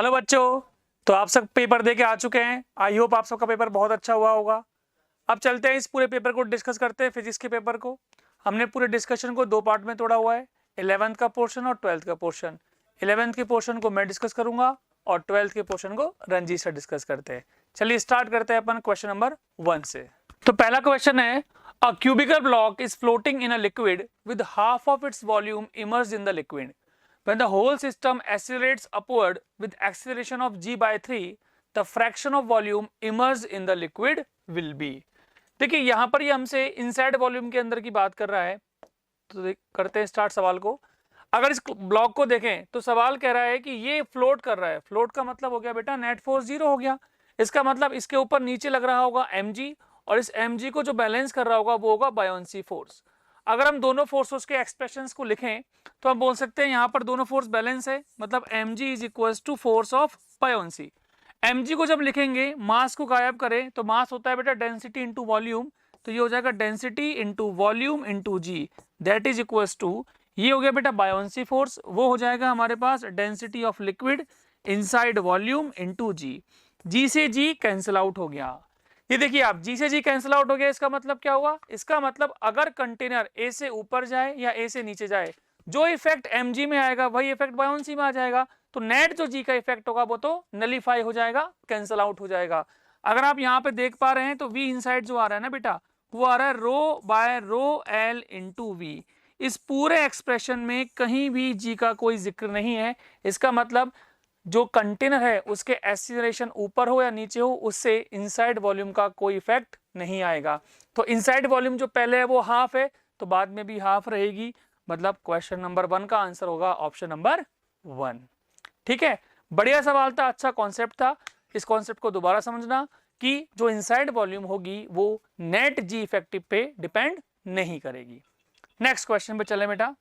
Hello बच्चों, तो आप सब पेपर दे के आ चुके हैं। आई होप आप सबका पेपर बहुत अच्छा हुआ होगा। अब चलते हैं इस पूरे पेपर को डिस्कस करते हैं। फिजिक्स के पेपर को हमने पूरे डिस्कशन को 2 पार्ट में तोड़ा हुआ है, 11th का पोर्शन और 12th का पोर्शन। 11th के पोर्शन को मैं डिस्कस करूंगा और 12th के पोर्शन को रंजीत सर डिस्कस करते हैं। चलिए स्टार्ट करते हैं अपन क्वेश्चन नंबर 1 से। तो पहला क्वेश्चन है, a cubical block is floating in a liquid with half of its volume immersed in the liquid. When the whole system accelerates upward with acceleration of g by 3, the fraction of volume immersed in the liquid will be. देखिए यहाँ पर ये हमसे inside volume के अंदर की बात कर रहा है। तो करते हैं स्टार्ट सवाल को। अगर इस ब्लॉक को देखें तो सवाल कह रहा है कि ये फ्लोट कर रहा है। फ्लोट का मतलब हो गया बेटा नेट फोर्स 0 हो गया। इसका मतलब इसके ऊपर नीचे लग रहा होगा mg और इस mg को जो बैलेंस कर रहा होगा वो होगा बायोन्सी फोर्स। अगर हम दोनों फोर्सेस के एक्सप्रेशंस को लिखें तो हम बोल सकते हैं यहाँ पर दोनों फोर्स बैलेंस है, मतलब mg is equal to force of buoyancy. mg को जब लिखेंगे मास को गायब करें तो मास होता है बेटा डेंसिटी इंटू वॉल्यूम, तो ये हो जाएगा density into volume into g, that is equal to, ये हो गया बेटा बायोन्सी फोर्स, वो हो जाएगा हमारे पास density of liquid inside volume into g. G से जी कैंसिल आउट हो गया। ये देखिए आप जी से जी कैंसिल आउट हो गया। इसका मतलब क्या हुआ? इसका मतलब अगर कंटेनर ए से ऊपर जाए या ए से नीचे जाए, जो इफेक्ट mg में आएगा वही इफेक्ट बायोन्सी में आ जाएगा। तो नेट जो जी का इफेक्ट होगा वो तो नलीफाई हो जाएगा, कैंसिल आउट हो जाएगा। अगर आप यहाँ पे देख पा रहे हैं तो v इनसाइड जो आ रहा है ना बेटा, वो आ रहा है rho by rho L into V. इस पूरे एक्सप्रेशन में कहीं भी जी का कोई जिक्र नहीं है। इसका मतलब जो कंटेनर है उसके एक्सीलरेशन ऊपर हो या नीचे हो, उससे इनसाइड वॉल्यूम का कोई इफेक्ट नहीं आएगा। तो इनसाइड वॉल्यूम जो पहले है वो हाफ है, तो बाद में भी हाफ रहेगी। मतलब क्वेश्चन नंबर 1 का आंसर होगा ऑप्शन नंबर 1। ठीक है, बढ़िया सवाल था, अच्छा कॉन्सेप्ट था। इस कॉन्सेप्ट को दोबारा समझना कि जो इनसाइड वॉल्यूम होगी वो नेट जी इफेक्टिव पे डिपेंड नहीं करेगी। नेक्स्ट क्वेश्चन पे चले बेटा।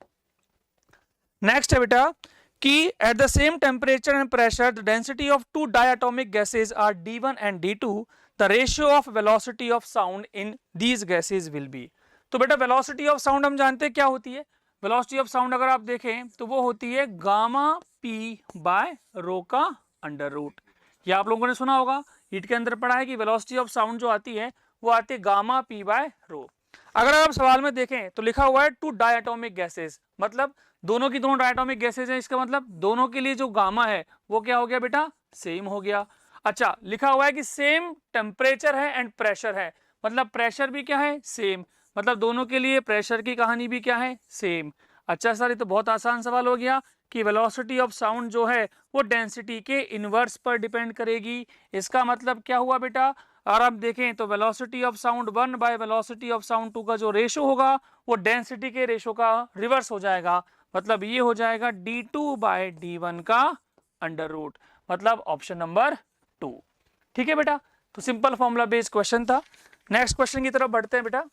नेक्स्ट है बेटा कि at the same temperature and pressure the density of two diatomic gases are d1 and d2, the ratio of velocity of sound in these gases will be. तो बेटा velocity of sound हम जानते हैं क्या होती है। velocity of sound अगर आप देखें तो वो होती है गामा p बाय रो का अंडर रूट। ये आप लोगों ने सुना होगा, हीट के अंदर पढ़ा है कि velocity of sound जो आती है वो आती है गामा p बाय रो। अगर आप सवाल में देखें तो लिखा हुआ है टू डायटोमिक गैसेस, मतलब दोनों की दोनों डायटोमिक गैसेस हैं। इसका मतलब दोनों के लिए जो गामा है वो क्या हो गया बेटा, सेम हो गया। अच्छा, लिखा हुआ है कि सेम टेम्परेचर है एंड प्रेशर है, मतलब प्रेशर भी क्या है, सेम, मतलब दोनों के लिए प्रेशर की कहानी भी क्या है, सेम। अच्छा सर, ये तो बहुत आसान सवाल हो गया कि वेलोसिटी ऑफ साउंड जो है वो डेंसिटी के इनवर्स पर डिपेंड करेगी। इसका मतलब क्या हुआ बेटा, और आप देखें तो velocity of sound 1 by velocity of sound 2 का जो रेशो होगा वो डेंसिटी के रेशो का रिवर्स हो जाएगा। मतलब ये हो जाएगा d2 बाय d1 का अंडर रूट, मतलब ऑप्शन नंबर 2। ठीक है बेटा, तो सिंपल फॉर्मूला बेस्ड क्वेश्चन था। नेक्स्ट क्वेश्चन की तरफ बढ़ते हैं बेटा।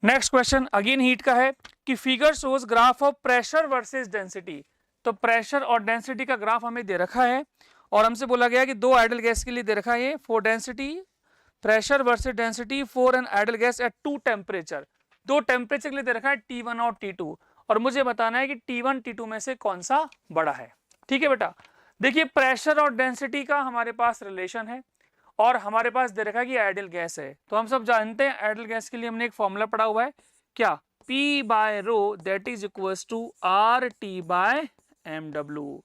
नेक्स्ट क्वेश्चन अगेन हीट का है कि figure shows graph of pressure versus density. तो प्रेशर और डेंसिटी का ग्राफ हमें दे रखा है और हमसे बोला गया कि दो आइडल गैस के लिए दे रखा है for density, pressure versus density for an ideal gas at 2 temperature. दो टेम्परेचर के लिए दे रखा है T1 और T2 और मुझे बताना है कि T1 T2 में से कौन सा बड़ा है। ठीक है बेटा, देखिए प्रेशर और डेंसिटी का हमारे पास रिलेशन है और हमारे पास दे रखा है कि आइडल गैस है। तो हम सब जानते हैं आइडल गैस के लिए हमने एक फॉर्मूला पढ़ा हुआ है, क्या, P by rho that is equals to RT by MW।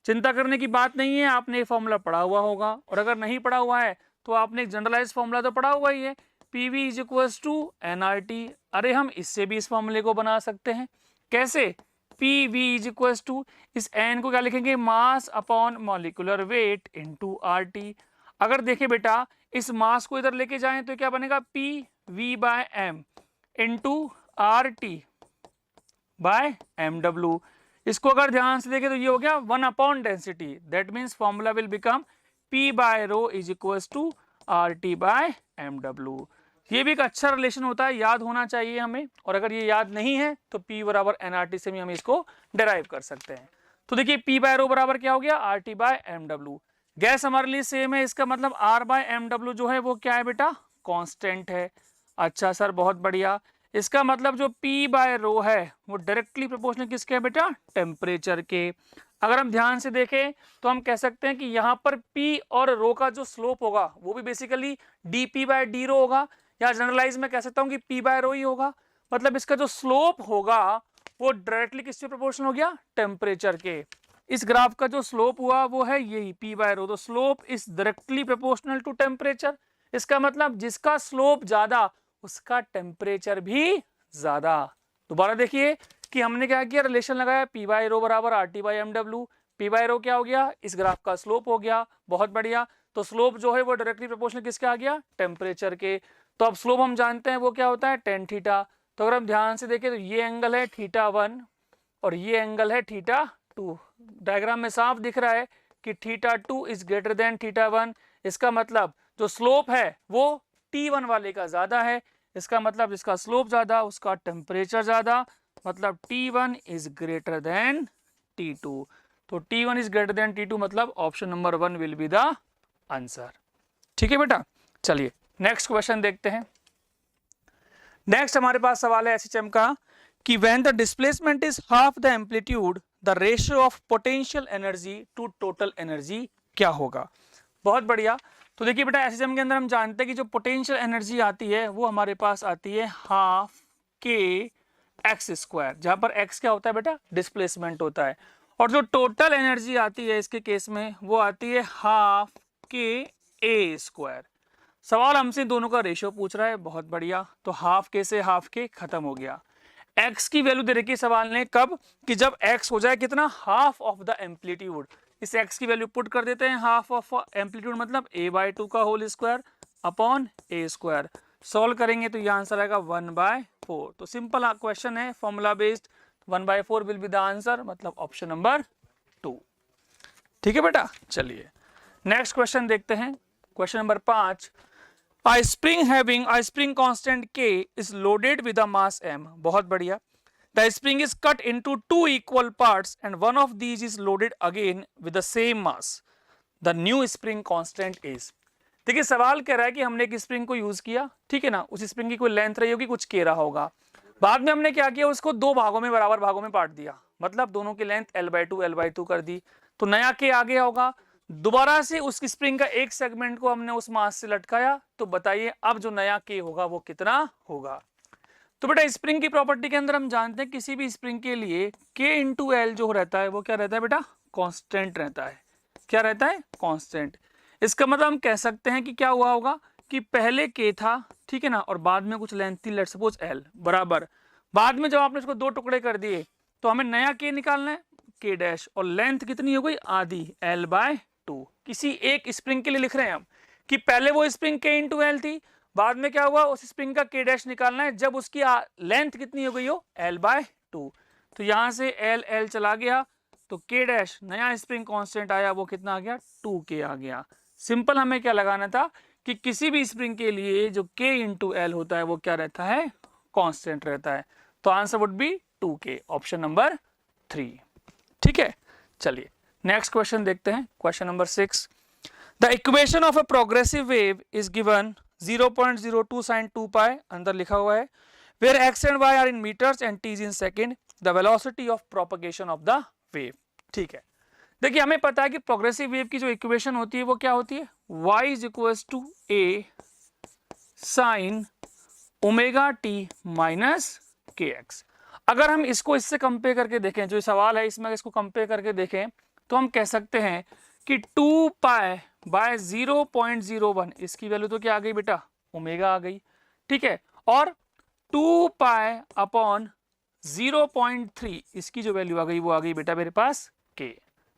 चिंता करने की बात नहीं है, आपने ये फॉर्मूला पढ़ा हुआ होगा, और अगर नहीं पढ़ा हुआ है तो आपने एक जनरलाइज फॉर्मूला तो पढ़ा हुआ ही है, PV is equals to NRT। अरे हम इससे भी इस फॉर्मूले को बना सकते हैं। कैसे? PV इज इक्वल्स टू, इस N को क्या लिखेंगे, mass upon molecular weight into RT। अगर देखें बेटा इस मास को इधर लेके जाएं तो क्या बनेगा, PV by M into RT by MW। इसको अगर ध्यान से देखें तो ये हो गया 1 upon density, that means formula will become P by rho is equals to RT by MW। ये भी एक अच्छा रिलेशन होता है, याद होना चाहिए हमें, और अगर ये याद नहीं है तो P बराबर NRT से भी हम इसको डिराइव कर सकते हैं। तो देखिए P बाय रो बराबर क्या हो गया, RT बाय MW। गैस हमारे लिए सेम है, इसका मतलब R बाय MW जो है वो क्या है बेटा, कांस्टेंट है। अच्छा सर, बहुत बढ़िया। इसका मतलब जो P बाय रो है वो डायरेक्टली प्रोपोर्शनल किसके है बेटा, टेम्परेचर के। अगर हम ध्यान से देखें तो हम कह सकते हैं कि यहाँ पर P और रो का जो स्लोप होगा वो भी बेसिकली dP बाय डी रो होगा, या जनरलाइज में कह सकता हूँ कि P बाय रो ही होगा। मतलब इसका जो स्लोप होगा वो डायरेक्टली किससे प्रोपोर्शनल हो गया, टेम्परेचर के। इस ग्राफ का जो स्लोप हुआ वो है यही P बाय रो, तो slope is directly proportional to temperature. इसका मतलब जिसका स्लोप ज्यादा उसका टेम्परेचर भी ज्यादा। दोबारा देखिए कि हमने क्या किया, रिलेशन लगाया P बाय रो बराबर RT by MW। P by rho क्या हो गया, इस ग्राफ का स्लोप हो गया, बहुत बढ़िया। तो स्लोप जो है वो डायरेक्टली प्रोपोर्शनल किसके आ गया, टेम्परेचर के। तो अब स्लोप हम जानते हैं वो क्या होता है, tan थीटा। तो अगर हम ध्यान से देखें तो ये एंगल है θ1 और ये एंगल है θ2। डायग्राम में साफ दिख रहा है कि θ2 इज ग्रेटर देन θ1। इसका मतलब जो स्लोप है वो T1 वाले का ज्यादा है। इसका मतलब जिसका स्लोप ज्यादा उसका टेम्परेचर ज्यादा, मतलब T1 is greater then T2। तो T1 is greater then T2 मतलब option number 1 will be the answer. ठीक है बेटा, चलिए नेक्स्ट क्वेश्चन देखते हैं। नेक्स्ट हमारे पास सवाल है SHM का कि when the displacement is half the amplitude the ratio of potential energy to total energy क्या होगा। बहुत बढ़िया। तो देखिए बेटा SHM के अंदर हम जानते हैं कि जो पोटेंशियल एनर्जी आती है वो हमारे पास आती है हाफ के एक्स स्क्वायर, जहां पर x क्या होता है बेटा, डिस्प्लेसमेंट होता है। और जो टोटल एनर्जी आती है इसके केस में वो आती है हाफ के ए स्क्वायर। सवाल हमसे दोनों का रेशियो पूछ रहा है, बहुत बढ़िया। तो हाफ के से हाफ के खत्म हो गया। x की वैल्यू दे रखी है सवाल ने, कब, कि जब x हो जाए कितना, हाफ ऑफ द एम्पलीट्यूड। इस x की वैल्यू पुट कर देते हैं, हाफ ऑफ एम्पलीट्यूड मतलब a/2 का whole square upon a square. Solve करेंगे तो ये आंसर आएगा 1/4। तो सिंपल क्वेश्चन है, formula based, 1/4 will be the answer, मतलब ऑप्शन नंबर 2। ठीक है बेटा, चलिए नेक्स्ट क्वेश्चन देखते हैं। Question number 5, A spring having a spring constant K is loaded with a mass M। बहुत बढ़िया। The spring is cut into 2 equal parts and one of these is loaded again with the same mass. The new spring constant is। देखिए सवाल कह रहा है कि हमने एक स्प्रिंग को यूज किया, ठीक है ना, उस स्प्रिंग की कोई लेंथ रही होगी, कुछ केरा होगा। बाद में हमने क्या किया, उसको 2 भागों में, बराबर भागों में बांट दिया, मतलब दोनों की लेंथ L/2 कर दी। तो नया K आ गया होगा। दोबारा से उस स्प्रिंग का एक सेगमेंट को हमने उस मास से लटकाया, तो बताइए अब जो नया K होगा वो कितना होगा। तो बेटा स्प्रिंग की प्रॉपर्टी के अंदर हम जानते हैं किसी भी स्प्रिंग के लिए K इंटू एल जो रहता है वो क्या रहता है बेटा, कांस्टेंट रहता है। क्या रहता है, कांस्टेंट। इसका मतलब हम कह सकते हैं कि क्या हुआ होगा कि पहले K था, ठीक है ना, और बाद में कुछ लेंथ थी, लेट्स सपोज L बराबर। बाद में जब आपने इसको 2 टुकड़े कर दिए तो हमें नया K निकालना है, K डैश, और लेंथ कितनी हो गई, आधी, L/2। किसी एक स्प्रिंग के लिए लिख रहे हैं हम कि पहले वो स्प्रिंग K इंटू एल थी, बाद में क्या हुआ, उस स्प्रिंग का K डैश निकालना है जब उसकी लेंथ कितनी हो गई हो, L/2। तो यहां से L चला गया, तो K डैश नया स्प्रिंग कांस्टेंट आया, वो कितना आ गया, 2K आ गया। सिंपल हमें क्या लगाना था कि किसी भी स्प्रिंग के लिए जो K इंटू एल होता है वो क्या रहता है, कांस्टेंट रहता है। तो answer would be 2K, option number 3। ठीक है, चलिए नेक्स्ट क्वेश्चन देखते हैं। Question number 6, the equation of a progressive wave is given 0.02 sin 2 pi, अंदर लिखा हुआ है, where x and y are in meters and t is in second, the velocity of propagation of the wave. ठीक है, देखिए हमें पता है कि प्रोग्रेसिव वेव की जो इक्वेशन होती है वो क्या होती है, y is equals to a sin omega t minus kx। अगर हम इसको इससे कंपेयर करके देखें, जो सवाल है इसमें इसको कंपेयर करके देखें तो हम कह सकते हैं कि 2 पाई बाय 0.01, इसकी वैल्यू तो क्या आ गई बेटा, ओमेगा आ गई, ठीक है, और 2 पाई अपॉन 0.3 इसकी जो वैल्यू आ गई वो आ गई बेटा मेरे पास K।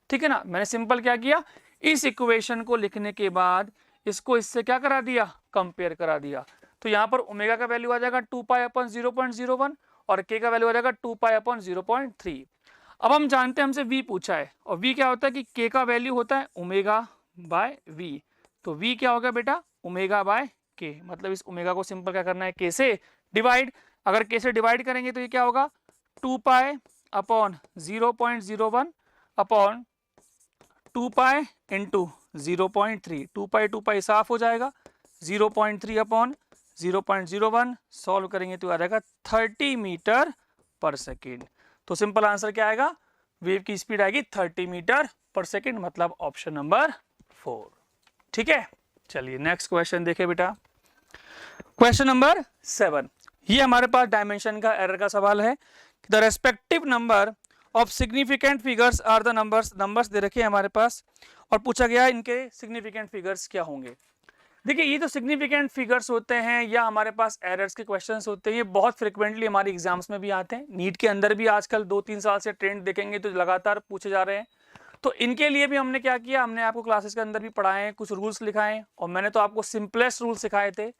ठीक है ना, मैंने सिंपल क्या किया, इस इक्वेशन को लिखने के बाद इसको इससे क्या करा दिया, कंपेयर करा दिया। तो यहाँ पर ओमेगा का वैल्यू आ जाएगा 2 पाई अपॉन 0.01 और K का वैल्यू आ जाएगा 2 पाई अपॉन 0.3। अब हम जानते हैं, हमसे V पूछा है, और V क्या होता है कि K का वैल्यू होता है ओमेगा बाय V। तो V क्या होगा बेटा, ओमेगा बाय K, मतलब इस ओमेगा को सिंपल क्या करना है, K से डिवाइड। अगर K से डिवाइड करेंगे तो ये क्या होगा, 2 pi upon 0.01 upon 2 pi into 0.3, 2 पाई साफ हो जाएगा, 0.3 अपॉन 0.01 सॉल्व करेंगे तो आ जाएगा 30 मीटर पर सेकेंड। तो सिंपल आंसर क्या आएगा, वेव की स्पीड आएगी 30 मीटर पर सेकेंड, मतलब ऑप्शन नंबर 4। ठीक है, चलिए नेक्स्ट क्वेश्चन देखें बेटा। क्वेश्चन नंबर 7, ये हमारे पास डायमेंशन का एरर का सवाल है। The respective number of significant figures are the numbers दे रखे हैं हमारे पास, और पूछा गया इनके सिग्निफिकेंट फिगर्स क्या होंगे। देखिए, ये जो सिग्निफिकेंट फिगर्स होते हैं या हमारे पास एरर्स के क्वेश्चंस होते हैं, ये बहुत फ्रिक्वेंटली हमारे एग्जाम्स में भी आते हैं। नीट के अंदर भी आजकल 2-3 साल से ट्रेंड देखेंगे तो लगातार पूछे जा रहे हैं। तो इनके लिए भी हमने क्या किया, हमने आपको क्लासेस के अंदर भी पढ़ाए हैं, कुछ रूल्स लिखाए, और मैंने तो आपको सिंपलेस्ट रूल सिखाए थे।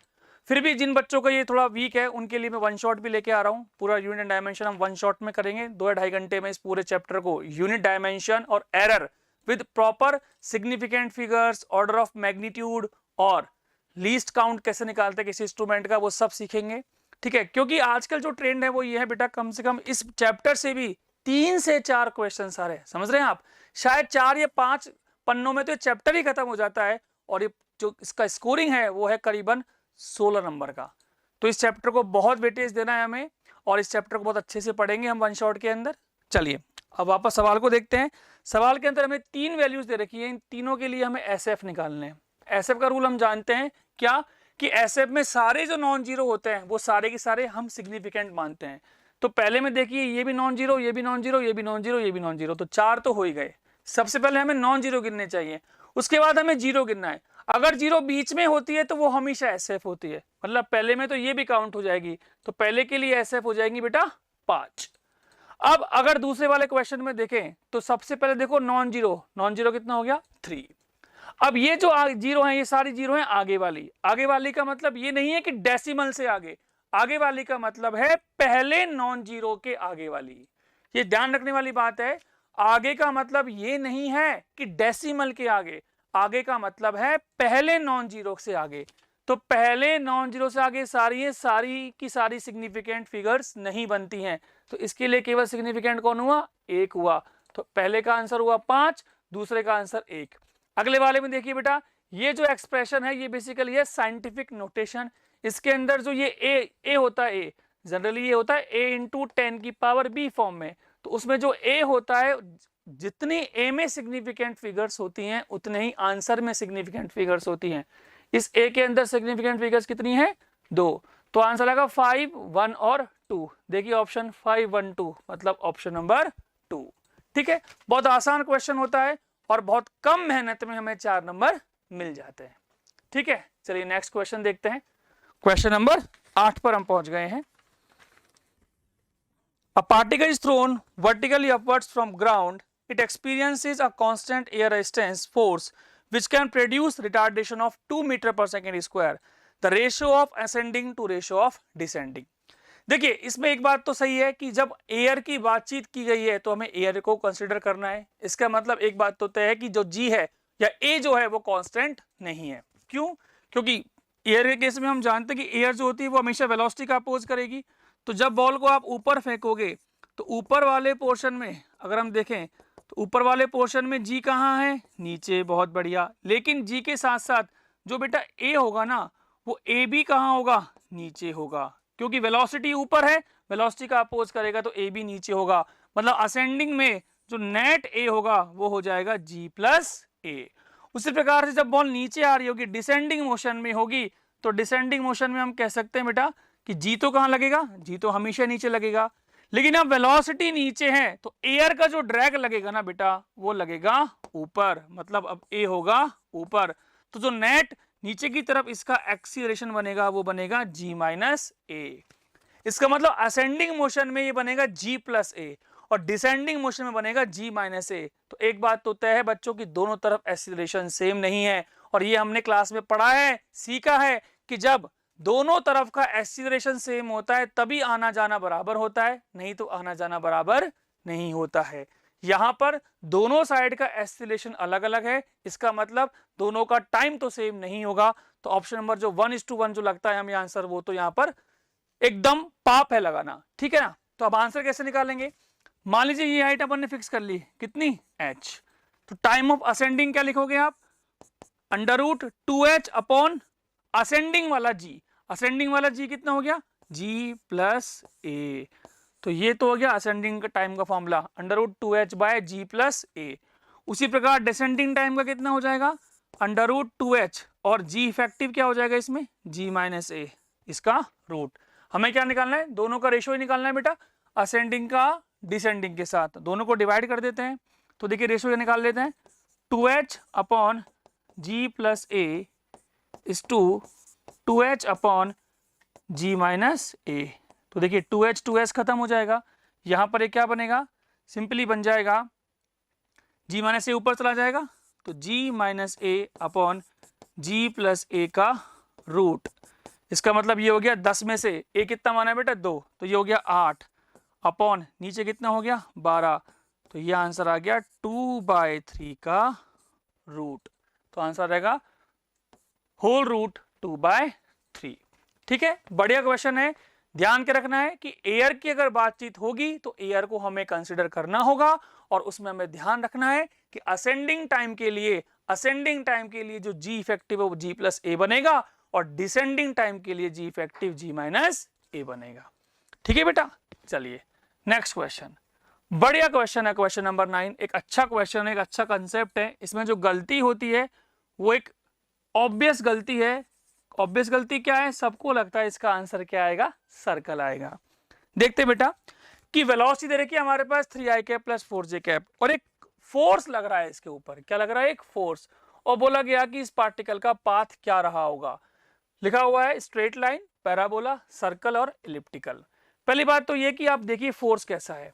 फिर भी जिन बच्चों का ये थोड़ा वीक है उनके लिए मैं वन शॉट भी लेके आ रहा हूँ। पूरा यूनिट एंड डायमेंशन हम वन शॉट में करेंगे, 2-2.5 घंटे में इस पूरे चैप्टर को, यूनिट डायमेंशन और error with proper significant figures, order of magnitude और लीस्ट काउंट कैसे निकालते हैं किसी इंस्ट्रूमेंट का, वो सब सीखेंगे। ठीक है, क्योंकि आजकल जो ट्रेंड है वो ये है बेटा, कम से कम इस चैप्टर से भी 3 से 4 क्वेश्चन आ रहे हैं, समझ रहे हैं आप। शायद 4 या 5 पन्नों में तो ये चैप्टर ही खत्म हो जाता है, और ये जो इसका स्कोरिंग है वो है करीबन 16 नंबर का। तो इस चैप्टर को बहुत वेटेज देना है हमें, और इस चैप्टर को बहुत अच्छे से पढ़ेंगे हम वन शॉट के अंदर। चलिए अब वापस सवाल को देखते हैं। सवाल के अंदर हमें 3 वैल्यूज दे रखी है, इन तीनों के लिए हमें एसएफ निकालने हैं। एसएफ का रूल हम जानते हैं क्या, कि एसएफ में सारे जो नॉन जीरो होते हैं वो सारे के सारे हम सिग्निफिकेंट मानते हैं। तो पहले में देखिए, ये भी नॉन जीरो, ये भी नॉन जीरो, ये भी नॉन जीरो, ये भी नॉन जीरो, तो 4 तो हो ही गए। सबसे पहले हमें नॉन जीरो गिनने चाहिए, उसके बाद हमें जीरो गिनना है। अगर जीरो बीच में होती है तो वो हमेशा एसएफ होती है, मतलब पहले में तो ये भी काउंट हो जाएगी, तो पहले के लिए एसएफ हो जाएगी बेटा 5। अब अगर दूसरे वाले क्वेश्चन में देखें तो सबसे पहले देखो नॉन जीरो, नॉन जीरो कितना हो गया 3। अब ये जो जीरो है, ये सारी जीरो है आगे वाली। आगे वाली का मतलब ये नहीं है कि डेसिमल से आगे, आगे वाली का मतलब है पहले नॉन जीरो के आगे वाली। ये ध्यान रखने वाली बात है। आगे का मतलब ये नहीं है कि डेसिमल के आगे, आगे का मतलब है पहले नॉन जीरो से आगे। तो पहले नॉन जीरो से आगे सारी की सारी सिग्निफिकेंट फिगर्स नहीं बनती हैं, तो इसके लिए केवल सिग्निफिकेंट कौन हुआ, 1 हुआ। तो पहले का आंसर हुआ 5, दूसरे का आंसर 1। अगले वाले में देखिए बेटा, ये जो एक्सप्रेशन है ये बेसिकली है साइंटिफिक नोटेशन। इसके अंदर जो ये ए होता है, ए जनरली ये होता है a इंटू 10 की पावर b फॉर्म में। तो उसमें जो a होता है, जितनी a में सिग्निफिकेंट फिगर्स होती हैं उतने ही आंसर में सिग्निफिकेंट फिगर्स होती हैं। इस a के अंदर सिग्निफिकेंट फिगर्स कितनी है, 2। तो आंसर आएगा 5, 1 और 2। देखिए ऑप्शन 5, 1, 2, मतलब ऑप्शन नंबर 2। ठीक है, बहुत आसान क्वेश्चन होता है और बहुत कम मेहनत में हमें 4 नंबर मिल जाते हैं। ठीक है, चलिए नेक्स्ट क्वेश्चन देखते हैं। क्वेश्चन नंबर 8 पर हम पहुंच गए हैं। A particle is thrown vertically upwards from ground. It experiences a constant air resistance force which can produce retardation of 2 meter per second square. The ratio of ascending to ratio of descending. देखिए, इसमें एक बात तो सही है कि जब air की बातचीत की गई है तो हमें एयर को कंसीडर करना है। इसका मतलब एक बात तो तय है कि जो जी है या ए जो है वो कांस्टेंट नहीं है। क्यों? क्योंकि एयर के केस में हम जानते हैं कि एयर जो होती है वो हमेशा वेलोसिटी का अपोज करेगी। तो जब बॉल को आप ऊपर फेंकोगे तो ऊपर वाले पोर्शन में अगर हम देखें तो ऊपर वाले पोर्शन में जी कहाँ है, नीचे, बहुत बढ़िया। लेकिन जी के साथ साथ जो बेटा ए होगा ना, वो ए भी कहाँ होगा, नीचे होगा, क्योंकि वेलोसिटी ऊपर है, वेलोसिटी का अपोज करेगा तो ए भी नीचे होगा। मतलब असेंडिंग में जो नेट ए होगा वो हो जाएगा जी प्लस ए। उसी प्रकार से जब बॉल नीचे आ रही होगी, डिसेंडिंग मोशन में होगी, तो डिसेंडिंग मोशन में हम कह सकते हैं बेटा कि जी तो कहाँ लगेगा, जी तो हमेशा नीचे लगेगा। लेकिन अब वेलोसिटी नीचे है तो एयर का जो ड्रैग लगेगा ना बेटा वो लगेगा ऊपर, मतलब अब ए होगा ऊपर। तो जो नेट नीचे की तरफ इसका एक्सीलरेशन बनेगा वो बनेगा जी माइनस ए। इसका मतलब असेंडिंग मोशन में ये बनेगा जी प्लस ए और डिसेंडिंग मोशन में बनेगा जी माइनस ए। तो एक बात तो तय है बच्चों की, दोनों तरफ एक्सीलरेशन सेम नहीं है। और ये हमने क्लास में पढ़ा है, सीखा है कि जब दोनों तरफ का एक्सीलरेशन सेम होता है तभी आना जाना बराबर होता है, नहीं तो आना जाना बराबर नहीं होता है। यहां पर दोनों साइड का एक्सीलरेशन अलग अलग है, इसका मतलब दोनों का टाइम तो सेम नहीं होगा। तो ऑप्शन नंबर जो 1:1 जो लगता है हमें आंसर, वो तो यहां पर एकदम पाप है लगाना। ठीक है ना। तो अब आंसर कैसे निकालेंगे? मान लीजिए ये हाइट अपन ने फिक्स कर ली, कितनी, h। तो टाइम ऑफ असेंडिंग क्या लिखोगे आप, √2h अपॉन असेंडिंग वाला g। असेंडिंग वाला g कितना हो गया, g प्लस ए। तो ये तो हो गया असेंडिंग टाइम का फॉर्मूला, √2h/g+a। उसी प्रकार डिसेंडिंग टाइम का कितना हो जाएगा, √2h, और g इफेक्टिव क्या हो जाएगा इसमें, g-a, इसका रूट। हमें क्या निकालना है, दोनों का रेशियो ही निकालना है बेटा, असेंडिंग का डिसेंडिंग के साथ दोनों को डिवाइड कर देते हैं। तो देखिए रेशियो निकाल लेते हैं, 2h/g+a इज टू 2h/g-a। तो देखिए 2h खत्म हो जाएगा, यहां पर एक क्या बनेगा, सिंपली बन जाएगा g-a ऊपर चला जाएगा, तो g-a/g+a का रूट। इसका मतलब ये हो गया 10 में से a कितना माना है बेटा, 2, तो ये हो गया 8 अपॉन नीचे कितना हो गया 12, तो ये आंसर आ गया 2/3 का रूट। तो आंसर रहेगा होल रूट 2/3। ठीक है, बढ़िया क्वेश्चन है। ध्यान के रखना है कि एयर की अगर बातचीत होगी तो एयर को हमें कंसीडर करना होगा, और उसमें हमें ध्यान रखना है कि असेंडिंग टाइम के लिए जो जी इफेक्टिव है वो g+a बनेगा, और डिसेंडिंग टाइम के लिए जी इफेक्टिव g-a बनेगा। ठीक है बेटा, चलिए नेक्स्ट क्वेश्चन। बढ़िया क्वेश्चन है क्वेश्चन नंबर 9। एक अच्छा क्वेश्चन है, एक अच्छा कंसेप्ट है। इसमें जो गलती होती है वो एक ऑब्वियस गलती है। ऑब्वियस गलती क्या है, सबको लगता है इसका आंसर क्या आएगा, सर्कल आएगा। देखते बेटा कि वेलोसिटी दे रखी है हमारे पास 3i + 4j, और एक फोर्स लग रहा है इसके ऊपर। क्या लग रहा है, एक फोर्स। और बोला गया कि इस पार्टिकल का पाथ क्या रहा होगा। लिखा हुआ है स्ट्रेट लाइन, पैराबोला, सर्कल और इलिप्टिकल। पहली बात तो ये कि आप देखिए फोर्स कैसा है,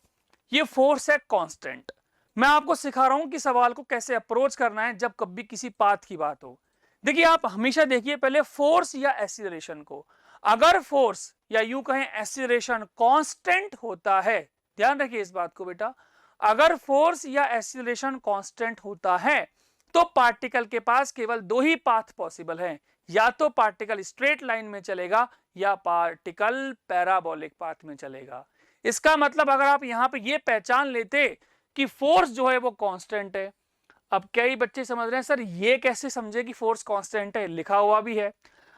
ये फोर्स है कांस्टेंट। मैं आपको सिखा रहा हूं कि सवाल को कैसे अप्रोच करना है जब कभी किसी पाथ की बात हो। देखिए आप हमेशा देखिए पहले फोर्स या एक्सीलरेशन को। अगर फोर्स या यूं कहें एक्सीलरेशन कांस्टेंट होता है, ध्यान रखिए इस बात को बेटा, अगर फोर्स या एक्सीलरेशन कांस्टेंट होता है तो पार्टिकल के पास केवल 2 ही पाथ पॉसिबल हैं, या तो पार्टिकल स्ट्रेट लाइन में चलेगा या पार्टिकल पैराबोलिक पाथ में चलेगा। इसका मतलब अगर आप यहां पे ये पहचान लेते कि फोर्स जो है वो कांस्टेंट है। अब कई बच्चे समझ रहे हैं सर ये कैसे समझे कि फोर्स कांस्टेंट है, लिखा हुआ भी है।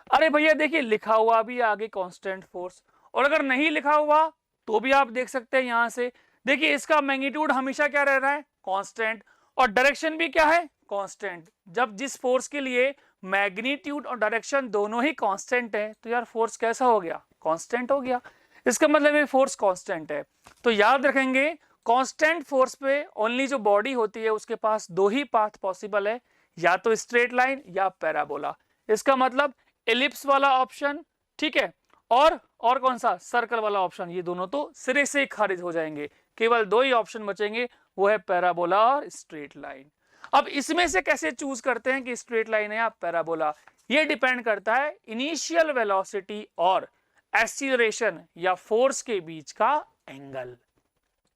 अरे भैया देखिए लिखा हुआ भी आगे कांस्टेंट फोर्स, और अगर नहीं लिखा हुआ तो भी आप देख सकते हैं यहां से। देखिए इसका मैग्नीट्यूड हमेशा क्या रह रहा है, कांस्टेंट, और डायरेक्शन भी क्या है, कांस्टेंट। जब जिस फोर्स के लिए मैग्नीट्यूड और डायरेक्शन दोनों ही कांस्टेंट है तो यार फोर्स कैसा हो गया, कांस्टेंट हो गया। इसका मतलब ये फोर्स कांस्टेंट है। तो याद रखेंगे कांस्टेंट फोर्स पे ओनली जो बॉडी होती है उसके पास 2 ही पाथ पॉसिबल है, या तो स्ट्रेट लाइन या पैराबोला। इसका मतलब एलिप्स वाला ऑप्शन, ठीक है, और कौन सा, सर्कल वाला ऑप्शन, ये दोनों तो सिरे से खारिज हो जाएंगे। केवल 2 ही ऑप्शन बचेंगे, वो है पैराबोला और स्ट्रेट लाइन। अब इसमें से कैसे चूज करते हैं कि स्ट्रेट लाइन है या पैराबोला, ये डिपेंड करता है इनिशियल वेलोसिटी और एक्सीलरेशन या फोर्स के बीच का एंगल।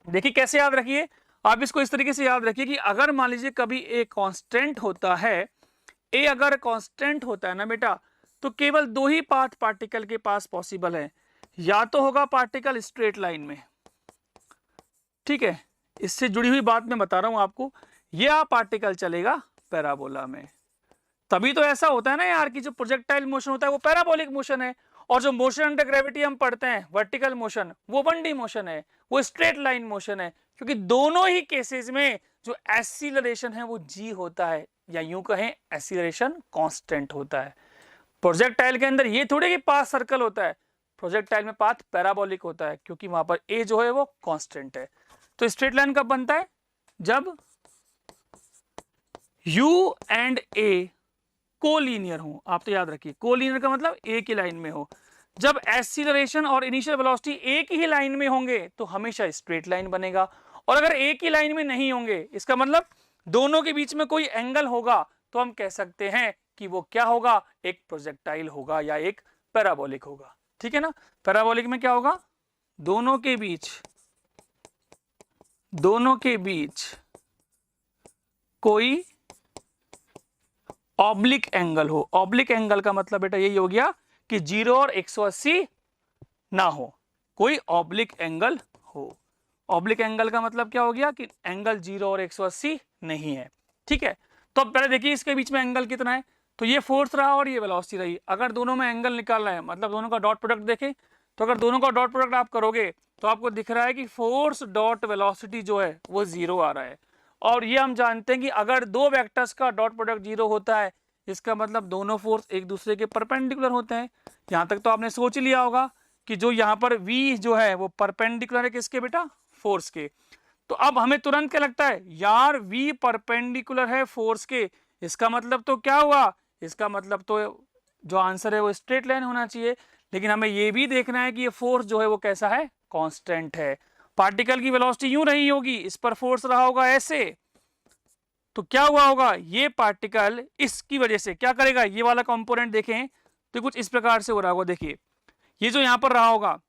देखिए कैसे याद रखिए, आप इसको इस तरीके से याद रखिए कि अगर मान लीजिए कभी ए कांस्टेंट होता है, ए अगर कांस्टेंट होता है ना बेटा, तो केवल 2 ही पाथ पार्टिकल के पास पॉसिबल है, या तो होगा पार्टिकल स्ट्रेट लाइन में, ठीक है, इससे जुड़ी हुई बात मैं बता रहा हूं आपको, या पार्टिकल चलेगा पैराबोला में। तभी तो ऐसा होता है ना यार कि जो प्रोजेक्टाइल मोशन होता है वो पैराबोलिक मोशन है, और जो मोशन अंडर ग्रेविटी हम पढ़ते हैं वर्टिकल मोशन, वो 1D मोशन है, वो स्ट्रेट लाइन मोशन है। क्योंकि दोनों ही केसेस में जो एक्सीलरेशन है वो जी होता है, या यूं कहें एक्सीलरेशन कांस्टेंट होता है। प्रोजेक्टाइल के अंदर ये थोड़े कि पाथ सर्कल होता है, प्रोजेक्टाइल में पाथ पैराबोलिक होता है, क्योंकि वहां पर ए जो है वो कांस्टेंट है। तो स्ट्रेट लाइन कब बनता है, जब यू एंड ए कोलिनियर हो। आप तो याद रखिए कोलिनियर का मतलब एक ही लाइन में हो। जब एक्सीलरेशन और इनिशियल वेलोसिटी एक ही लाइन में होंगे तो हमेशा स्ट्रेट लाइन बनेगा, और अगर एक ही लाइन में नहीं होंगे इसका मतलब दोनों के बीच में कोई एंगल होगा, तो हम कह सकते हैं कि वो क्या होगा, एक प्रोजेक्टाइल होगा या एक पैराबोलिक होगा। ठीक है ना, पैराबोलिक में क्या होगा, दोनों के बीच कोई ऑब्लिक एंगल हो। ऑब्लिक एंगल का मतलब बेटा यही हो गया कि 0 और 180 ना हो, कोई ऑब्लिक एंगल हो। ऑब्लिक एंगल का मतलब क्या हो गया कि एंगल 0 और 180 नहीं है। ठीक है, तो अब पहले देखिए इसके बीच में एंगल कितना है, तो ये फोर्स रहा और ये वेलोसिटी रही। अगर दोनों में एंगल निकालना है, मतलब दोनों का डॉट प्रोडक्ट देखें, तो अगर दोनों का डॉट प्रोडक्ट आप करोगे तो आपको दिख रहा है कि फोर्स डॉट वेलोसिटी जो है वो 0 आ रहा है। और ये हम जानते हैं कि अगर दो वेक्टर्स का डॉट प्रोडक्ट 0 होता है, इसका मतलब दोनों फोर्स एक दूसरे के परपेंडिकुलर होते हैं। यहाँ तक तो आपने सोच लिया होगा कि जो यहाँ पर V जो है वो परपेंडिकुलर है किसके बेटा, फोर्स के। तो अब हमें तुरंत क्या लगता है यार, V परपेंडिकुलर है फोर्स के, इसका मतलब तो क्या हुआ, इसका मतलब तो जो आंसर है वो स्ट्रेट लाइन होना चाहिए। लेकिन हमें ये भी देखना है कि ये फोर्स जो है वो कैसा है, कांस्टेंट है। पार्टिकल की वेलोसिटी यूं रही होगी, इस पर फोर्स रहा होगा ऐसे, तो क्या हुआ होगा, ये पार्टिकल इसकी वजह से क्या करेगा, ये वाला कंपोनेंट देखें तो कुछ इस प्रकार से हो रहा होगा। देखिए ये जो यहां पर रहा होगा,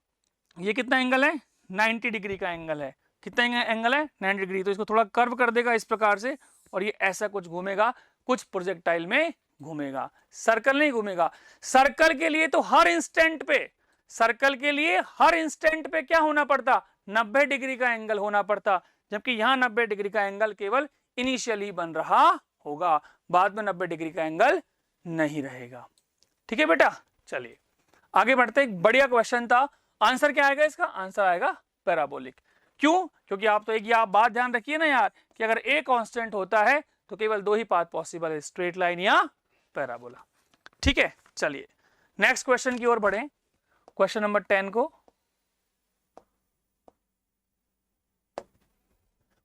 ये कितना एंगल है, 90 डिग्री का एंगल है। कितना एंगल है, 90 डिग्री। तो इसको थोड़ा कर्व कर देगा इस प्रकार से, और ये ऐसा कुछ घूमेगा, कुछ प्रोजेक्टाइल में घूमेगा, सर्कल नहीं घूमेगा। सर्कल के लिए तो हर इंस्टेंट पे, सर्कल के लिए हर इंस्टेंट पे क्या होना पड़ता, 90 डिग्री का एंगल होना पड़ता, जबकि यहां 90 डिग्री का एंगल केवल इनिशियली बन रहा होगा, बाद में 90 डिग्री का एंगल नहीं रहेगा। ठीक है बेटा, चलिए आगे बढ़ते। एक बढ़िया क्वेश्चन था, आंसर क्या आएगा इसका, आंसर आएगा पैराबोलिक। क्यों, क्योंकि आप तो एक आप बात ध्यान रखिए ना यार, कि अगर ए कांस्टेंट होता है तो केवल दो ही पाथ पॉसिबल है, स्ट्रेट लाइन या पैराबोला। ठीक है, चलिए नेक्स्ट क्वेश्चन की ओर बढ़े, क्वेश्चन नंबर 10 को।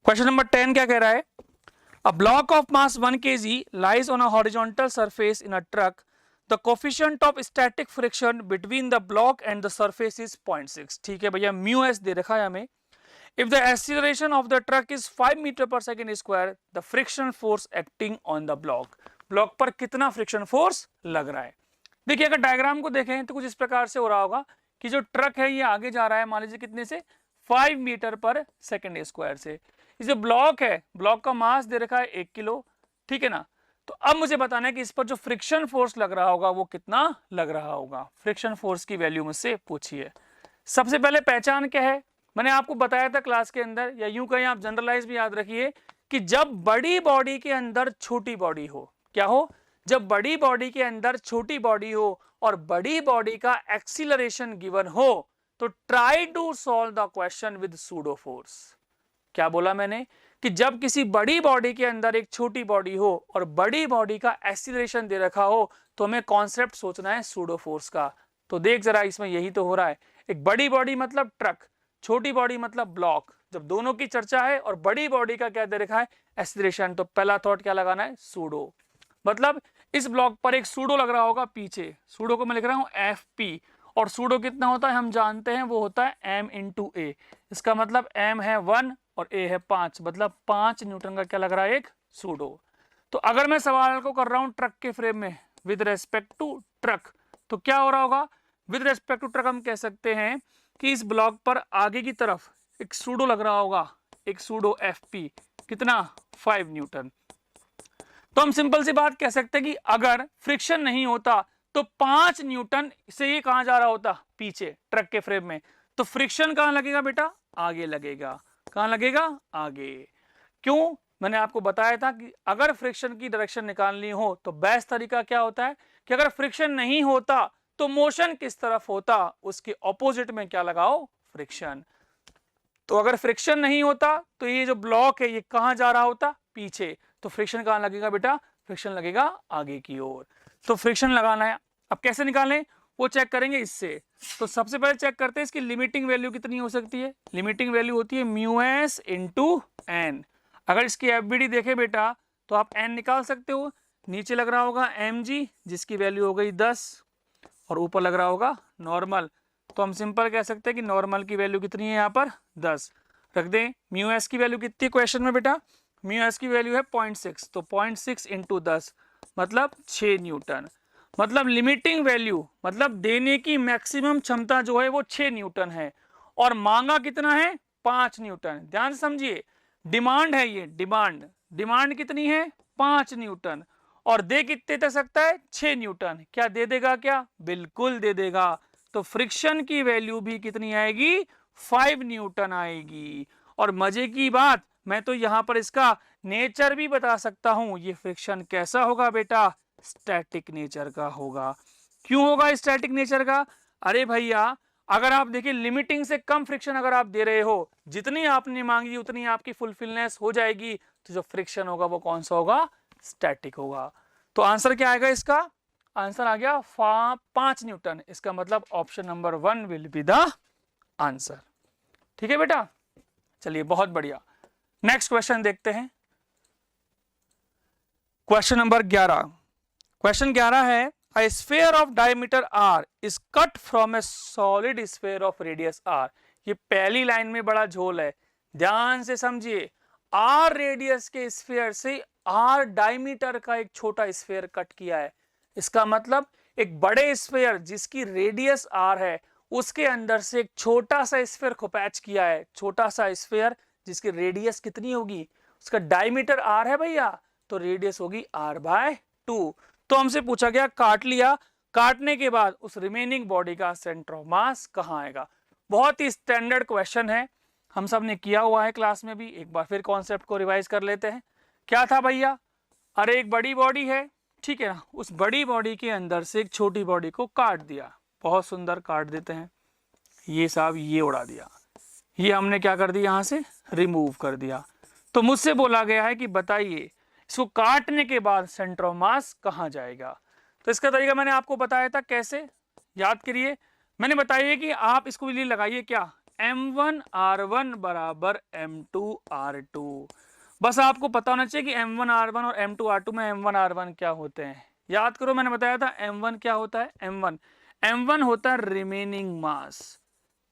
क्वेश्चन नंबर 10 क्या कह रहा है, a block of mass 1 kg lies on a horizontal surface in a truck, the coefficient of static friction between the block and the surface is 0.6। ठीक है भैया, म्यू एस दे रखा है हमें। If the acceleration of the truck is 5 metre पर second square, the friction force acting on the block, block पर कितना friction force लग रहा है। देखिए अगर डायग्राम को देखें तो कुछ इस प्रकार से हो रहा होगा कि जो ट्रक है ये आगे जा रहा है, मान लीजिए कितने से, 5 मीटर पर सेकेंड स्क्वायर से। ये जो ब्लॉक है, ब्लॉक का मास दे रखा है 1 किलो, ठीक है ना। तो अब मुझे बताना है कि इस पर जो फ्रिक्शन फोर्स लग रहा होगा वो कितना लग रहा होगा। फ्रिक्शन फोर्स की वैल्यू मुझसे पूछिए। सबसे पहले पहचान क्या है, मैंने आपको बताया था क्लास के अंदर, या यूं कहीं आप जनरलाइज भी याद रखिए कि जब बड़ी बॉडी के अंदर छोटी बॉडी हो, क्या हो, जब बड़ी बॉडी के अंदर छोटी बॉडी हो और बड़ी बॉडी का एक्सीलरेशन गिवन हो, तो try to solve the question with pseudo force. क्या बोला मैंने, कि जब किसी बड़ी बॉडी के अंदर एक छोटी बॉडी हो और बड़ी बॉडी का एक्सीलरेशन दे रखा हो, तो हमें कॉन्सेप्ट सोचना है सूडो फोर्स का। तो देख जरा, इसमें यही तो हो रहा है। एक बड़ी बॉडी मतलब ट्रक, छोटी बॉडी मतलब ब्लॉक, जब दोनों की चर्चा है और बड़ी बॉडी का क्या दे रखा है, एक्सीलरेशन, तो पहला थॉट क्या लगाना है, सूडो। मतलब इस ब्लॉक पर एक सूडो लग रहा होगा पीछे, सूडो को मैं लिख रहा हूं एफ और सूडो कितना होता है हम जानते हैं, वो होता है m इंटू ए। इसका मतलब m है 1 और a है 5, मतलब 5 न्यूटन का क्या लग रहा है, एक सूडो। तो अगर मैं सवाल को कर रहा हूं ट्रक के फ्रेम में विद रेस्पेक्ट टू ट्रक, तो क्या हो रहा होगा, विद रेस्पेक्ट टू ट्रक हम कह सकते हैं कि इस ब्लॉक पर आगे की तरफ एक सूडो लग रहा होगा, एक सूडो एफ कितना, 5 न्यूटन। तो हम सिंपल सी बात कह सकते हैं कि अगर फ्रिक्शन नहीं होता तो 5 न्यूटन से ये कहां जा रहा होता, पीछे ट्रक के फ्रेम में, तो फ्रिक्शन कहां लगेगा बेटा, आगे लगेगा। कहां लगेगा, आगे। क्यों, मैंने आपको बताया था कि अगर फ्रिक्शन की डायरेक्शन निकालनी हो तो बेस्ट तरीका क्या होता है कि अगर फ्रिक्शन नहीं होता तो मोशन किस तरफ होता, उसके ऑपोजिट में क्या लगाओ, फ्रिक्शन। तो अगर फ्रिक्शन नहीं होता तो ये जो ब्लॉक है ये कहां जा रहा होता, पीछे, तो फ्रिक्शन कहां लगेगा बेटा, फ्रिक्शन लगेगा आगे की ओर। तो फ्रिक्शन लगाना है। अब कैसे निकालें वो चेक करेंगे इससे। तो सबसे पहले चेक करते हैं इसकी लिमिटिंग वैल्यू कितनी हो सकती है। लिमिटिंग वैल्यू होती है म्यू एस इंटू एन। अगर इसकी एफबीडी देखें बेटा तो आप एन निकाल सकते हो, नीचे लग रहा होगा एम जी जिसकी वैल्यू हो गई 10 और ऊपर लग रहा होगा नॉर्मल। तो हम सिंपल कह सकते हैं कि नॉर्मल की वैल्यू कितनी है, यहाँ पर 10 रख दें। म्यू एस की वैल्यू कितनी क्वेश्चन में बेटा, म्यू एस की वैल्यू है 0.6, तो 0.6 इंटू 10 मतलब 6 न्यूटन। मतलब लिमिटिंग वैल्यू मतलब देने की मैक्सिमम क्षमता जो है वो 6 न्यूटन है और मांगा कितना है, 5 न्यूटन। ध्यान से समझिए, डिमांड है ये, डिमांड कितनी है, 5 न्यूटन, और दे कितने दे सकता है, 6 न्यूटन। क्या दे देगा, क्या बिल्कुल दे देगा। तो फ्रिक्शन की वैल्यू भी कितनी आएगी, 5 न्यूटन आएगी। और मजे की बात, मैं तो यहां पर इसका नेचर भी बता सकता हूं। ये फ्रिक्शन कैसा होगा बेटा, स्टैटिक नेचर का होगा। क्यों होगा स्टैटिक नेचर का, अरे भैया अगर आप देखिए लिमिटिंग से कम फ्रिक्शन अगर आप दे रहे हो, जितनी आपने मांगी उतनी आपकी फुलफिलनेस हो जाएगी, तो जो फ्रिक्शन होगा वो कौन सा होगा, स्टैटिक होगा। तो आंसर क्या आएगा इसका, आंसर आ गया 5 न्यूटन। इसका मतलब option number 1 will be the answer. ठीक है बेटा, चलिए बहुत बढ़िया। नेक्स्ट क्वेश्चन देखते हैं, क्वेश्चन नंबर 11। क्वेश्चन 11 है, A sphere of diameter r is cut from a solid sphere of radius r। ये पहली लाइन में बड़ा झोल है, ध्यान से समझिए। r रेडियस के स्फीयर से r डायमीटर का एक छोटा स्फीयर कट किया है। इसका मतलब एक बड़े स्फीयर जिसकी रेडियस r है, उसके अंदर से एक छोटा सा स्फीयर को पैच किया है। छोटा सा स्फीयर जिसकी रेडियस कितनी होगी, उसका डायमीटर r है भैया, तो रेडियस होगी r/2। तो हमसे पूछा गया, काट लिया, काटने के बाद उस रिमेनिंग बॉडी का सेंटर ऑफ मास कहां आएगा। बहुत ही स्टैंडर्ड क्वेश्चन है, हम सब ने किया हुआ है क्लास में भी। एक बार फिर कॉन्सेप्ट को रिवाइज कर लेते हैं। क्या था भैया, अरे एक बड़ी बॉडी है, ठीक है ना, उस बड़ी बॉडी के अंदर से एक छोटी बॉडी को काट दिया, बहुत सुंदर काट देते हैं। ये साहब ये उड़ा दिया, ये हमने क्या कर दिया, यहां से रिमूव कर दिया। तो मुझसे बोला गया है कि बताइए इसको काटने के बाद सेंटर ऑफ मास कहां जाएगा। तो इसका तरीका मैंने आपको बताया था, कैसे याद करिए। मैंने बताया कि आप इसको लिए लगाइए क्या, m1r1 बराबर m2r2। बस आपको पता होना चाहिए कि m1r1 और m2r2 में m1r1 क्या होते हैं। याद करो, मैंने बताया था m1 क्या होता है, m1 होता है रिमेनिंग मास।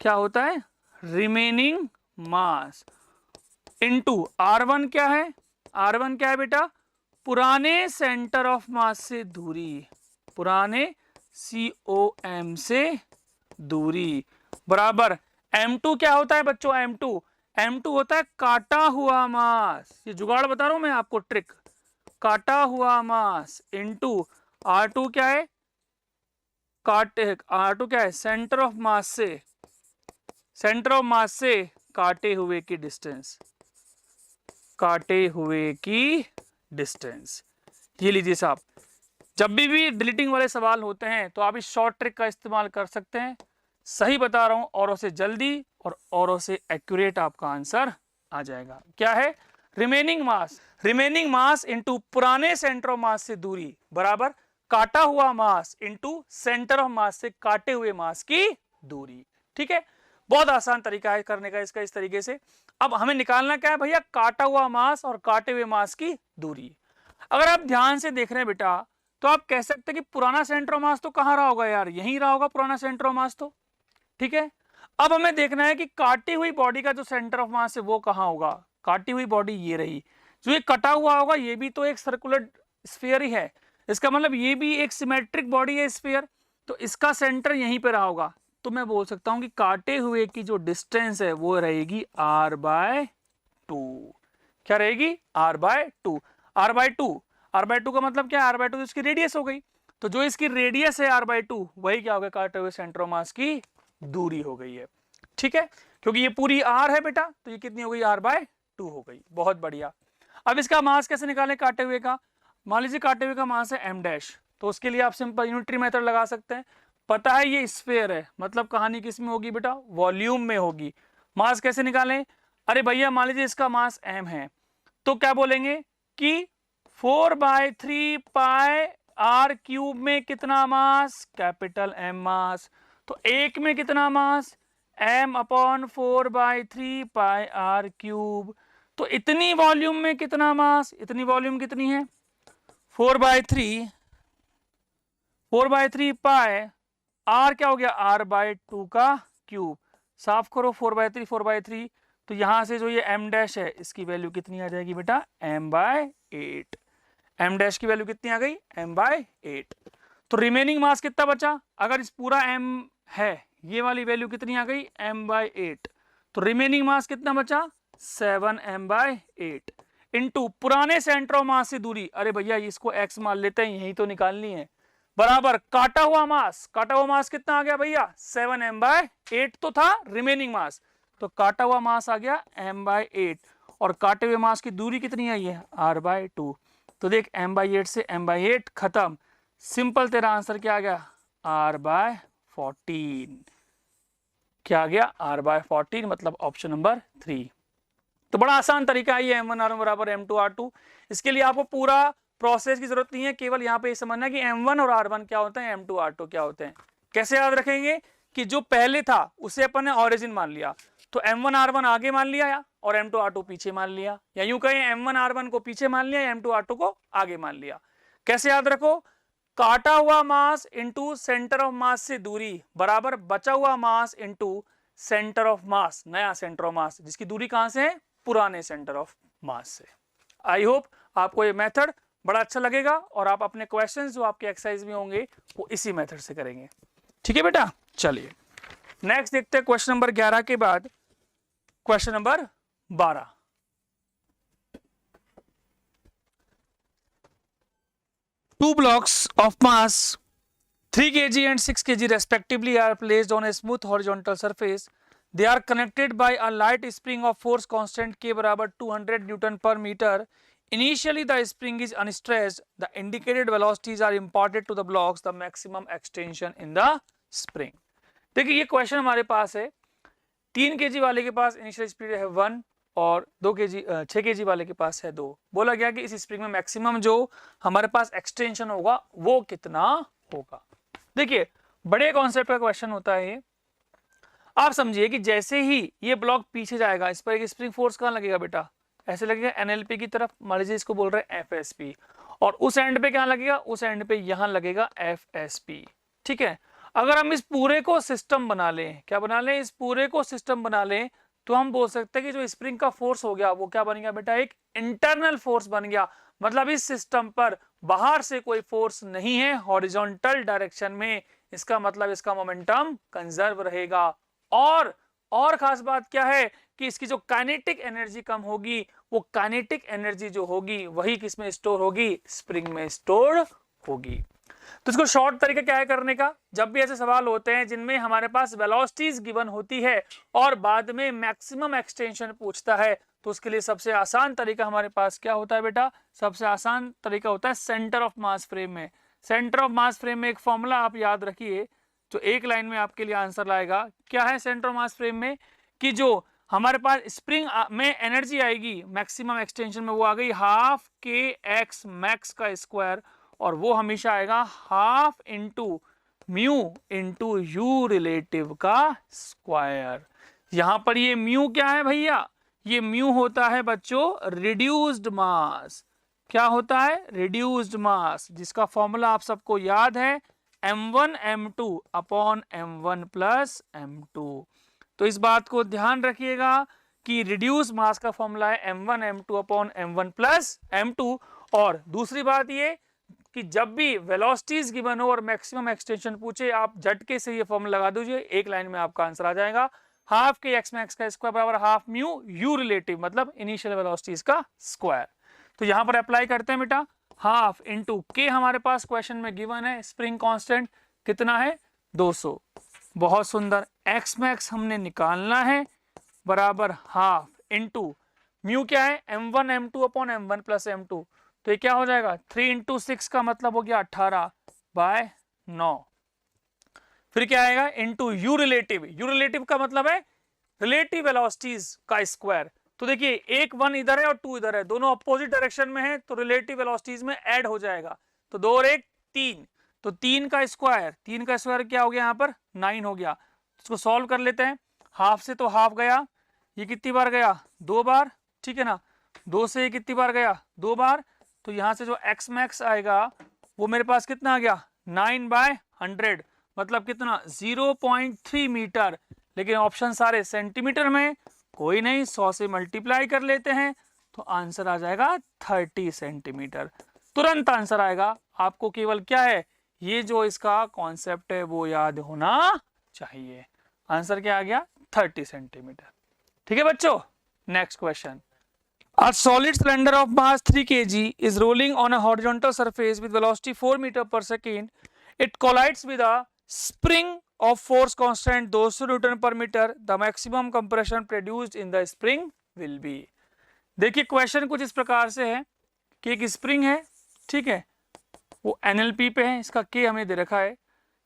क्या होता है, रिमेनिंग मास, इनटू r1 क्या है, R1 क्या है बेटा, पुराने सेंटर ऑफ मास से दूरी, पुराने COM से दूरी, बराबर M2 क्या होता है बच्चों, M2 होता है काटा हुआ मास। ये जुगाड़ बता रहा हूं मैं आपको, ट्रिक, काटा हुआ मास, इनटू R2 क्या है, R2 क्या है, सेंटर ऑफ मास से, सेंटर ऑफ मास से काटे हुए की डिस्टेंस, काटे हुए की डिस्टेंस। ये लीजिए साहब, जब भी डिलीटिंग वाले सवाल होते हैं तो आप इस शॉर्ट ट्रिक का इस्तेमाल कर सकते हैं। सही बता रहा हूं, औरों से जल्दी और औरों से एक्यूरेट आपका आंसर आ जाएगा। क्या है, रिमेनिंग मास इनटू पुराने सेंटर ऑफ मास से दूरी बराबर काटा हुआ mass into centre of mass से काटे हुए मास की दूरी। ठीक है, बहुत आसान तरीका है करने का इसका, इस तरीके से। अब हमें निकालना क्या है भैया, काटा हुआ मास और काटे हुए मास की दूरी। अगर आप ध्यान से देख रहे हैं बेटा, तो आप कह सकते हैं कि पुराना सेंटर ऑफ मास तो कहां रहा होगा यार, यहीं रहा होगा पुराना सेंटर ऑफ मास तो। ठीक है, अब हमें देखना है कि काटी हुई बॉडी का जो सेंटर ऑफ मास है वो कहां होगा। काटी हुई बॉडी ये रही, जो ये कटा हुआ होगा ये भी तो एक सर्कुलर स्फीयर ही है, इसका मतलब ये भी एक सिमेट्रिक बॉडी है स्फीयर, तो इसका सेंटर यहीं पे रहा होगा। तो मैं बोल सकता हूं कि काटे हुए की जो डिस्टेंस है वो रहेगी r/2। क्या रहेगी, r/2। r/2 का मतलब क्या है, r/2 तो इसकी रेडियस हो गई, तो जो इसकी रेडियस है r/2 वही क्या हो गया, काटे हुए सेंटर ऑफ मास की दूरी हो गई है। ठीक है, क्योंकि ये पूरी r है बेटा, तो ये कितनी हो गई, r/2 हो गई। बहुत बढ़िया। अब इसका मास कैसे निकालें काटे हुए का, मान लीजिए काटे हुए का मास है m', तो उसके लिए आप सिंपल यूनिटरी मेथड लगा सकते हैं। पता है ये स्फीयर है, मतलब कहानी किस में होगी बेटा, वॉल्यूम में होगी। मास कैसे निकालें, अरे भैया मान लीजिए इसका मास m है, तो क्या बोलेंगे कि 4/3 पाई r³ में कितना मास, कैपिटल M मास, तो एक में कितना मास, m/4/3 पाई r³। तो इतनी वॉल्यूम में कितना मास, इतनी वॉल्यूम कितनी है, 4/3 पाई r क्या हो गया, r/2 का क्यूब। साफ करो 4/3 तो यहां से जो ये m' है इसकी वैल्यू कितनी आ जाएगी बेटा, m/8। m' की वैल्यू कितनी आ गई, m/8। तो रिमेनिंग मास कितना बचा, अगर इस पूरा m है ये वाली वैल्यू कितनी आ गई, m/8, तो रिमेनिंग मास कितना बचा, 7m/8 इनटू पुराने सेंटर ऑफ मास से दूरी, अरे भैया इसको x मान लेते हैं, यही तो निकालनी है, बराबर काटा हुआ मास कितना आ गया भैया, 7m/8 तो था रिमेनिंग मास, तो काटा हुआ मास आ गया m/8, और काटे हुए मास की दूरी कितनी आई है, r/2। तो देख m/8 से m/8 खत्म, सिंपल तेरा आंसर क्या आ गया, r/14। क्या आ गया R/14, मतलब ऑप्शन नंबर 3। तो बड़ा आसान तरीका है ये M1R1 बराबर M2R2। इसके लिए आपको पूरा प्रोसेस की जरूरत नहीं है, केवल यहाँ पे समझना कि M1 और R1 क्या होते हैं, M2R2 क्या होते हैं। कैसे याद रखेंगे कि जो पहले था उसे अपन ने ऑरिजिन मान लिया, तो M1R1 आगे मान लिया और M2R2 पीछे मान लिया, या यूं कहें M1R1 को पीछे मान लिया, M2R2 को आगे मान लिया। कैसे याद रखो, काटा हुआ mass into centre of mass से दूरी बराबर बचा हुआ mass into centre of mass, नया सेंटर ऑफ मास, जिसकी दूरी कहां से है, पुराने सेंटर ऑफ मास से। आई होप आपको ये मेथड बड़ा अच्छा लगेगा और आप अपने क्वेश्चंस जो आपके एक्सरसाइज में होंगे वो इसी मेथड से करेंगे। ठीक है बेटा, चलिए नेक्स्ट देखते हैं क्वेश्चन नंबर 11 के बाद question number 12। Two blocks of mass 3 kg and 6 kg respectively are placed on a smooth horizontal surface. They are connected by a light spring of force constant K बराबर 200 Newton per meter. Initially the spring is unstressed. The indicated velocities are imparted to the blocks. The maximum extension in the spring. देखिए ये question हमारे पास है, 3 kg वाले के पास initial speed है 1 और 6 kg वाले के पास है 2। बोला गया कि इस स्प्रिंग में मैक्सिमम जो हमारे पास एक्सटेंशन होगा वो कितना होगा। देखिए बड़े कॉन्सेप्ट का क्वेश्चन होता है ये। आप समझिए कि जैसे ही ये ब्लॉक पीछे जाएगा, इस पर एक स्प्रिंग फोर्स कहाँ लगेगा बेटा, ऐसे लगेगा एनएलपी की तरफ, मान लीजिए इसको बोल रहे हैं एफएसपी, और उस एंड पे क्या लगेगा, उस एंड पे यहां लगेगा एफएसपी। ठीक है, अगर हम इस पूरे को सिस्टम बना लें, क्या बना लें, इस पूरे को सिस्टम बना लें, तो हम बोल सकते हैं कि जो स्प्रिंग का फोर्स हो गया वो क्या बन गया बेटा, एक इंटरनल फोर्स बन गया। मतलब इस सिस्टम पर बाहर से कोई फोर्स नहीं है हॉरिजॉन्टल डायरेक्शन में, इसका मतलब इसका मोमेंटम कंजर्व रहेगा। और खास बात क्या है कि इसकी जो काइनेटिक एनर्जी कम होगी, वो काइनेटिक एनर्जी जो होगी वही किसमें स्टोर होगी, स्प्रिंग में स्टोर होगी। तो इसको शॉर्ट तरीका क्या है करने का, जब भी ऐसे सवाल होते हैं जिनमें हमारे पास वेलोसिटीज गिवन होती है और बाद में मैक्सिमम एक्सटेंशन पूछता है, तो उसके लिए सबसे आसान तरीका हमारे पास क्या होता है बेटा, सबसे आसान तरीका होता है सेंटर ऑफ मास फ्रेम में। सेंटर ऑफ मास फ्रेम में एक फॉर्मूला आप याद रखिए जो एक लाइन में आपके लिए आंसर लाएगा। क्या है सेंटर ऑफ मास फ्रेम में, कि जो हमारे पास स्प्रिंग में एनर्जी आएगी मैक्सिमम एक्सटेंशन में, वो आ गई हाफ के एक्स मैक्स का स्क्वायर, और वो हमेशा आएगा half into mu into you relative का स्क्वायर। यहां पर ये म्यू क्या है भैया, ये म्यू होता है बच्चों रिड्यूस्ड मास। क्या होता है, रिड्यूस्ड मास, जिसका फॉर्मूला आप सबको याद है m1 m2 upon m1 plus m2। तो इस बात को ध्यान रखिएगा कि रिड्यूस मास का फॉर्मूला है m1 m2 upon m1 plus m2। और दूसरी बात ये कि जब भी वेलोसिटीज गिवन हो और मैक्सिमम एक्सटेंशन पूछे, आप झटके से ये फॉर्मूला लगा दीजिए, एक लाइन में आपका आंसर आ जाएगा, हाफ के एक्स मैक्स का स्क्वायर बराबर हाफ म्यू यू रिलेटिव, मतलब इनिशियल वेलोसिटीज का स्क्वायर। तो यहां पर अप्लाई करते हैं बेटा, हाफ इंटू के हमारे पास क्वेश्चन में गिवन है, स्प्रिंग कांस्टेंट कितना है 200। बहुत सुंदर, एक्स मैक्स हमने निकालना है बराबर हाफ इंटू म्यू क्या है m1 m2 upon m1 plus m2। तो ये क्या हो जाएगा 3 इंटू 6 का मतलब हो गया 18/9। फिर क्या आएगा into you relative, you relative का मतलब है रिलेटिव वेलोसिटीज का स्क्वायर। तो देखिए एक 1 इधर है और 2 इधर है, दोनों अपोजिट डायरेक्शन में है, तो रिलेटिव वेलोसिटीज में ऐड हो जाएगा। तो 2 और 1 3, तो 3 का स्क्वायर क्या हो गया यहाँ पर 9 हो गया। इसको सॉल्व कर लेते हैं, हाफ से तो हाफ गया, ये कितनी बार गया 2 बार, ठीक है ना, 2 से ये कितनी बार गया 2 बार, तो यहां से जो एक्स मैक्स आएगा वो मेरे पास कितना आ गया 9/100, मतलब कितना 0.3 मीटर। लेकिन ऑप्शन सारे सेंटीमीटर में, कोई नहीं 100 से मल्टीप्लाई कर लेते हैं तो आंसर आ जाएगा 30 सेंटीमीटर। तुरंत आंसर आएगा। आपको केवल क्या है, ये जो इसका कॉन्सेप्ट है वो याद होना चाहिए। आंसर क्या आ गया 30 सेंटीमीटर। ठीक है बच्चों, next question. A solid cylinder of mass 3 kg is rolling on a horizontal surface with velocity 4 meter per second. It collides with a spring of force constant 200 Newton per meter. The maximum compression produced in the spring will be. देखिए question कुछ इस प्रकार से है कि एक spring है, ठीक है, वो NLP पे है, इसका K हमें दे रखा है,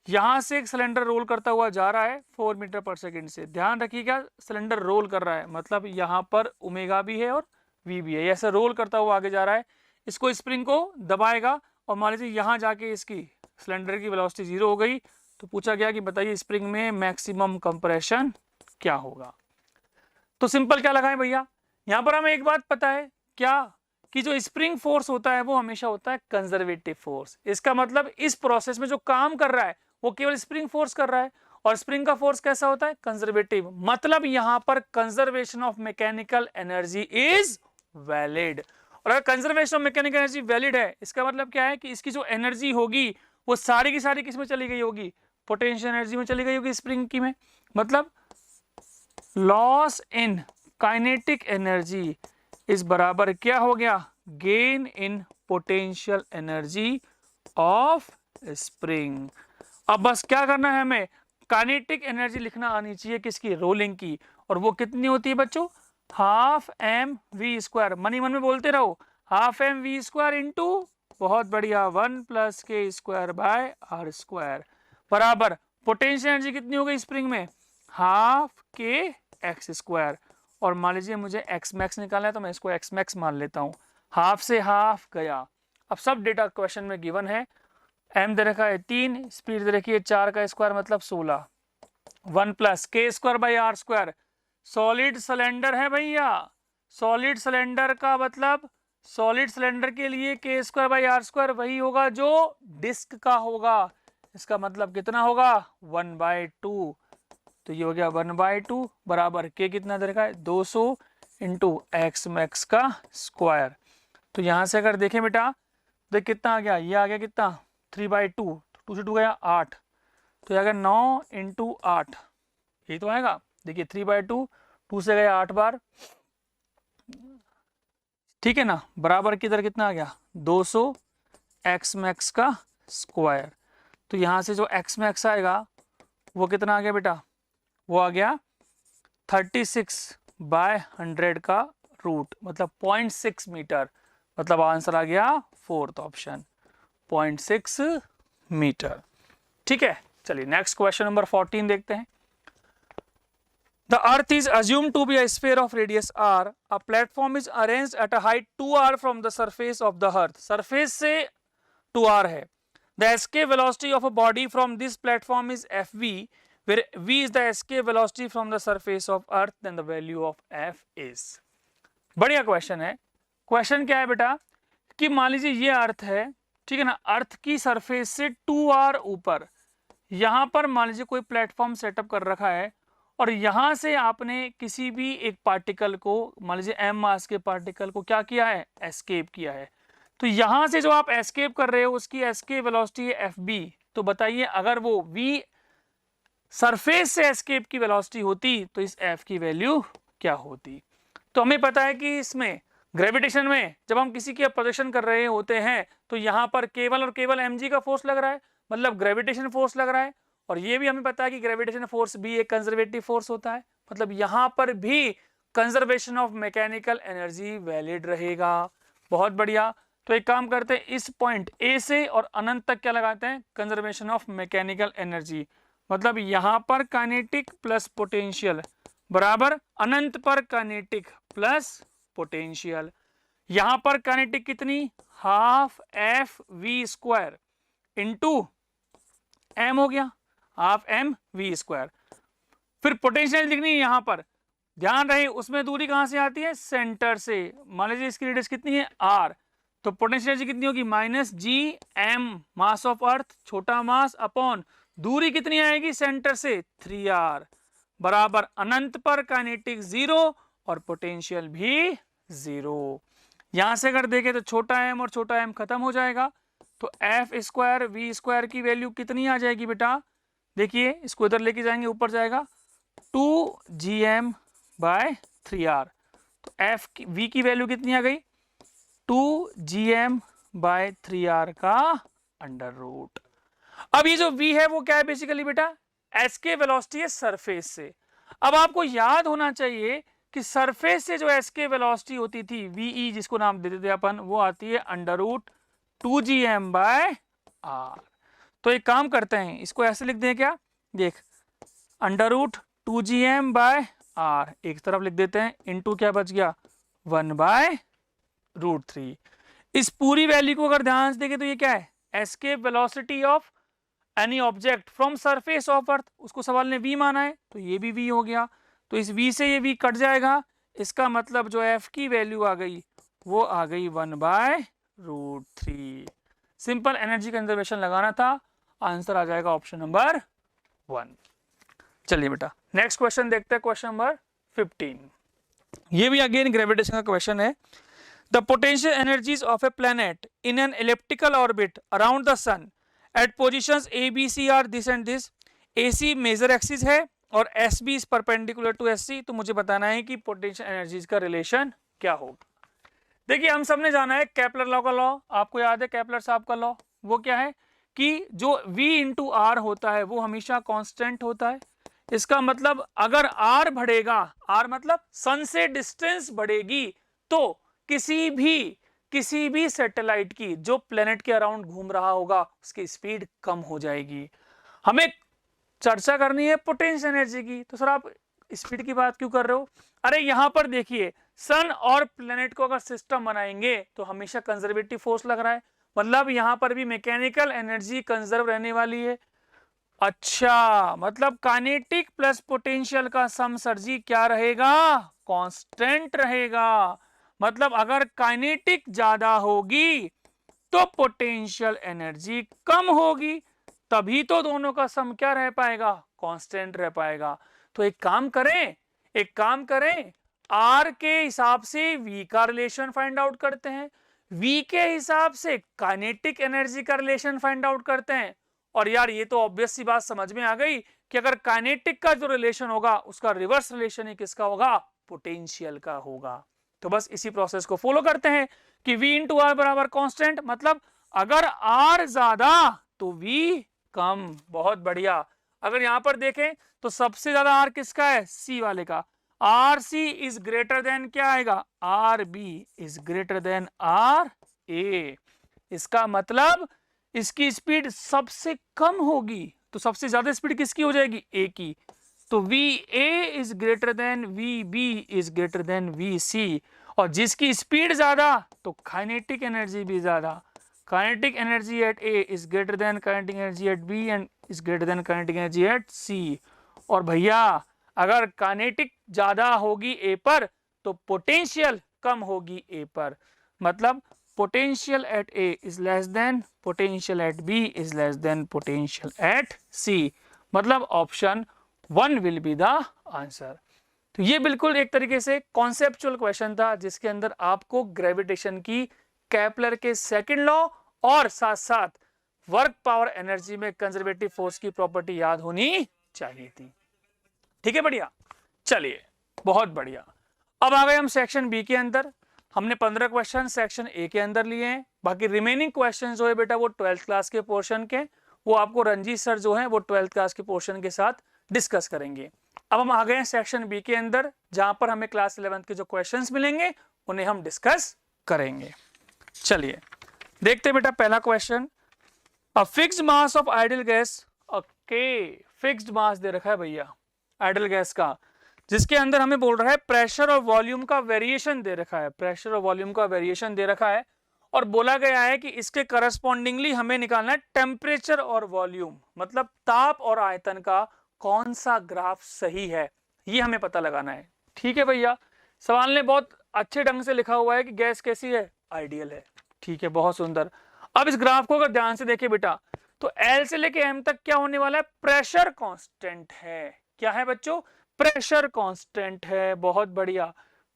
यहां से एक सिलेंडर रोल करता हुआ जा रहा है 4 मीटर पर सेकंड से। ध्यान रखिएगा सिलेंडर रोल कर रहा है, मतलब यहाँ पर ओमेगा भी है और वी भी है। ऐसे रोल करता हुआ आगे जा रहा है। इसको स्प्रिंग को दबाएगा और मान लीजिए यहाँ जाके इसकी सिलेंडर की वेलोसिटी 0 हो गई। तो पूछा गया कि बताइए स्प्रिंग में मैक्सिमम कंप्रेशन क्या होगा। तो सिंपल क्या लगाएं भैया, यहाँ पर हमें एक बात पता है क्या, कि जो स्प्रिंग फोर्स होता है वो हमेशा होता है कंजर्वेटिव फोर्स। इसका मतलब इस प्रोसेस में जो काम कर रहा है वो केवल स्प्रिंग फोर्स कर रहा है, और स्प्रिंग का फोर्स कैसा होता है, कंजर्वेटिव। मतलब यहां पर conservation of mechanical energy is valid. और अगर conservation of mechanical energy valid है, इसका मतलब क्या है कि इसकी जो एनर्जी होगी वो सारी की सारी किस में चली गई होगी, पोटेंशियल एनर्जी में चली गई होगी स्प्रिंग की में। मतलब लॉस इन काइनेटिक एनर्जी इस बराबर क्या हो गया, gain in potential energy of spring. अब बस क्या करना है हमें, काइनेटिक एनर्जी लिखना आनी चाहिए किसकी, रोलिंग की। और वो कितनी होती है बच्चों, हाफ एम वी स्क्वायर। मनी मन में बोलते रहो, half m v square into, बहुत बढ़िया, 1 plus k square by r square, बराबर पोटेंशियल एनर्जी कितनी हो गई स्प्रिंग में, हाफ के एक्स स्क्वायर। और मान लीजिए मुझे एक्स मैक्स निकालना है तो मैं इसको एक्स मैक्स मान लेता हूँ। हाफ से हाफ गया। अब सब डेटा क्वेश्चन में गिवन है। एम दे रखा है 3, स्पीड दे रखी है 4 का स्क्वायर मतलब 16, 1 plus k square by r square. Solid cylinder है भैया, सॉलिड सिलेंडर का मतलब सॉलिड सिलेंडर के लिए के स्क्वायर बाई आर स्क्वायर वही होगा जो डिस्क का होगा। इसका मतलब कितना होगा, 1/2। तो ये हो गया 1/2 बराबर के कितना दे रखा है 200 इंटू एक्स मैक्स का स्क्वायर। तो यहां से अगर देखें बेटा, देख कितना आ गया, ये आ गया कितना 3/2, 2 से 2 गया 8, तो ये आ गया 9 इंटू 8, ये तो आएगा। देखिए 3/2, 2 से गया 8 बार, ठीक है ना, बराबर किधर कितना आ गया 200 एक्स मैक्स का स्क्वायर। तो यहां से जो एक्स मैक्स आएगा वो कितना आ गया बेटा, वो आ गया 36/100 का रूट, मतलब 0.6 मीटर। मतलब आंसर आ गया फोर्थ ऑप्शन 0.6 मीटर। ठीक है, चलिए नेक्स्ट क्वेश्चन नंबर 14 देखते हैं। The earth is assumed to be a sphere of radius r. A platform is arranged at a height 2r from the surface of the earth. Surface से 2r है। The escape velocity of a body from this platform is fv, where v is the escape velocity from the surface of earth, then the value of f is। बढ़िया question है। Question क्या है बेटा, कि मान लीजिए ये अर्थ है, ठीक है ना, अर्थ की सरफेस से 2r ऊपर, यहां पर मान लीजिए कोई प्लेटफॉर्म सेटअप कर रखा है, और यहां से आपने किसी भी एक पार्टिकल को, मान लीजिए m मास के पार्टिकल को क्या किया है, एस्केप किया है। तो यहां से जो आप एस्केप कर रहे हो उसकी एस्केप वेलोसिटी है fb। तो बताइए अगर वो v सरफेस से एस्केप की वेलोसिटी होती तो इस f की वैल्यू क्या होती। तो हमें पता है कि इसमें ग्रेविटेशन में जब हम किसी की प्रोजेक्शन कर रहे होते हैं तो यहां पर केवल और केवल mg का फोर्स लग रहा है, मतलब ग्रेविटेशन फोर्स लग रहा है। और ये भी हमें पता है कि ग्रेविटेशन फोर्स भी एक कंजर्वेटिव फोर्स होता है, मतलब यहां पर भी conservation of mechanical energy valid रहेगा। बहुत बढ़िया। तो एक काम करते हैं, इस पॉइंट ए से और अनंत तक क्या लगाते हैं, कंजर्वेशन ऑफ मैकेनिकल एनर्जी। मतलब यहां पर काइनेटिक प्लस पोटेंशियल बराबर अनंत पर काइनेटिक प्लस पोटेंशियल। यहां पर काइनेटिक कितनी, half f v square into m हो गया, हाफ एम वी स्क्वायर। फिर पोटेंशियल दिखनी है यहां पर, ध्यान रहे उसमें दूरी कहां से आती है, सेंटर से। मान लीजिए इसकी रेडियस कितनी है आर, तो पोटेंशियल एनर्जी कितनी होगी, minus G M mass of earth, छोटा मास अपॉन दूरी कितनी आएगी सेंटर से 3r, बराबर अनंत पर काइनेटिक 0 और पोटेंशियल भी 0। यहां से अगर देखें तो छोटा m और छोटा m खत्म हो जाएगा, तो एफ स्क्वायर वी स्क्वायर की वैल्यू कितनी आ जाएगी बेटा, देखिए इसको इधर लेके जाएंगे ऊपर जाएगा 2gm/3r। तो एफ की वी की वैल्यू कितनी आ गई, 2gm/3r का अंडर रूट। अब ये जो v है वो क्या है बेसिकली बेटा, एस्के वेलोसिटी है सरफेस से। अब आपको याद होना चाहिए कि सरफेस से जो एस्के वेलोसिटी होती थी वीई, जिसको नाम देते थे अपन, वो आती है अंडर रूट 2gm/r। तो एक काम करते हैं, इसको ऐसे लिख दें क्या, देख √2gm/r एक तरफ लिख देते हैं, इनटू क्या बच गया 1/√3। इस पूरी वैल्यू को अगर ध्यान से देखें तो ये क्या है, escape velocity of any object from surface of earth, उसको सवाल ने v माना है तो ये भी v हो गया, तो इस v से ये v कट जाएगा, इसका मतलब जो f की वैल्यू आ गई वो आ गई 1/√3। सिंपल एनर्जी कंजर्वेशन लगाना था, आंसर आ जाएगा ऑप्शन नंबर 1। चलिए बेटा नेक्स्ट क्वेश्चन देखते हैं, क्वेश्चन नंबर 15। ये भी अगेन ग्रेविटेशन का क्वेश्चन है। The potential energies of a planet in an elliptical orbit around the sun at positions A B C are this and this. A C major axis है और S B is perpendicular to S C. तो मुझे बताना है कि potential energies का relation क्या होगा। देखिए हम सबने जाना है केपलर लॉ का लॉ, आपको याद है केपलर साहब का लॉ, वो क्या है कि जो v इंटू आर होता है वो हमेशा कांस्टेंट होता है। इसका मतलब अगर r बढ़ेगा, r मतलब सन से डिस्टेंस बढ़ेगी, तो किसी भी सैटेलाइट की जो प्लेनेट के अराउंड घूम रहा होगा उसकी स्पीड कम हो जाएगी। हमें चर्चा करनी है पोटेंशियल एनर्जी की, तो सर आप स्पीड की बात क्यों कर रहे हो? अरे यहां पर देखिए सन और प्लेनेट को अगर सिस्टम बनाएंगे तो हमेशा कंजर्वेटिव फोर्स लग रहा है, मतलब यहां पर भी मैकेनिकल एनर्जी कंजर्व रहने वाली है। अच्छा मतलब काइनेटिक प्लस पोटेंशियल का सम सर जी क्या रहेगा, कांस्टेंट रहेगा। मतलब अगर काइनेटिक ज्यादा होगी तो पोटेंशियल एनर्जी कम होगी, तभी तो दोनों का सम क्या रह पाएगा, कांस्टेंट रह पाएगा। तो एक काम करें आर के हिसाब से वी का रिलेशन फाइंड आउट करते हैं, वी के हिसाब से काइनेटिक एनर्जी का रिलेशन फाइंड आउट करते हैं। और यार ये तो ऑब्वियस सी बात समझ में आ गई कि अगर काइनेटिक का जो रिलेशन होगा उसका रिवर्स रिलेशन ही किसका होगा, पोटेंशियल का होगा। तो बस इसी प्रोसेस को फॉलो करते हैं कि v इंटू आर बराबर कॉन्स्टेंट, मतलब अगर r ज्यादा तो v कम। बहुत बढ़िया। अगर यहां पर देखें तो सबसे ज्यादा r किसका है, c वाले का। R C is greater than क्या आएगा, R B is greater than R A. इसका मतलब इसकी स्पीड सबसे कम होगी, तो सबसे ज्यादा स्पीड किसकी हो जाएगी, ए की। तो V A is greater than V B is greater than V C. और जिसकी स्पीड ज्यादा तो काइनेटिक एनर्जी भी ज्यादा। Kinetic energy at A is greater than kinetic energy at B and is greater than kinetic energy at C. और भैया अगर kinetic ज्यादा होगी ए पर तो पोटेंशियल कम होगी ए पर, मतलब potential at A is less than potential at B is less than potential at C, मतलब option 1 will be the answer। तो ये बिल्कुल एक तरीके से कॉन्सेप्चुअल क्वेश्चन था जिसके अंदर आपको ग्रेविटेशन की केपलर के सेकंड लॉ और साथ साथ वर्क पावर एनर्जी में कंजर्वेटिव फोर्स की प्रॉपर्टी याद होनी चाहिए थी। ठीक है बढ़िया, चलिए बहुत बढ़िया। अब आ गए हम सेक्शन बी के अंदर। हमने 15 क्वेश्चन सेक्शन ए के अंदर लिए हैं, बाकी रिमेनिंग क्वेश्चन जो है बेटा वो 12th क्लास के पोर्शन के, वो आपको रंजीत सर जो है वो 12th क्लास के पोर्शन के साथ डिस्कस करेंगे। अब हम आ गए हैं सेक्शन बी के अंदर जहां पर हमें क्लास 11th के जो क्वेश्चंस मिलेंगे उन्हें हम डिस्कस करेंगे। चलिए देखते हैं बेटा पहला question, a fixed mass of ideal gas. Okay fixed mass दे रखा है भैया आइडियल गैस का, जिसके अंदर हमें बोल रहा है प्रेशर और वॉल्यूम का वेरिएशन दे रखा है, प्रेशर और वॉल्यूम का वेरिएशन दे रखा है। और बोला गया है कि इसके करस्पॉन्डिंगली हमें निकालना है टेम्परेचर और वॉल्यूम, मतलब ताप और आयतन का कौन सा ग्राफ सही है, ये हमें पता लगाना है। ठीक है भैया, सवाल ने बहुत अच्छे ढंग से लिखा हुआ है कि गैस कैसी है, आइडियल है। ठीक है बहुत सुंदर। अब इस ग्राफ को अगर ध्यान से देखें बेटा तो एल से लेके एम तक क्या होने वाला है, प्रेशर कांस्टेंट है। क्या है बच्चों, प्रेशर कांस्टेंट है। बहुत बढ़िया,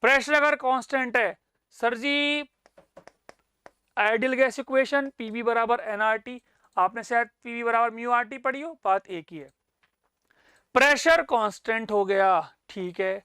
प्रेशर अगर कांस्टेंट है सर जी आइडियल गैस इक्वेशन पीवी बराबर एनआरटी, आपने शायद पीवी बराबर म्यू आरटी पढ़ी हो, बात एक ही है। प्रेशर कांस्टेंट हो गया, ठीक है।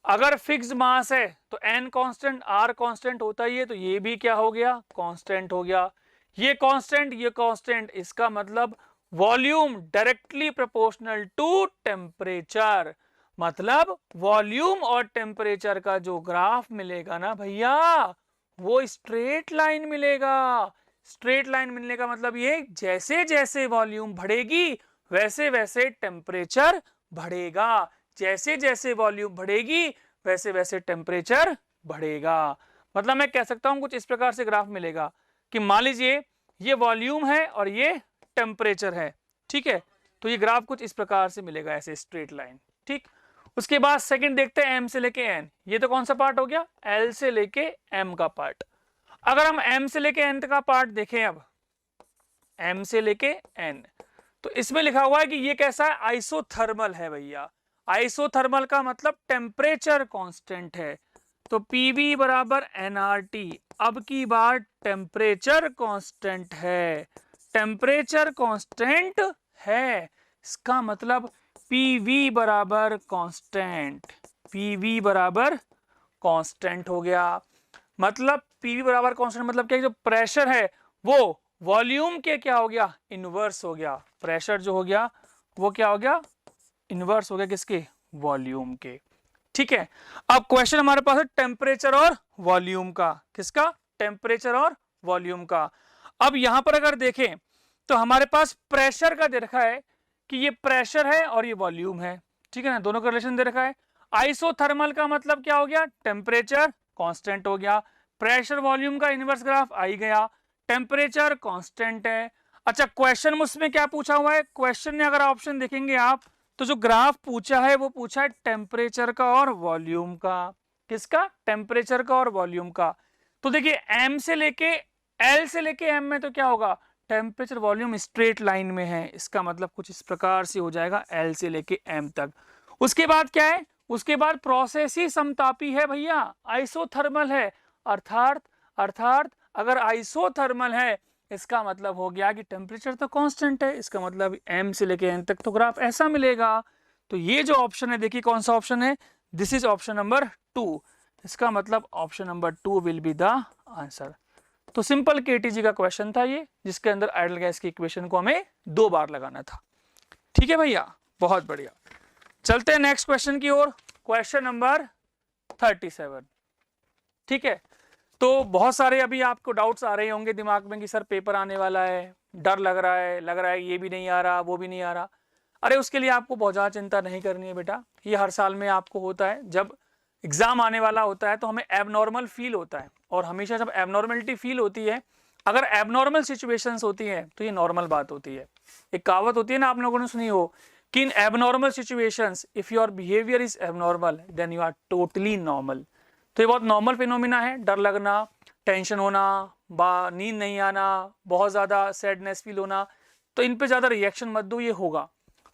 अगर फिक्स्ड मास है तो एन कांस्टेंट आर कांस्टेंट होता ही है, तो ये भी क्या हो गया, कांस्टेंट हो गया। ये कांस्टेंट, इसका मतलब volume directly proportional to temperature, मतलब वॉल्यूम और टेम्परेचर का जो ग्राफ मिलेगा ना भैया वो स्ट्रेट लाइन मिलेगा। स्ट्रेट लाइन मिलने का मतलब ये जैसे जैसे वॉल्यूम बढ़ेगी वैसे वैसे टेम्परेचर बढ़ेगा, जैसे जैसे वॉल्यूम बढ़ेगी वैसे वैसे टेम्परेचर बढ़ेगा। मतलब मैं कह सकता हूं कुछ इस प्रकार से ग्राफ मिलेगा कि मान लीजिए ये वॉल्यूम है और ये टेम्परेचर है, ठीक है, तो ये ग्राफ कुछ इस प्रकार से मिलेगा, ऐसे स्ट्रेट लाइन। ठीक, उसके बाद सेकंड देखते हैं एम से लेके एन। ये तो कौन सा पार्ट हो गया, एल से लेके एम का पार्ट। अगर हम एम से लेके एन का पार्ट देखें, अब एम से लेके एन, तो इसमें लिखा हुआ है कि ये कैसा है, आइसोथर्मल है भैया। आइसोथर्मल का मतलब टेम्परेचर कांस्टेंट है, तो पीवी बराबर एनआरटी। अब की बार टेम्परेचर कांस्टेंट है, टेम्परेचर कांस्टेंट है, इसका मतलब पीवी बराबर कांस्टेंट, पीवी बराबर कांस्टेंट हो गया। मतलब पीवी बराबर कांस्टेंट मतलब क्या, जो प्रेशर है वो वॉल्यूम के क्या हो गया, इनवर्स हो गया। प्रेशर जो हो गया वो क्या हो गया, इनवर्स हो गया किसके, वॉल्यूम के। ठीक है, अब क्वेश्चन हमारे पास है टेम्परेचर और वॉल्यूम का। किसका, टेम्परेचर और वॉल्यूम का। अब यहां पर अगर देखें तो हमारे पास प्रेशर का दे रखा है कि ये प्रेशर है और ये वॉल्यूम है, ठीक है ना, दोनों का रिलेशन दे रखा है। आइसोथर्मल का मतलब क्या हो गया, टेम्परेचर कांस्टेंट हो गया, प्रेशर वॉल्यूम का इनवर्स ग्राफ आ ही गया, टेम्परेचर कांस्टेंट है। अच्छा, क्वेश्चन उसमें क्या पूछा हुआ है, क्वेश्चन में अगर ऑप्शन देखेंगे आप तो जो ग्राफ पूछा है वो पूछा है टेम्परेचर का और वॉल्यूम का। किसका, टेम्परेचर का और वॉल्यूम का। तो देखिए एम से लेके एल से लेके एम में तो क्या होगा, टेम्परेचर वॉल्यूम स्ट्रेट लाइन में है, इसका मतलब कुछ इस प्रकार से हो जाएगा एल से लेके एम तक। उसके बाद क्या है, उसके बाद प्रोसेस ही समतापी है भैया, आइसोथर्मल है। अर्थात अगर आइसोथर्मल है इसका मतलब हो गया कि टेम्परेचर तो कांस्टेंट है, इसका मतलब एम से लेके एन तक तो ग्राफ ऐसा मिलेगा। तो ये जो ऑप्शन है, देखिए कौन सा ऑप्शन है, दिस इज ऑप्शन नंबर 2। इसका मतलब option number 2 will be the answer. तो सिंपल केटीजी का क्वेश्चन था ये, जिसके अंदर आइडल गैस की इक्वेशन को हमें 2 बार लगाना था। ठीक है भैया, बहुत बढ़िया। चलते हैं नेक्स्ट क्वेश्चन की ओर, क्वेश्चन नंबर 37। ठीक है, तो बहुत सारे अभी आपको डाउट्स आ रहे होंगे दिमाग में कि सर पेपर आने वाला है, डर लग रहा है ये भी नहीं आ रहा, वो भी नहीं आ रहा। अरे उसके लिए आपको बहुत ज़्यादा चिंता नहीं करनी है बेटा, ये हर साल में आपको होता है। जब एग्जाम आने वाला होता है तो हमें एबनॉर्मल फील होता है, और हमेशा जब एबनॉर्मलिटी फील होती है, अगर एबनॉर्मल सिचुएशंस होती है तो ये नॉर्मल बात होती है। एक कहावत होती है ना, आप लोगों ने सुनी हो कि in abnormal situations if your behaviour is abnormal then you are totally normal. तो ये बहुत नॉर्मल फिनोमिना है, डर लगना, टेंशन होना, नींद नहीं आना, बहुत ज़्यादा सैडनेस फील होना, तो इन पे ज़्यादा रिएक्शन मत दो, ये होगा।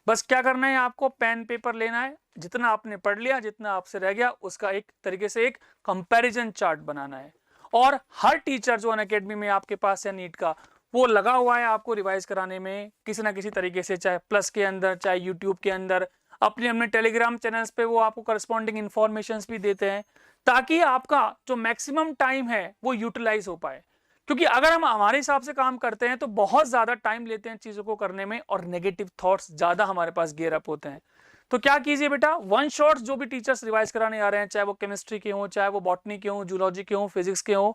बस क्या करना है, आपको पेन पेपर लेना है, जितना आपने पढ़ लिया, जितना आपसे रह गया उसका एक तरीके से एक कंपैरिजन चार्ट बनाना है। और हर टीचर जो अनअकैडमी में आपके पास है नीट का, वो लगा हुआ है आपको रिवाइज कराने में किसी ना किसी तरीके से, चाहे प्लस के अंदर, चाहे यूट्यूब के अंदर, अपने टेलीग्राम चैनल्स पे वो आपको करस्पॉन्डिंग इन्फॉर्मेशन भी देते हैं, ताकि आपका जो मैक्सिमम टाइम है वो यूटिलाइज हो पाए। क्योंकि अगर हम हमारे हिसाब से काम करते हैं तो बहुत ज्यादा टाइम लेते हैं चीजों को करने में, और नेगेटिव थॉट्स ज्यादा हमारे पास गेयर अप होते हैं। तो क्या कीजिए बेटा, वन शॉट्स जो भी टीचर्स रिवाइज कराने आ रहे हैं, चाहे वो केमिस्ट्री के हों, चाहे वो बॉटनी के हों, जूलॉजी के हों, फिजिक्स के हों,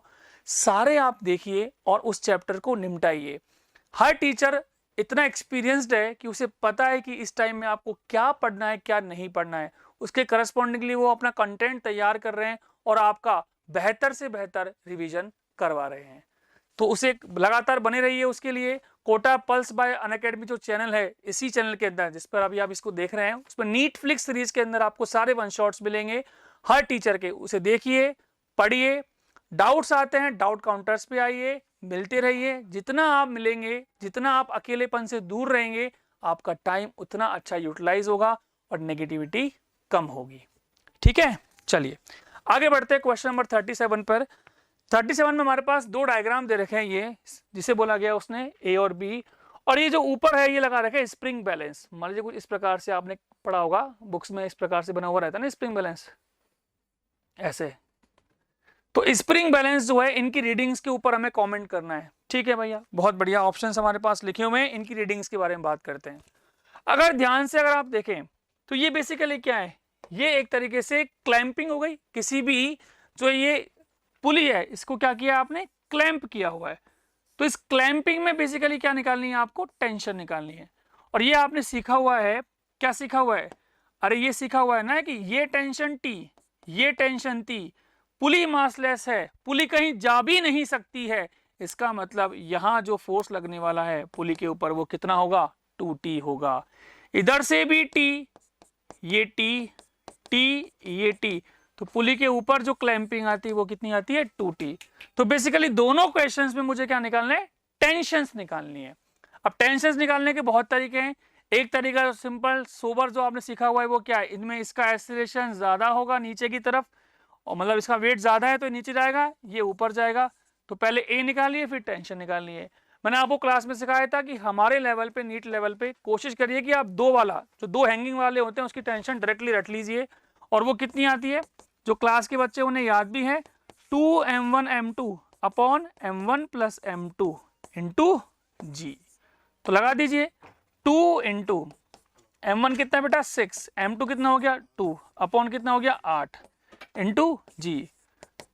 सारे आप देखिए और उस चैप्टर को निपटाइए। हर टीचर इतना एक्सपीरियंस्ड है कि उसे पता है कि इस टाइम में आपको क्या पढ़ना है, क्या नहीं पढ़ना है, उसके करस्पॉन्डिंगली वो अपना कंटेंट तैयार कर रहे हैं और आपका बेहतर से बेहतर रिवीजन करवा रहे हैं। तो उसे लगातार बने रहिए। उसके लिए कोटा पल्स बाय अनअकैडमी जो चैनल है, इसी चैनल के अंदर जिस पर अभी आप इसको देख रहे हैं, उसमें नीट फ्लिक्स सीरीज के अंदर आपको सारे वन शॉट्स मिलेंगे हर टीचर के। उसे देखिए, पढ़िए, डाउट्स आते हैं डाउट काउंटर्स पे आइए, मिलते रहिए। जितना आप मिलेंगे, जितना आप अकेलेपन से दूर रहेंगे, आपका टाइम उतना अच्छा यूटिलाइज होगा और नेगेटिविटी कम होगी। ठीक है, चलिए आगे बढ़ते हैं क्वेश्चन नंबर 37 पर। 37 में हमारे पास 2 डायग्राम दे रखे हैं, ये जिसे बोला गया उसने ए और बी, और ये जो ऊपर है ये लगा रखे हैं स्प्रिंग बैलेंस। मान लीजिए कुछ इस प्रकार से आपने पढ़ा होगा बुक्स में, इस प्रकार से बना हुआ रहता है ना स्प्रिंग बैलेंस, ऐसे। तो स्प्रिंग बैलेंस जो है, इनकी रीडिंग्स के ऊपर हमें कमेंट करना है। ठीक है भैया, बहुत बढ़िया, ऑप्शंस हमारे पास लिखे हुए हैं, इनकी रीडिंग्स के बारे में बात करते हैं। अगर ध्यान से अगर आप देखें तो ये बेसिकली क्या है, ये एक तरीके से क्लैंपिंग हो गई। किसी भी जो ये पुली है इसको क्या किया आपने, क्लैंप किया हुआ है। तो इस क्लैंपिंग में बेसिकली क्या निकालनी है आपको, टेंशन निकालनी है। और ये आपने सीखा हुआ है, क्या सीखा हुआ है, अरे ये सीखा हुआ है ना कि ये टेंशन T, ये टेंशन T, पुली मासलेस है, पुली कहीं जा भी नहीं सकती है, इसका मतलब यहां जो फोर्स लगने वाला है पुली के ऊपर वो कितना होगा, 2T होगा। इधर से भी T, ये T, T, ये T, तो पुली के ऊपर जो क्लैंपिंग आती है वो कितनी आती है, 2T। तो बेसिकली दोनों क्वेश्चंस में मुझे क्या निकालना है, टेंशंस निकालनी है। अब टेंशंस निकालने के बहुत तरीके हैं। एक तरीका सिंपल सोबर जो आपने सीखा हुआ है वो क्या है, इनमें इसका एक्सीलरेशन ज्यादा होगा नीचे की तरफ, और मतलब इसका वेट ज्यादा है तो नीचे जाएगा, ये ऊपर जाएगा। तो पहले ए निकालिए फिर टेंशन निकालिए। मैंने आपको क्लास में सिखाया था कि हमारे लेवल पे, नीट लेवल पे कोशिश करिए कि आप दो वाला, जो दो हैंगिंग वाले होते हैं उसकी टेंशन डायरेक्टली रट लीजिए। और वो कितनी आती है, जो क्लास के बच्चे उन्हें याद भी है, 2m1 m2 upon m1 plus m2 into जी। तो लगा दीजिए 2 इंटू m1 कितना बेटा 6, m2 कितना हो गया 2 अपॉन कितना हो गया 8 इंटू जी।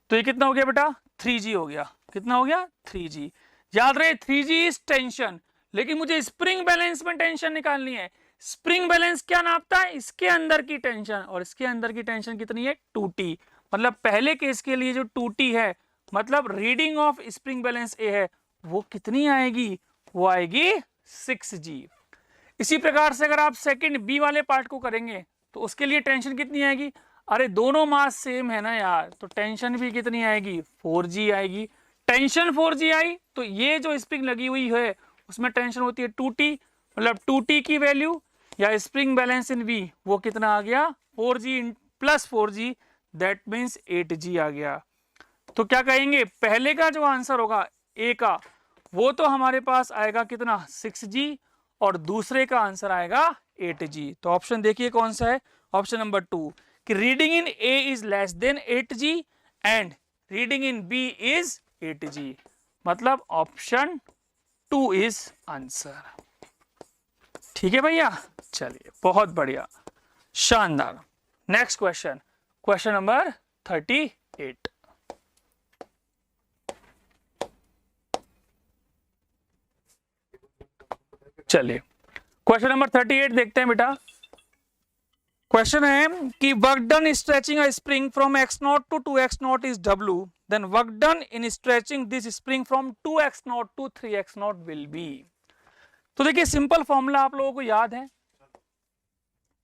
तो ये कितना हो गया बेटा 3g हो गया, कितना हो गया 3g। याद रहे 3g इज टेंशन, लेकिन मुझे स्प्रिंग बैलेंस में टेंशन निकालनी है। स्प्रिंग बैलेंस क्या नापता है, इसके अंदर की टेंशन, और इसके अंदर की टेंशन कितनी है 2T। मतलब पहले केस के लिए जो 2T है, मतलब रीडिंग ऑफ स्प्रिंग बैलेंस ए है, वो कितनी आएगी, वो आएगी 6G। इसी प्रकार से अगर आप सेकंड बी वाले पार्ट को करेंगे तो उसके लिए टेंशन कितनी आएगी, अरे दोनों मास सेम है ना यार, तो टेंशन भी कितनी आएगी 4G आएगी। टेंशन 4G आई तो ये जो स्प्रिंग लगी हुई है उसमें टेंशन होती है 2T, मतलब 2T की वैल्यू या स्प्रिंग बैलेंस इन V वो कितना आ गया 4G plus 4G, that means 8G आ गया। तो क्या कहेंगे, पहले का जो आंसर होगा ए का वो तो हमारे पास आएगा कितना 6G, और दूसरे का आंसर आएगा 8G। तो ऑप्शन देखिए कौन सा है, ऑप्शन नंबर 2 कि reading in A is less than 8G and reading in B is 8G, मतलब ऑप्शन 2 इज आंसर। ठीक है भैया, चलिए बहुत बढ़िया, शानदार। Next question, question number 38। चलिए क्वेश्चन नंबर 38 देखते हैं बेटा। क्वेश्चन है कि work done stretching a spring from x0 to 2x0 is W, then work done in stretching this spring from 2x0 to 3x0 will be. तो देखिए simple formula आप लोगों को याद है,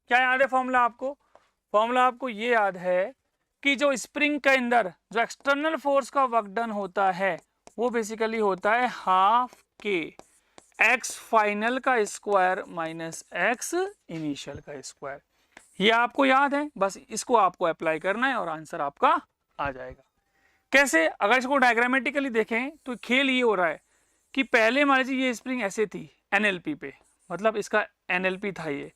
क्या याद है फॉर्मूला आपको, फॉर्मूला आपको ये याद है कि जो स्प्रिंग के अंदर जो एक्सटर्नल फोर्स का वर्क डन होता है वो बेसिकली होता है हाफ के एक्स फाइनल का स्क्वायर माइनस एक्स इनिशियल का स्क्वायर। ये आपको याद है, बस इसको आपको अप्लाई करना है और आंसर आपका आ जाएगा। कैसे, अगर इसको डायग्रामेटिकली देखें तो खेल ये हो रहा है कि पहले मान लीजिए ये स्प्रिंग ऐसे थी एनएलपी पे, मतलब इसका एनएलपी था ये,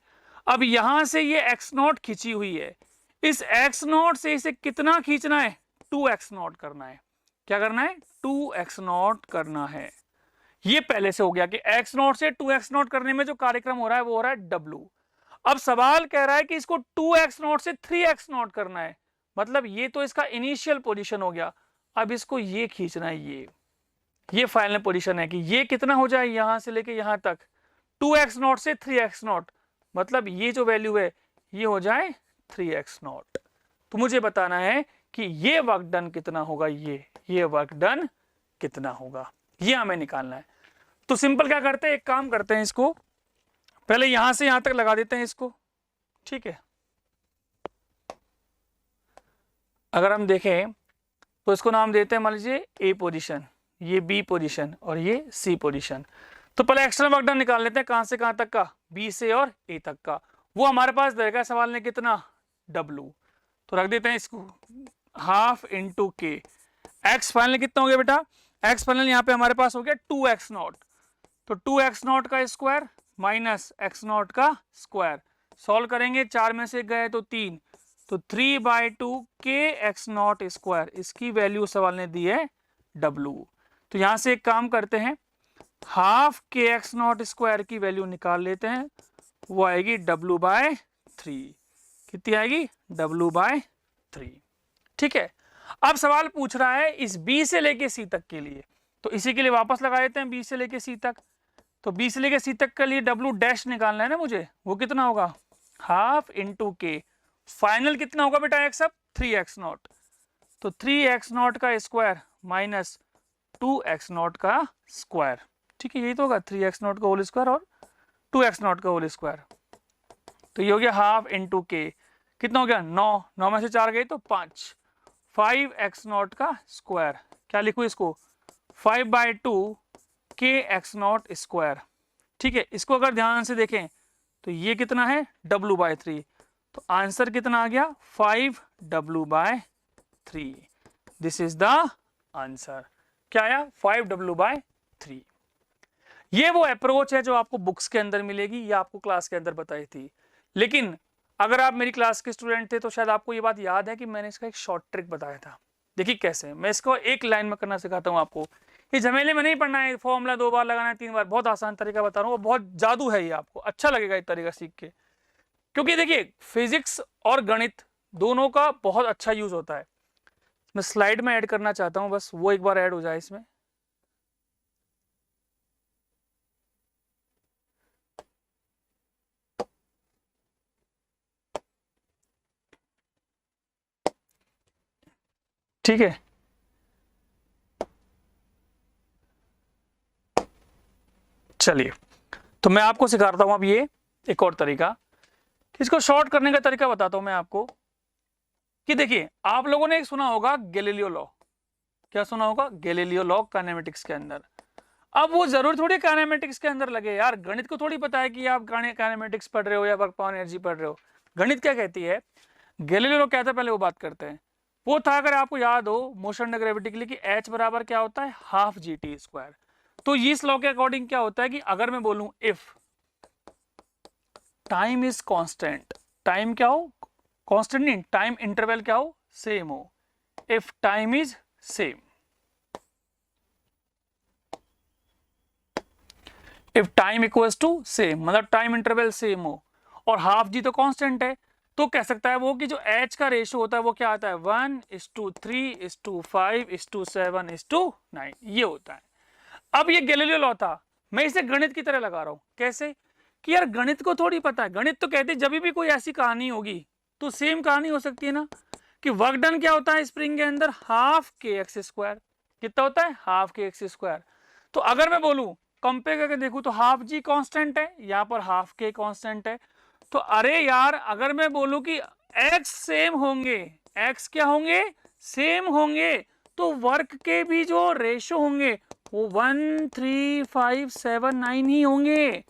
अब यहां से ये x0 खींची हुई है, इस x0 से इसे कितना खींचना है 2x0 करना है। क्या करना है 2x0 करना है। ये पहले से हो गया कि x0 से 2x0 करने में जो कार्यक्रम हो रहा है वो हो रहा है W। अब सवाल कह रहा है कि इसको 2x0 से 3x0 करना है, मतलब ये तो इसका इनिशियल पोजीशन हो गया, अब इसको ये खींचना है, ये फाइनल पोजीशन है कि ये कितना हो जाए यहां से लेके यहां तक 2x0 से 3x0, मतलब ये जो वैल्यू है ये हो जाए 3x0। तो मुझे बताना है कि ये वर्क डन कितना होगा, ये वर्क डन कितना होगा, ये हमें निकालना है। तो सिंपल क्या करते हैं, एक काम करते हैं, इसको पहले यहां से यहां तक लगा देते हैं इसको, ठीक है। अगर हम देखें तो इसको नाम देते हैं मान लीजिए ए पोजीशन, ये बी पोजीशन और ये सी पोजीशन। तो पहले एक्सटर्नल वर्क डन निकाल लेते हैं, कहां से कहां तक का, बी से और ए तक का। वो हमारे पास देगा सवाल ने कितना W, तो रख देते हैं इसको हाफ इंटू के। एक्स फाइनल कितना हो गया बेटा, एक्स फाइनल यहाँ पे हमारे पास हो गया 2x0, तो 2x0 का स्क्वायर माइनस x0 का स्क्वायर, सॉल्व करेंगे 4 में से गए तो 3, तो 3/2 के x0 स्क्वायर, इसकी वैल्यू सवाल ने दी है W। तो यहां से एक काम करते हैं, हाफ के x0 स्क्वायर की वैल्यू निकाल लेते हैं, वो आएगी W/3। कितनी आएगी W/3, ठीक है। अब सवाल पूछ रहा है इस B से लेके C तक के लिए, तो इसी के लिए वापस लगा देते हैं बी से लेके सी तक। तो बी से लेके सी तक के लिए डब्ल्यू डैश निकालना है ना मुझे, वो कितना होगा हाफ इंटू के, फाइनल कितना होगा बेटा एक्स, अब 3x0, तो 3x0 का स्क्वायर माइनस 2x0 का स्क्वायर, ठीक है, यही तो होगा 3x0 का होल स्क्वायर और 2x0 का होल स्क्वायर। तो ये हो गया हाफ इंटू के, कितना हो गया 9, 9 में से 4 गई तो 5, 5x0 का स्क्वायर, क्या लिखूं इसको 5/2 kx0 स्क्वायर, ठीक है। इसको अगर ध्यान से देखें तो ये कितना है w/3, तो आंसर कितना आ गया 5w/3, this is the answer, क्या आया 5w/3। ये वो अप्रोच है जो आपको बुक्स के अंदर मिलेगी या आपको क्लास के अंदर बताई थी, लेकिन अगर आप मेरी क्लास के स्टूडेंट थे तो शायद आपको ये बात याद है कि मैंने इसका एक शॉर्ट ट्रिक बताया था। देखिए कैसे, मैं इसको एक लाइन में करना सिखाता हूँ आपको, ये झमेले में नहीं पढ़ना है, फॉर्मूला 2 बार लगाना है 3 बार, बहुत आसान तरीका बता रहा हूँ, वो बहुत जादू है, ये आपको अच्छा लगेगा ये तरीका सीख के, क्योंकि देखिए फिजिक्स और गणित दोनों का बहुत अच्छा यूज होता है। मैं स्लाइड में ऐड करना चाहता हूँ, बस वो एक बार ऐड हो जाए इसमें। ठीक है, चलिए तो मैं आपको सिखाता हूं अब ये एक और तरीका, इसको शॉर्ट करने का तरीका बताता हूं मैं आपको। कि देखिए आप लोगों ने एक सुना होगा गैलीलियो लॉ, क्या सुना होगा गैलीलियो लॉ काइनेमेटिक्स के अंदर। अब वो जरूर थोड़ी काइनेमेटिक्स के अंदर लगे यार, गणित को थोड़ी पता है कि आप काइनेमेटिक्स पढ़ रहे हो या वर्क पावर एनर्जी पढ़ रहे हो। गणित क्या कहती है, गैलीलियो लॉ क्या था पहले वो बात करते हैं। वो था, अगर आपको याद हो मोशन अंडर ग्रेविटी के लिए, कि एच बराबर क्या होता है हाफ जी टी स्क्वायर। तो इस लॉ के अकॉर्डिंग क्या होता है कि अगर मैं बोलूं if time is constant, time क्या हो कांस्टेंट नहीं, टाइम इंटरवल क्या हो सेम हो, if time is same, if time equals to same मतलब टाइम इंटरवल सेम हो और हाफ जी तो कांस्टेंट है, तो कह सकता है वो कि जो एच का रेशियो होता है वो क्या आता है 1:3:5:7:9, ये होता है। अब ये गैलीलियो लॉ था, मैं इसे गणित की तरह लगा रहा हूं, कैसे कि यार गणित को थोड़ी पता है, गणित तो कहते हैं जब भी कोई ऐसी कहानी होगी तो सेम कहानी हो सकती है ना, कि वर्क डन क्या होता है स्प्रिंग के अंदर हाफ के एक्स स्क्वायर, कितना होता है हाफ के एक्स स्क्वायर। तो अगर मैं बोलूं कंपेयर करके देखूं तो हाफ जी कांस्टेंट है, यहां पर हाफ के कांस्टेंट है, तो अरे यार अगर मैं बोलूं कि एक्स सेम होंगे, एक्स क्या होंगे सेम होंगे, तो वर्क के भी जो रेशो होंगे वो 1:3:5:7:9 ही होंगे।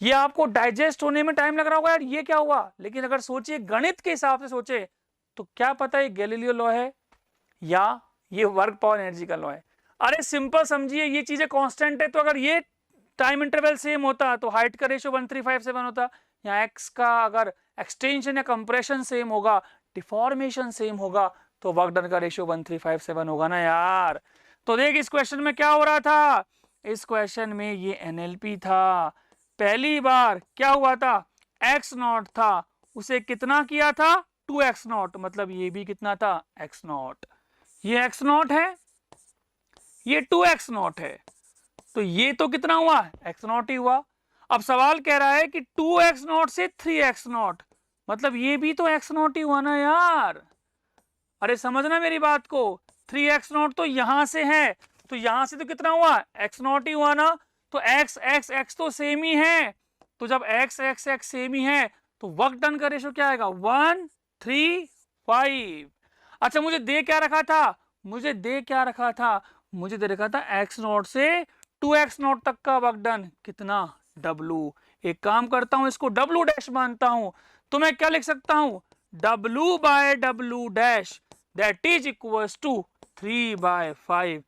ये आपको डाइजेस्ट होने में टाइम लग रहा होगा यार ये क्या हुआ, लेकिन अगर सोचिए गणित के हिसाब से सोचे तो क्या पता है गैलीलियो लॉ है या ये वर्क पावर एनर्जी का लॉ है। अरे सिंपल समझिए, ये चीजें कांस्टेंट है, तो अगर ये टाइम इंटरवल सेम होता तो हाइट का रेशियो 1:3:5:7 होता, या एक्स का अगर एक्सटेंशन या कंप्रेशन सेम होगा, डिफॉर्मेशन सेम होगा, तो वर्क डन का रेशियो 1:3:5:7 होगा ना यार। तो देख इस क्वेश्चन में क्या हो रहा था, इस क्वेश्चन में ये एनएलपी था, पहली बार क्या हुआ था x0 था, उसे कितना किया था 2x0, मतलब ये भी कितना था x0, ये x0 है ये 2x0 है, तो ये तो कितना हुआ x0 ही हुआ। अब सवाल कह रहा है कि 2x0 से 3x0, मतलब ये भी तो x0 ही हुआ ना यार। अरे समझना मेरी बात को, 3x0 तो यहां से है, तो यहां से तो कितना हुआ x0 ही हुआ ना, तो x x x तो सेम ही है, तो जब x x x सेम ही है तो वर्क डन का रेशियो क्या आएगा 1:3:5। अच्छा मुझे दे क्या रखा था, मुझे दे रखा था x0 से 2x0 तक का वर्क डन कितना w। एक काम करता हूं इसको w डैश मानता हूं, तो मैं क्या लिख सकता हूं w/w dash that is equals to 3/5।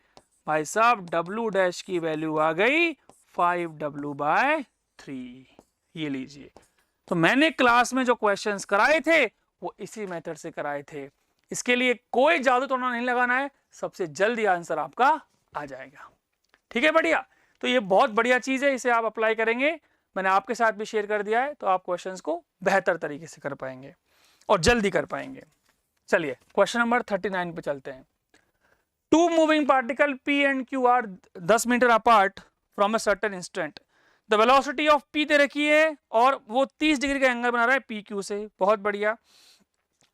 भाई साहब w डैश की वैल्यू आ गई 5w/3, ये लीजिए। तो मैंने क्लास में जो क्वेश्चंस कराए थे वो इसी मेथड से कराए थे, इसके लिए कोई जादू टोना नहीं लगाना है, सबसे जल्दी आंसर आपका आ जाएगा। ठीक है बढ़िया, तो ये बहुत बढ़िया चीज है, इसे आप अप्लाई करेंगे, मैंने आपके साथ भी शेयर कर दिया है, तो आप क्वेश्चंस को बेहतर तरीके से कर पाएंगे और जल्दी कर पाएंगे। चलिए क्वेश्चन नंबर 39 पे चलते हैं। Two moving particle P and Q are 10 meter apart from a certain instant, the velocity of P दे रखी है और वो 30 डिग्री का एंगल बना रहा है PQ से, बहुत बढ़िया।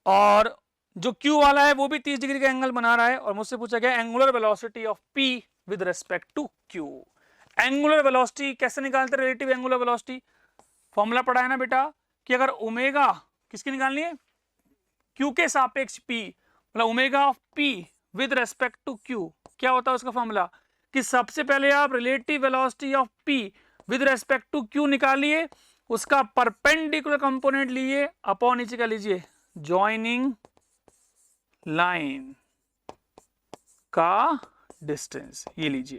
और जो Q वाला है वो भी 30 डिग्री का एंगल बना रहा है और मुझसे पूछा गया angular velocity of P with respect to Q। Angular velocity कैसे निकालते हैं, रिलेटिव एंगुलर वेलोसिटी फॉर्मूला पढ़ा है ना बेटा, कि अगर ओमेगा किसकी निकालनी है, Q के सापेक्ष P, मतलब omega of P with respect to Q, क्या होता है उसका फॉर्मूला, कि सबसे पहले आप relative velocity of P with respect to Q निकालिए, उसका परपेंडिकुलर कंपोनेंट लिए अपॉन नीचे का लीजिए जॉइनिंग लाइन का डिस्टेंस, ये लीजिए।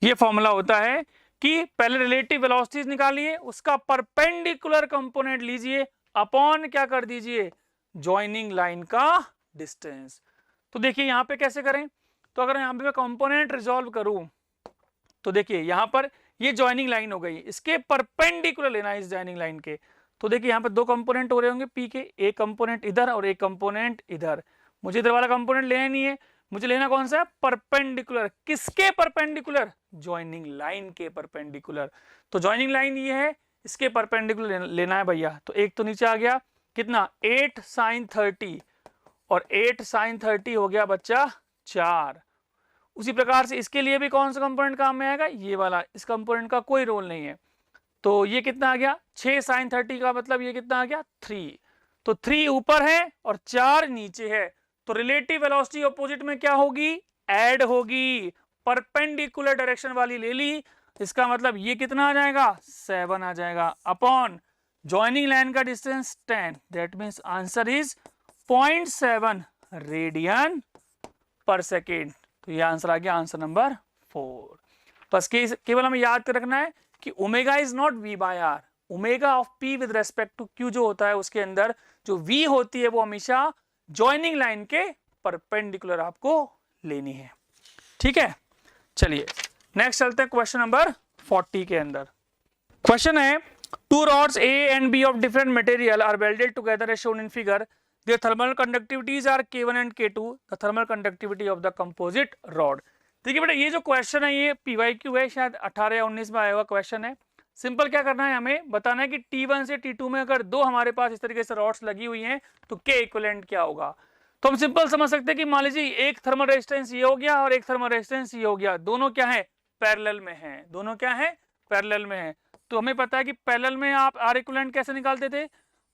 ये फॉर्मूला होता है कि पहले रिलेटिव वेलोसिटीज निकालिए, उसका परपेंडिकुलर कंपोनेंट लीजिए अपॉन क्या कर दीजिए, जॉइनिंग लाइन का डिस्टेंस। तो देखिए यहां पे कैसे करें, तो अगर यहां पे मैं कंपोनेंट रिजॉल्व करूं तो देखिए यहां पर ये जॉइनिंग लाइन हो गई, इसके परपेंडिकुलर लेना है इस जॉइनिंग लाइन के। तो देखिए यहां पर दो कंपोनेंट हो रहे होंगे P के, एक कंपोनेंट इधर और एक कंपोनेंट इधर। मुझे इधर वाला कंपोनेंट लेना नहीं है, मुझे लेना कौन सा है, परपेंडिकुलर। किसके परपेंडिकुलर, जॉइनिंग लाइन के परपेंडिकुलर। तो जॉइनिंग लाइन ये है, इसके परपेंडिकुलर लेना है भैया। तो एक तो नीचे आ गया कितना 8 sin 30 और 8 sin 30 हो गया बच्चा 4। उसी प्रकार से इसके लिए भी कौन सा कंपोनेंट काम में आएगा, ये वाला, इस कंपोनेंट का कोई रोल नहीं है। तो ये कितना आ गया 6 sin 30 का मतलब ये कितना आ गया 3। तो 3 ऊपर है और 4 नीचे है, तो रिलेटिव वेलोसिटी ऑपोजिट में क्या होगी, ऐड होगी, परपेंडिकुलर डायरेक्शन वाली ले ली, इसका मतलब ये कितना आ जाएगा 7 आ जाएगा अपॉन जॉइनिंग लाइन का distance 10, that means answer is 0.7 radian पर सेकेंड। तो ये आंसर आ गया आंसर नंबर 4। बस केवल हमें याद रखना है कि omega is not V by R, omega of P with respect to Q जो होता है उसके अंदर जो V होती है वो हमेशा जॉइनिंग लाइन के परपेंडिकुलर आपको लेनी है, ठीक है। चलिए नेक्स्ट चलते हैं क्वेश्चन नंबर 40 के अंदर। क्वेश्चन है two rods A and B of different material are welded together as shown in figure. Their thermal conductivities are K1 and K2. The thermal conductivity of the composite rod. देखिए बेटा ये जो question है ये PYQ है, शायद 18 या 19 में आया हुआ क्वेश्चन है। सिंपल क्या करना है, हमें बताना है कि T1 से T2 में अगर दो हमारे पास इस तरीके से रॉड्स लगी हुई हैं तो K इक्विवेलेंट क्या होगा। तो हम सिंपल समझ सकते हैं कि मान लीजिए एक थर्मल रेजिस्टेंस ये हो गया और एक थर्मल रेजिस्टेंस ये हो गया, दोनों क्या है पैरेलल में है, दोनों क्या है पैरेलल में है। तो हमें पता है कि पैरेलल में आप R इक्विवेलेंट कैसे निकालते थे,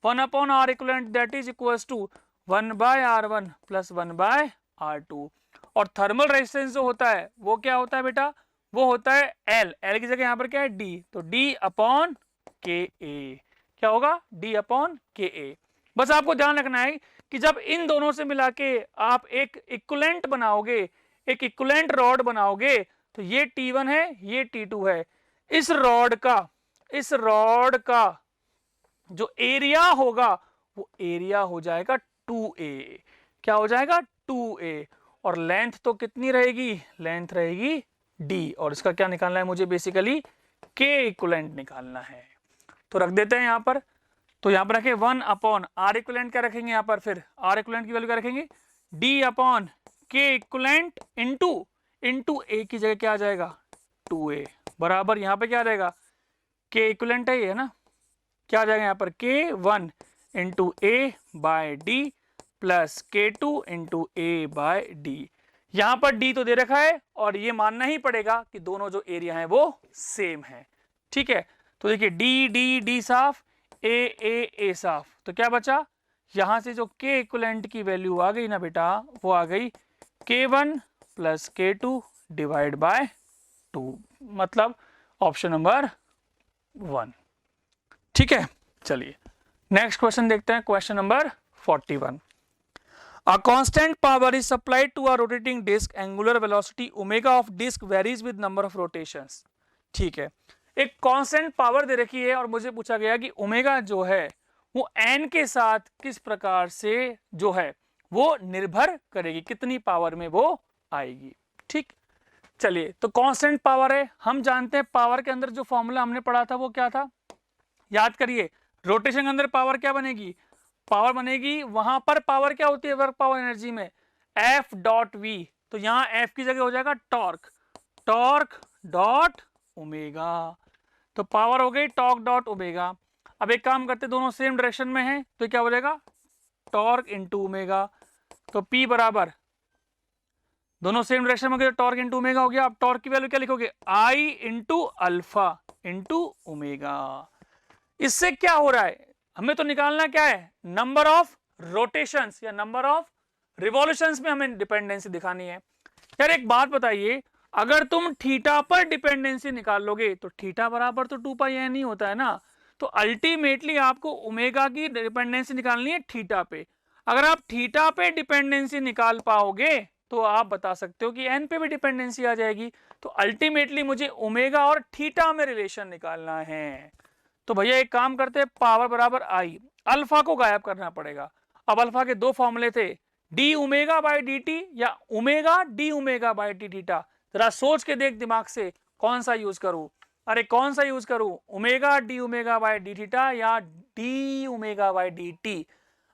1/R equivalent that is equals to 1/R1 plus 1/R2। और थर्मल रेजिस्टेंस जो होता है वो क्या होता है बेटा, वो होता है L की जगह यहाँ पर क्या है D, तो D/KA क्या होगा D/KA। बस आपको ध्यान रखना है कि जब इन दोनों से मिला के आप एक इक्विवेलेंट बनाओगे, एक इक्विवेलेंट रॉड बनाओगे, तो ये T1 है ये T2 है, इस रॉड का जो एरिया होगा वो एरिया हो जाएगा 2A। क्या हो जाएगा 2A। और लेंथ तो कितनी रहेगी, लेंथ रहेगी D, और इसका क्या निकालना है मुझे, बेसिकली K इक्विवेलेंट निकालना है। तो रख देते हैं यहां पर, तो यहां पर रखें 1/R इक्विवेलेंट क्या रखेंगे, यहां पर फिर R इक्विवेलेंट की वैल्यू क्या रखेंगे D/K इक्विवेलेंट इंटू A की जगह क्या आ जाएगा 2A बराबर यहां पे क्या रहेगा K इक्विवेलेंट है ये ना, क्या आ जाएगा यहाँ पर K1 into A/D plus K2 into A/D। यहां पर D तो दे रखा है और ये मानना ही पड़ेगा कि दोनों जो एरिया है वो सेम है, ठीक है। तो देखिए D साफ, A साफ, तो क्या बचा, यहां से जो K इक्विवेलेंट की वैल्यू आ गई ना बेटा, वो आ गई K1 plus K2 divide by 2, मतलब ऑप्शन नंबर 1, ठीक है। चलिए नेक्स्ट क्वेश्चन देखते हैं, question number 41। A constant power is supplied to a rotating disc. Angular velocity omega of disc varies with number of rotations. ठीक है, एक कांस्टेंट पावर दे रखी है और मुझे पूछा गया कि ओमेगा जो है वो n के साथ किस प्रकार से जो है वो निर्भर करेगी, कितनी पावर में वो आएगी, ठीक। चलिए तो कांस्टेंट पावर है, हम जानते हैं पावर के अंदर जो फॉर्मूला हमने पढ़ा था वो क्या था, याद करिए। रोटेशन के अंदर पावर क्या बनेगी, पावर बनेगी, वहां पर पावर क्या होती है वर्क पावर एनर्जी में एफ डॉट वी, तो यहां एफ की जगह हो जाएगा टॉर्क, टॉर्क डॉट ओमेगा, तो पावर हो गई टॉर्क डॉट ओमेगा। अब एक काम करते, दोनों सेम डायरेक्शन में है तो क्या बोलेगा, टॉर्क इंटू ओमेगा, तो P बराबर, दोनों सेम डायरेक्शन में गए, टॉर्क इंटू ओमेगा हो गया। अब टॉर्क की वैल्यू क्या लिखोगे, आई इंटू अल्फा इंटू ओमेगा। इससे क्या हो रहा है, हमें तो निकालना क्या है, नंबर ऑफ रोटेशंस या नंबर ऑफ रिवॉल्यूशंस में हमें डिपेंडेंसी दिखानी है। यार एक बात बताइए, अगर तुम थीटा पर डिपेंडेंसी निकाल लोगे तो थीटा बराबर तो 2 पाई एन ही होता है ना, तो अल्टीमेटली आपको ओमेगा की डिपेंडेंसी निकालनी है थीटा पे। अगर आप थीटा पे डिपेंडेंसी निकाल पाओगे तो आप बता सकते हो कि एन पे भी डिपेंडेंसी आ जाएगी। तो अल्टीमेटली मुझे ओमेगा और थीटा में रिलेशन निकालना है। तो भैया एक काम करते हैं, पावर बराबर आई, अल्फा को गायब करना पड़ेगा। अब अल्फा के दो फॉर्मूले थे, d omega by d t या omega d omega by d theta. जरा सोच के देख दिमाग से कौन सा यूज करूं, अरे कौन सा यूज करूं, omega d omega by d theta या d omega by d t.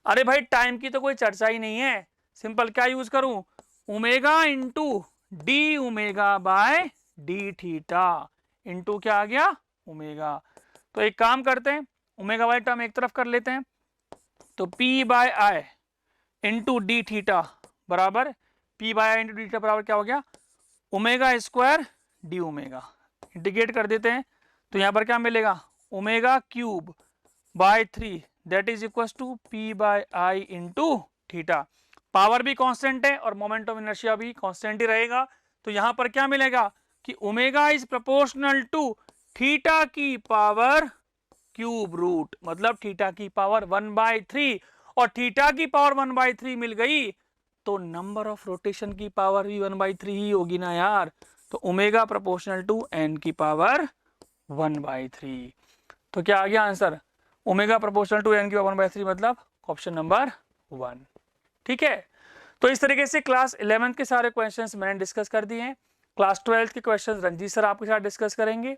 अरे भाई टाइम की तो कोई चर्चा ही नहीं है, सिंपल क्या यूज करूं, omega into D omega by D theta into क्या आ गया, ओमेगा। तो एक काम करते हैं, ओमेगा वाई टर्म एक तरफ कर लेते हैं, तो P by I into d theta बराबर, P by I into d theta बराबर क्या हो गया, omega square d omega. Integrate कर देते हैं तो यहां पर क्या मिलेगा, omega cube by 3 that is equal to P by I into theta. Power भी कांस्टेंट है और मोमेंट ऑफ इनर्शिया भी कांस्टेंट ही रहेगा। तो यहां पर क्या मिलेगा कि omega is proportional to theta की पावर क्यूब रूट, मतलब थीटा की पावर 1/3, और थीटा की पावर 1/3 मिल गई तो नंबर ऑफ रोटेशन की पावर भी 1/3 ही होगी ना यार। तो ओमेगा प्रोपोर्शनल टू एन की पावर 1/3। तो क्या आ गया answer, omega proportional to n की पावर 1/3, मतलब ऑप्शन नंबर 1। ठीक है, तो इस तरीके से क्लास 11th के सारे क्वेश्चंस मैंने डिस्कस कर दिए हैं। क्लास 12th के क्वेश्चंस रंजीत सर आपके साथ डिस्कस करेंगे,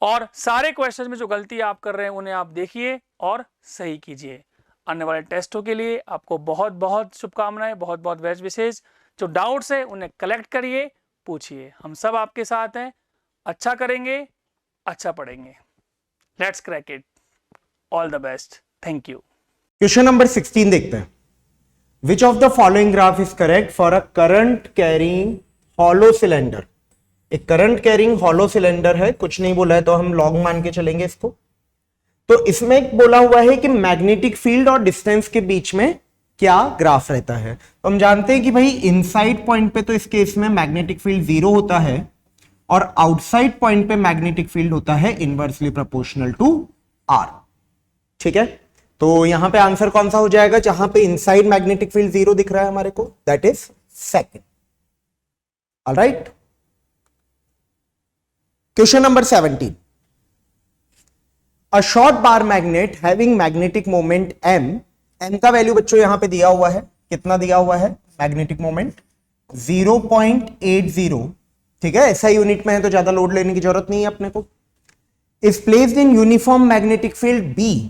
और सारे क्वेश्चंस में जो गलती आप कर रहे हैं उन्हें आप देखिए और सही कीजिए। आने वाले टेस्टों के लिए आपको बहुत बहुत शुभकामनाएं, बहुत बहुत बेस्ट विशेष। जो डाउट्स है उन्हें कलेक्ट करिए, पूछिए, हम सब आपके साथ हैं। अच्छा करेंगे, अच्छा पढ़ेंगे। Let's crack it, all the best, thank you. Question number 16 देखते हैं। Which of the following graph is correct for a current carrying hollow cylinder? एक करंट कैरिंग हॉलो सिलेंडर है, कुछ नहीं बोला है तो हम लॉग मान के चलेंगे इसको। तो इसमें बोला हुआ है कि मैग्नेटिक फील्ड और डिस्टेंस के बीच में क्या ग्राफ रहता है। तो हम जानते हैं कि भाई इनसाइड पॉइंट पे तो इस केस में मैग्नेटिक फील्ड 0 होता है और आउटसाइड पॉइंट पे मैग्नेटिक फील्ड होता है इनवर्सली प्रोपोर्शनल टू आर। ठीक है, तो यहां पे आंसर कौन सा हो जाएगा, जहां पे इनसाइड मैग्नेटिक फील्ड 0 दिख रहा है हमारे को, that is second. Alright, question number 17। A short bar magnet having magnetic moment m, m का वैल्यू बच्चों यहां पे दिया हुआ है, कितना दिया हुआ है, मैग्नेटिक मोमेंट 0.80। ठीक है, ऐसा यूनिट में है तो ज्यादा लोड लेने की जरूरत नहीं है अपने को। Is placed in uniform magnetic field B,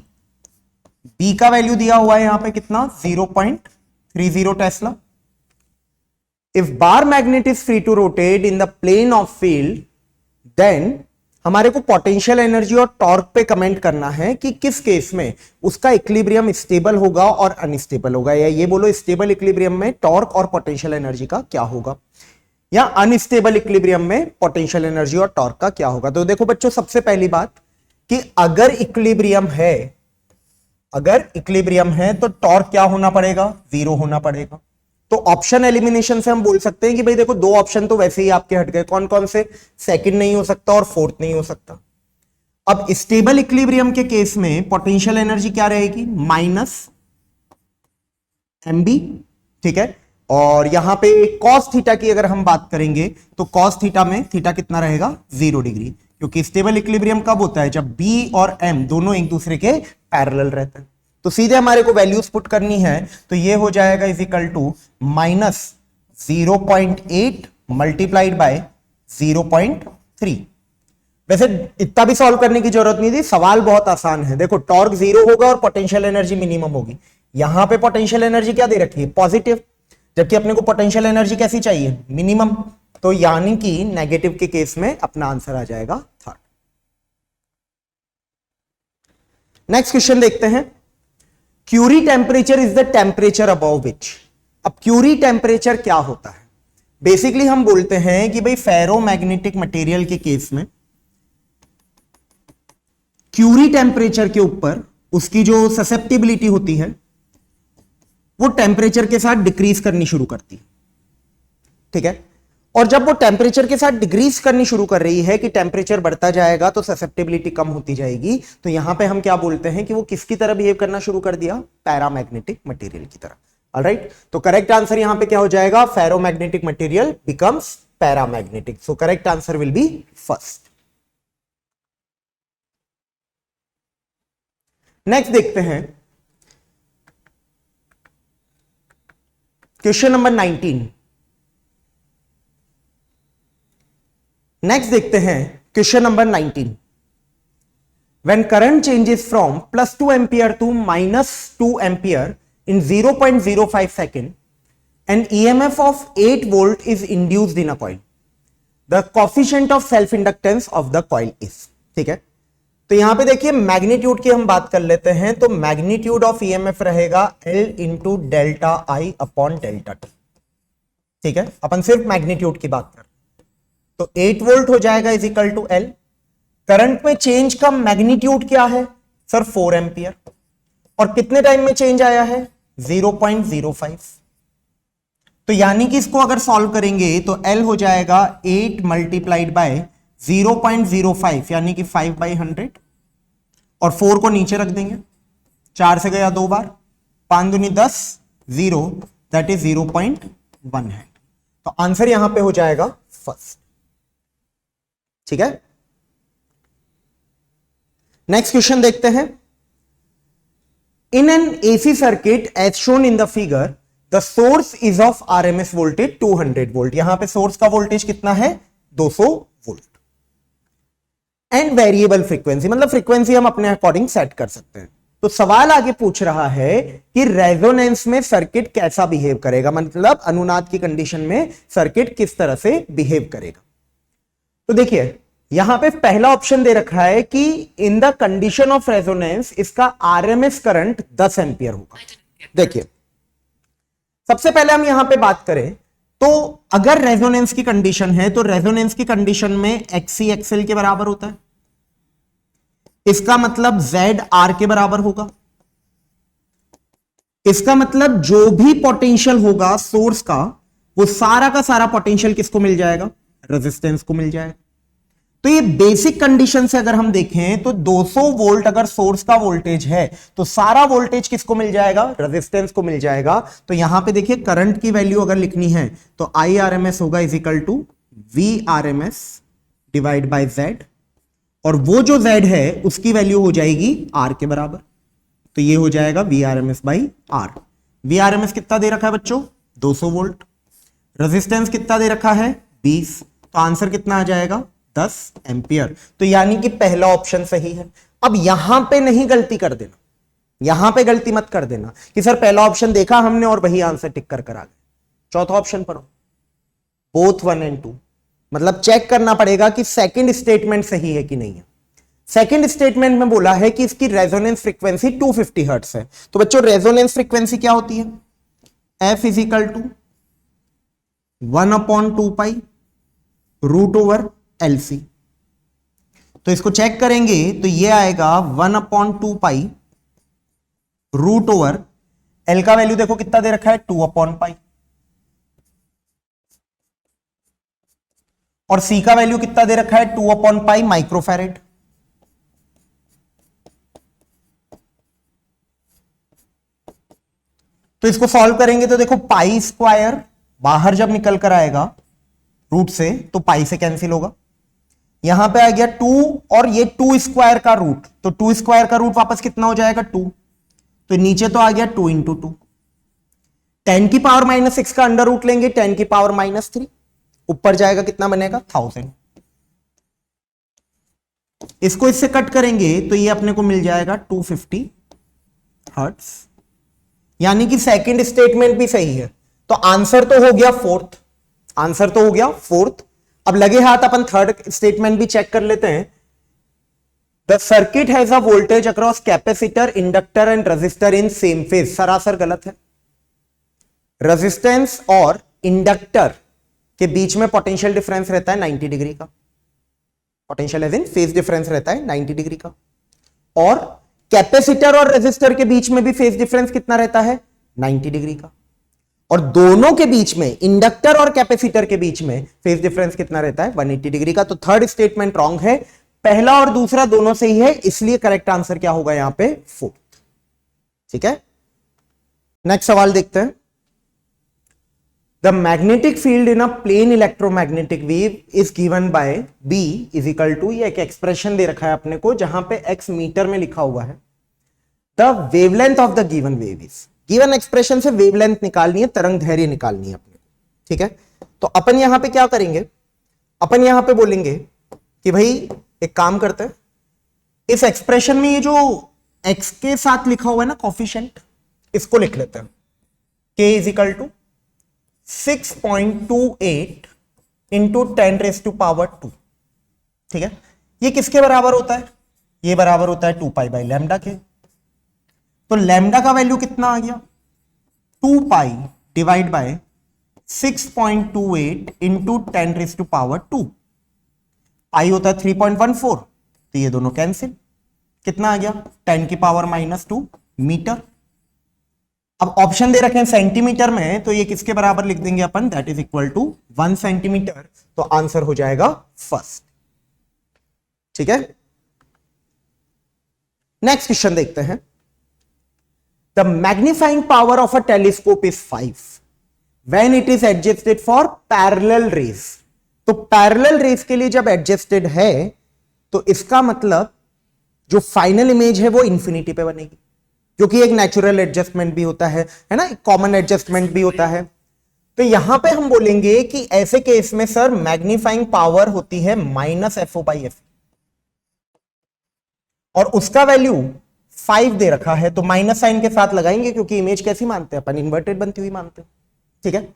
B का वैल्यू दिया हुआ है यहां पे कितना, 0.30 tesla. If bar magnet is free to rotate in the plane of field, then हमारे को पोटेंशियल एनर्जी और टॉर्क पे कमेंट करना है कि किस केस में उसका इक्विलिब्रियम स्टेबल होगा और अनस्टेबल होगा, या ये बोलो स्टेबल इक्विलिब्रियम में टॉर्क और पोटेंशियल एनर्जी का क्या होगा, या अनस्टेबल इक्विलिब्रियम में पोटेंशियल एनर्जी और टॉर्क का क्या होगा। तो देखो बच्चों, सबसे पहली बात कि अगर इक्विलिब्रियम है तो टॉर्क क्या होना पड़ेगा, 0 होना पड़ेगा। तो ऑप्शन एलिमिनेशन से हम बोल सकते हैं कि भाई देखो 2 ऑप्शन तो वैसे ही आपके हट गए, कौन कौन से, सेकंड नहीं हो सकता और फोर्थ नहीं हो सकता। अब स्टेबल इक्विलिब्रियम के केस में पोटेंशियल एनर्जी क्या रहेगी, -mb। ठीक है, और यहां पे cos थीटा की अगर हम बात करेंगे तो cos थीटा में थीटा कितना रहेगा, 0 डिग्री, क्योंकि स्टेबल इक्विलिब्रियम कब होता है, जब b और m दोनों एक दूसरे के पैरेलल रहते हैं। तो सीधे हमारे को वैल्यूज पुट करनी है, तो ये हो जाएगा is equal to -0.8 multiplied by 0.3। वैसे इतना भी सॉल्व करने की जरूरत नहीं थी, सवाल बहुत आसान है। देखो टॉर्क 0 होगा और पोटेंशियल एनर्जी मिनिमम होगी। यहां पे पोटेंशियल एनर्जी क्या दे रखी है, पॉजिटिव, जबकि अपने को पोटेंशियल एनर्जी कैसी चाहिए, मिनिमम। तो यानी कि नेगेटिव के केस में अपना आंसर आ जाएगा थर्ड। नेक्स्ट क्वेश्चन देखते हैं। Curie temperature is the temperature above which. अब क्यूरी टेम्परेचर क्या होता है? बेसिकली हम बोलते हैं कि भाई फेरोमैग्नेटिक मटेरियल के केस में क्यूरी टेम्परेचर के ऊपर उसकी जो ससेप्टिबिलिटी होती है वो टेम्परेचर के साथ डिक्रीज करनी शुरू करती है, ठीक है। और जब वो टेम्परेचर के साथ डिक्रीज करनी शुरू कर रही है कि टेम्परेचर बढ़ता जाएगा तो ससेप्टिबिलिटी कम होती जाएगी, तो यहां पे हम क्या बोलते हैं कि वो किसकी तरह बिहेव करना शुरू कर दिया, पैरामैग्नेटिक मटेरियल की तरह। ऑलराइट, तो करेक्ट आंसर यहां पे क्या हो जाएगा, ferromagnetic material becomes paramagnetic. So correct answer will B first. Next देखते हैं क्वेश्चन नंबर 19। नेक्स्ट देखते हैं question number 19। When current changes from +2 ampere to -2 ampere in 0.05 second, an EMF of 8 volt is induced in a coil. The coefficient of self inductance of the coil is, ठीक है। तो यहां पे देखिए magnitude की हम बात कर लेते हैं, तो मैग्नीट्यूड ऑफ ईएमएफ रहेगा L इंटू डेल्टा आई अपॉन डेल्टा टी, ठीक है। अपन सिर्फ मैग्नीट्यूड की बात कर, तो 8 वोल्ट हो जाएगा is equal to L। Current में चेंज का मैग्नीट्यूड क्या है सर, 4 एम्पियर, और कितने टाइम में चेंज आया है, 0.05। तो यानी कि इसको अगर सॉल्व करेंगे तो L हो जाएगा 8 मल्टीप्लाइड बाय 0.05 यानी कि 5/100, और 4 को नीचे रख देंगे, 4 से गया 2 बार, 5 दूनी 10, 0 दैट इज 0.1 है। तो आंसर यहां पे हो जाएगा फर्स्ट, ठीक है। नेक्स्ट क्वेश्चन देखते हैं। In an AC circuit as shown in the figure the source is of RMS voltage 200 volt. यहां पे सोर्स का वोल्टेज कितना है, 200 वोल्ट, एंड वेरिएबल फ्रीक्वेंसी, मतलब फ्रीक्वेंसी हम अपने अकॉर्डिंग सेट कर सकते हैं। तो सवाल आगे पूछ रहा है कि रेजोनेंस में सर्किट कैसा बिहेव करेगा, मतलब अनुनाद की कंडीशन में सर्किट किस तरह से बिहेव करेगा। तो देखिए यहां पे पहला ऑप्शन दे रखा है कि in the condition of resonance इसका आरएमएस करंट 10 एम्पियर होगा। देखिए सबसे पहले हम यहां पे बात करें तो अगर रेजोनेंस की कंडीशन है तो रेजोनेंस की कंडीशन में एक्सी एक्सएल के बराबर होता है, इसका मतलब जेड आर के बराबर होगा। इसका मतलब जो भी पोटेंशियल होगा सोर्स का वो सारा का सारा पोटेंशियल किसको मिल जाएगा, रेजिस्टेंस को मिल जाएगा। तो ये बेसिक कंडीशन से अगर हम देखें तो 200 वोल्ट अगर सोर्स का वोल्टेज है तो सारा वोल्टेज किसको मिल जाएगा, रेजिस्टेंस को मिल जाएगा। तो यहां पे देखिए करंट की वैल्यू अगर लिखनी है तो आई आर एम एस होगा is equal to V R M S divide by Z, और वो जो जेड है उसकी वैल्यू हो जाएगी आर के बराबर। तो ये हो जाएगा V R M S by R. V R M S कितना दे रखा है बच्चों, 200 वोल्ट। रेजिस्टेंस कितना दे रखा है, 20। तो आंसर कितना आ जाएगा, 10 एम्पियर। तो यानी कि पहला ऑप्शन सही है। अब यहां पे नहीं गलती कर देना, यहां पे गलती मत कर देना कि सर पहला ऑप्शन देखा हमने और वही आंसर टिक कर आ गए। चौथा ऑप्शन पढ़ो, बोथ 1 and 2, मतलब चेक करना पड़ेगा कि सेकंड स्टेटमेंट सही है कि नहीं है। सेकंड स्टेटमेंट में बोला है कि इसकी रेजोनेंस फ्रीक्वेंसी 250 हर्ट्ज है। तो बच्चों रेजोनेंस फ्रीक्वेंसी क्या होती है, f is equal to 1/2 root over LC। तो इसको चेक करेंगे तो ये आएगा 1/2 रूट ओवर L का वैल्यू देखो कितना दे रखा है, 2/π, और C का वैल्यू कितना दे रखा है, 2/π माइक्रोफैरेड। तो इसको सॉल्व करेंगे तो देखो पाई स्क्वायर बाहर जब निकल कर आएगा रूट से तो पाई से कैंसिल होगा। यहां पे आ गया 2 और ये 2 स्क्वायर का रूट, तो 2 स्क्वायर का रूट वापस कितना हो जाएगा, 2। तो नीचे तो आ गया 2 इंटू 2। 10 की पावर -6 का अंडर रूट लेंगे 10 की पावर -3, ऊपर जाएगा कितना बनेगा, 1000। इसको इससे कट करेंगे तो ये अपने को मिल जाएगा 250 हर्ट्ज। यानी कि सेकंड स्टेटमेंट भी सही है। तो आंसर तो हो गया फोर्थ, आंसर तो हो गया फोर्थ। अब लगे हाथ अपन थर्ड स्टेटमेंट भी चेक कर लेते हैं। The circuit has a voltage across capacitor, inductor and resistor in same phase. सरासर गलत है। रेजिस्टेंस और इंडक्टर के बीच में पोटेंशियल डिफरेंस रहता है 90 डिग्री का। Potential as in phase difference रहता है 90 डिग्री का। और कैपेसिटर और रेजिस्टर के बीच में भी फेज डिफरेंस कितना रहता है? 90 डिग्री का। और दोनों के बीच में, इंडक्टर और कैपेसिटर के बीच में फेज डिफरेंस कितना रहता है? 180 डिग्री का। तो थर्ड स्टेटमेंट रॉन्ग है। पहला और दूसरा दोनों सही है, इसलिए करेक्ट आंसर क्या होगा यहां पे? फोर्थ। ठीक है, नेक्स्ट सवाल देखते हैं। The magnetic field in a plane electromagnetic wave is given by B is equal to, ये एक एक्सप्रेशन दे रखा है अपने को जहां पे x मीटर में लिखा हुआ है। The wavelength of the given wave is, given expression से वेवलेंथ निकालनी है, तरंग दैर्घ्य निकालनी है अपने को। ठीक है, तो अपन यहां पे क्या करेंगे? अपन यहां पे बोलेंगे कि भाई एक काम करते हैं, इस एक्सप्रेशन में ये जो x के साथ लिखा हुआ है ना कोफिशिएंट, इसको लिख लेते हैं। k is equal to 6.28 into 10⁻²2। ठीक है, ये किसके बराबर होता है? ये बराबर होता है 2 पाई बाई लैम्डा के। तो लैम्डा का वैल्यू कितना आ गया? 2 पाई डिवाइड बाय 6.28 इंटू 10⁻²2। पाई होता है 3.14, तो ये दोनों कैंसिल। कितना आ गया? 10⁻⁻2 मीटर। अब ऑप्शन दे रखे हैं सेंटीमीटर में, तो ये किसके बराबर लिख देंगे अपन? That is equal to 1 centimetre. तो आंसर हो जाएगा फर्स्ट। ठीक है, नेक्स्ट क्वेश्चन देखते हैं। The magnifying power of a telescope is 5 when it is adjusted for parallel rays. तो पैरेलल रेज के लिए जब एडजस्टेड है तो इसका मतलब जो फाइनल इमेज है वो इंफिनिटी पे बनेगी, क्योंकि एक नेचुरल एडजस्टमेंट भी होता है ना, एक कॉमन एडजस्टमेंट भी होता है। तो यहां पे हम बोलेंगे कि ऐसे केस में सर मैग्नीफाइंग पावर होती है -FO/F, और उसका वैल्यू 5 दे रखा है, तो माइनस साइन के साथ लगाएंगे, क्योंकि इमेज कैसी मानते हैं अपन? इन्वर्टेड बनती हुई मानते हैं। ठीक है,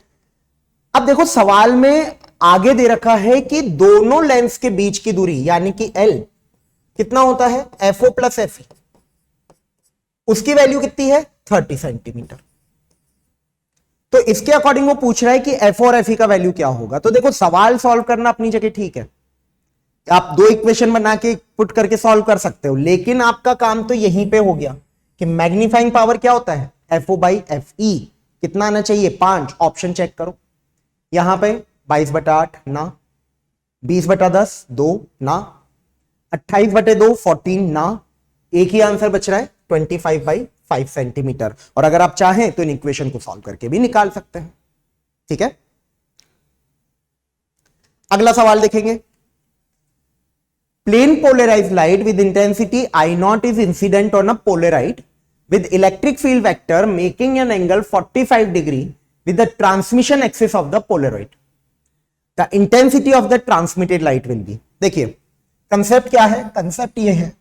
अब देखो सवाल में आगे दे रखा है कि दोनों लेंस के बीच की दूरी यानी कि L कितना होता है? FO + FE। उसकी वैल्यू कितनी है? 30 सेंटीमीटर। तो इसके अकॉर्डिंग वो पूछ रहा है कि FO और FE का वैल्यू क्या होगा। तो देखो सवाल सॉल्व करना अपनी जगह ठीक है, आप दो इक्वेशन बना के पुट करके सॉल्व कर सकते हो, लेकिन आपका काम तो यहीं पे हो गया कि मैग्नीफाइंग पावर क्या होता है? FO/FE। कितना आना चाहिए? 5। ऑप्शन चेक करो, यहां पे 22/8 ना, 20/10 2 ना, 28/2 14 ना, एक ही आंसर बच रहा है 25/5 सेंटीमीटर। और अगर आप चाहें तो इन इक्वेशन को सॉल्व करके भी निकाल सकते हैं। ठीक है, अगला सवाल देखेंगे। Plane polarized light with intensity I0 is incident on a polaroid with electric field vector making an angle 45 degree with the transmission axis of the polaroid. The intensity of the transmitted light will be. देखिए concept क्या है? Concept ये है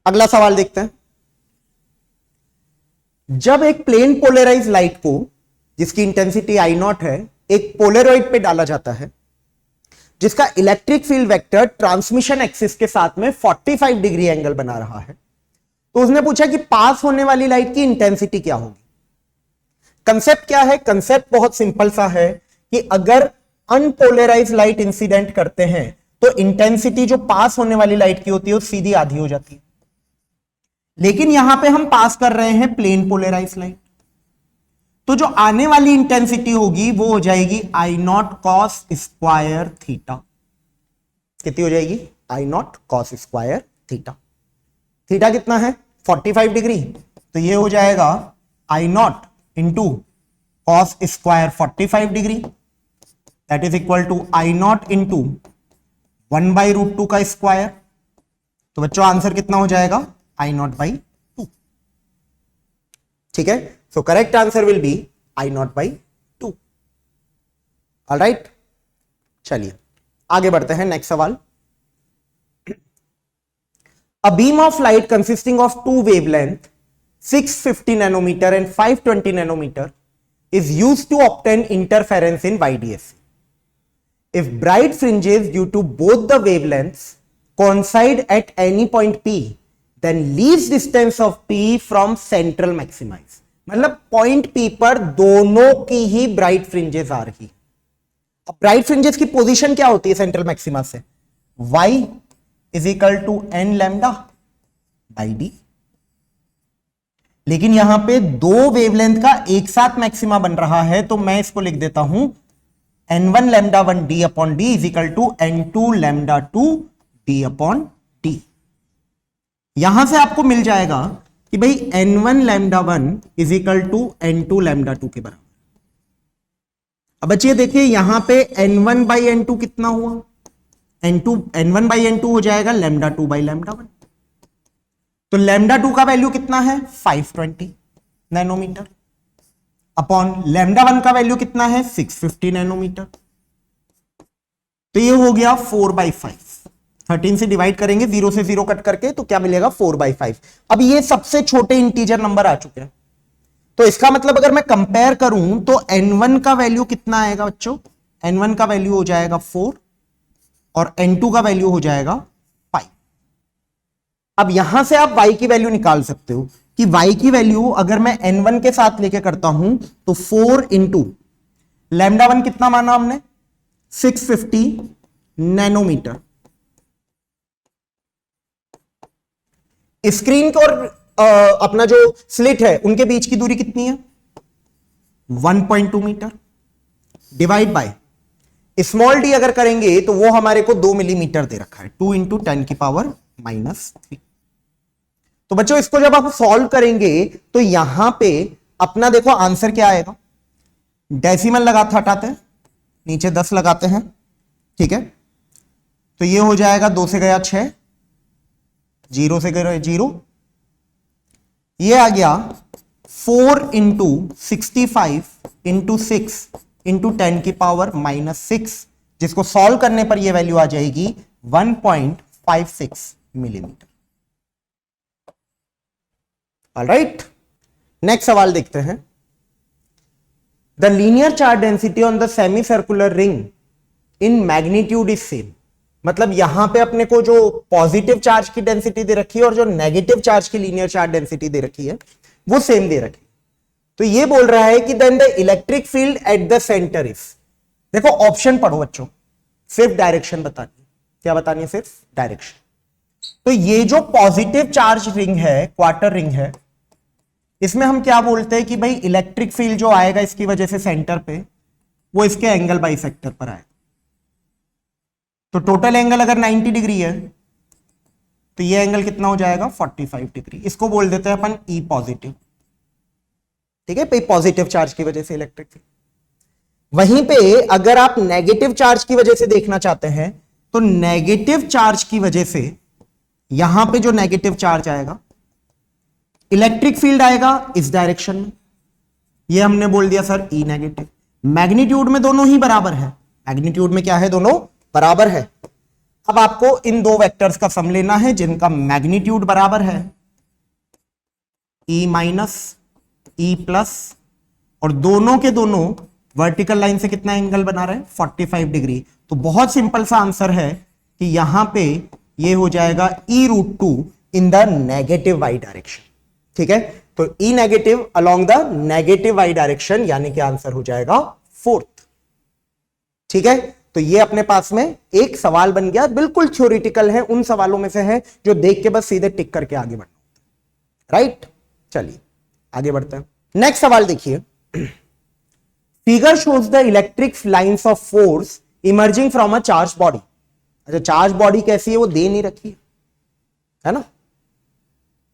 अगला सवाल देखते हैं। जब एक प्लेन पोलराइज लाइट को, जिसकी इंटेंसिटी I0 है, एक पोलरॉइड पे डाला जाता है जिसका electric field vector transmission axis के साथ में 45 डिग्री एंगल बना रहा है, तो उसने पूछा कि पास होने वाली लाइट की इंटेंसिटी क्या होगी। कंसेप्ट क्या है? कंसेप्ट बहुत सिंपल सा है कि अगर अनपोलराइज लाइट इंसिडेंट करते हैं तो इंटेंसिटी जो पास होने वाली लाइट की होती है वो सीधी आधी हो जाती है, लेकिन यहां पे हम पास कर रहे हैं प्लेन पोलराइज लाइट, तो जो आने वाली इंटेंसिटी होगी वो हो जाएगी I0 cos स्क्वायर थीटा। कितनी हो जाएगी? I0 cos square theta. Theta कितना है? 45 डिग्री, तो ये हो जाएगा I0 into cos square 45 degree, that is equal to I0 into 1/√2 का स्क्वायर। तो बच्चों आंसर कितना हो जाएगा? I0/2। ठीक है, so correct answer will be I0/2। Alright, चलिए आगे बढ़ते हैं। नेक्स्ट सवाल, a beam of light consisting of two wavelength 650 nanometer and 520 nanometer is used to obtain interference in YDSC. If bright fringes due to both the wavelengths coincide at any point P, then least distance of P from central maxima is. मतलब point P पर दोनों की ही bright fringes आ रही। अब bright fringes की position क्या होती है सेंट्रल मैक्सिमा से? Y is equal to n lambda by D. लेकिन यहां पे दो वेवलेंथ का एक साथ मैक्सिमा बन रहा है, तो मैं इसको लिख देता हूं n1 lambda 1 D upon D is equal to n2 lambda 2 D upon D. यहां से आपको मिल जाएगा कि भाई n1 lambda 1 is equal to n2 lambda 2 के बराबर। अब बच्चे देखिए यहां पे n1 बाई n2 कितना हुआ? n1 बाई n2 हो जाएगा लैम्डा 2 बाई लैम्डा 1। तो लैम्डा 2 का वैल्यू कितना है? 520 नैनोमीटर अपॉन लैम्डा 1 का वैल्यू कितना है? 650 नैनोमीटर। तो ये हो गया 4/5। 13 से डिवाइड करेंगे, 0 से 0 कट करके, तो क्या मिलेगा? 4/5। अब ये सबसे छोटे इंटीजर नंबर आ चुके हैं, तो इसका मतलब अगर मैं कंपेयर करूं तो n1 का वैल्यू कितना आएगा बच्चों? n1 का वैल्यू हो जाएगा 4 और n2 का वैल्यू हो जाएगा 5। अब यहां से आप y की वैल्यू निकाल सकते हो कि y की वैल्यू अगर मैं n1 के साथ लेके करता हूं तो 4 इंटू लैम्डा 1 कितना माना हमने? 650 नैनोमीटर। स्क्रीन को और अपना जो स्लिट है उनके बीच की दूरी कितनी है? 1.2 metre divide by small D अगर करेंगे तो वो हमारे को 2 मिलीमीटर दे रखा है, 2 इंटू 10 की पावर -3। तो बच्चों इसको जब आप सॉल्व करेंगे तो यहां पे अपना देखो आंसर क्या आएगा। डेसिमल लगाते हटाते हैं, नीचे 10 लगाते हैं, ठीक है। तो ये हो जाएगा 2 से गया 6, 0 से गया 0, ये आ गया 4 इंटू 65 इंटू 6 इंटू 10 की पावर -6, जिसको सॉल्व करने पर यह वैल्यू आ जाएगी 1.56 मिलीमीटर। ऑलराइट, नेक्स्ट सवाल देखते हैं। The linear charge density on the semi circular ring in magnitude is same. मतलब यहां पे अपने को जो पॉजिटिव चार्ज की डेंसिटी दे रखी है और जो नेगेटिव चार्ज की लीनियर चार्ज डेंसिटी दे रखी है वो सेम दे रखी है। तो ये बोल रहा है कि then the electric field at the centre is, देखो ऑप्शन पढ़ो बच्चों, सिर्फ डायरेक्शन बतानी है। क्या बतानी है? सिर्फ डायरेक्शन। तो ये जो पॉजिटिव चार्ज रिंग है, क्वार्टर रिंग है, इसमें हम क्या बोलते हैं कि भाई इलेक्ट्रिक फील्ड जो आएगा इसकी वजह से सेंटर पे, वो इसके एंगल बाइसेक्टर पर आएगा। तो टोटल एंगल अगर 90 डिग्री है तो ये एंगल कितना हो जाएगा? 45 डिग्री। इसको बोल देते हैं अपन ई पॉजिटिव, ठीक है, पॉजिटिव चार्ज की वजह से इलेक्ट्रिक फील्ड। वहीं पे अगर आप नेगेटिव चार्ज की वजह से देखना चाहते हैं तो नेगेटिव चार्ज की वजह से यहां पे जो नेगेटिव चार्ज आएगा, इलेक्ट्रिक फील्ड आएगा इस डायरेक्शन में, ये हमने बोल दिया सर ई नेगेटिव। मैग्नीट्यूड में दोनों ही बराबर है, मैग्नीट्यूड में क्या है? दोनों बराबर है। अब आपको इन दो वेक्टर्स का सम लेना है जिनका मैग्नीट्यूड बराबर है, ई माइनस ई प्लस, और दोनों के दोनों वर्टिकल लाइन से कितना एंगल बना रहे हैं? 45 डिग्री। तो बहुत सिंपल सा आंसर है कि यहां पे ये हो जाएगा E√2 in the negative y direction, ठीक है। तो E negative along the negative y direction, यानी कि आंसर हो जाएगा 4th, ठीक है। तो ये अपने पास में एक सवाल बन गया, बिल्कुल थ्योरेटिकल है, उन सवालों में से है जो देख के बस सीधे टिक करके आगे बढ़ना, राइट। चलिए आगे बढ़ते हैं। नेक्स्ट सवाल देखिए, figure shows the electric lines of force emerging from a charge body. अच्छा, चार्ज बॉडी कैसी है वो दे नहीं रखी है ना।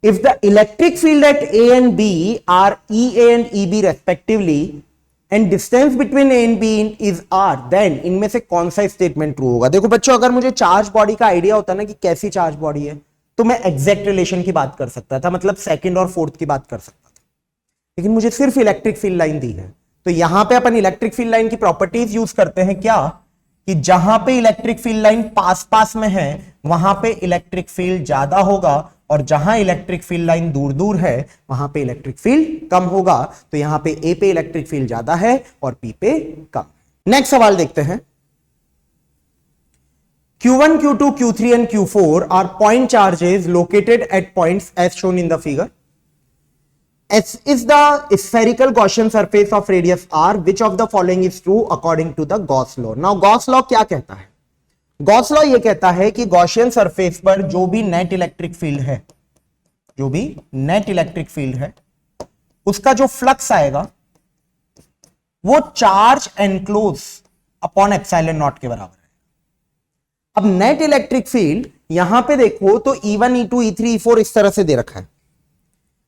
If the electric field at A and B are E A and E B respectively and distance between A and B is R, then इनमें से कौन सा स्टेटमेंट ट्रू होगा? देखो बच्चों, अगर मुझे चार्ज बॉडी का आइडिया होता ना कि कैसी चार्ज बॉडी है, तो मैं एग्जैक्ट रिलेशन की बात कर सकता था, मतलब सेकंड और फोर्थ की बात कर सकता था। लेकिन मुझे सिर्फ इलेक्ट्रिक फील्ड लाइन दी है, तो यहां पे अपन इलेक्ट्रिक फील्ड लाइन की प्रॉपर्टीज यूज करते हैं क्या, कि जहां पे इलेक्ट्रिक फील्ड लाइन पास पास में है वहां पे इलेक्ट्रिक फील्ड ज्यादा होगा, और जहां इलेक्ट्रिक फील्ड लाइन दूर दूर है वहां पे इलेक्ट्रिक फील्ड कम होगा। तो यहां पे ए पे इलेक्ट्रिक फील्ड ज्यादा है और पी पे कम। नेक्स्ट सवाल देखते हैं। Q1, Q2, Q3 and Q4 are point charges located at points as shown in the figure. S is the spherical Gaussian surface of radius r. Which of the following is true according to the Gauss law? Now Gauss law क्या कहता है? Gauss law ये कहता है कि Gaussian surface पर जो भी net electric field है, जो भी net electric field है, उसका जो फ्लक्स आएगा वो charge enclose upon epsilon not के बराबर है। अब नेट इलेक्ट्रिक फील्ड यहां पे देखो तो E1, E2, E3, E4 इस तरह से दे रखा है।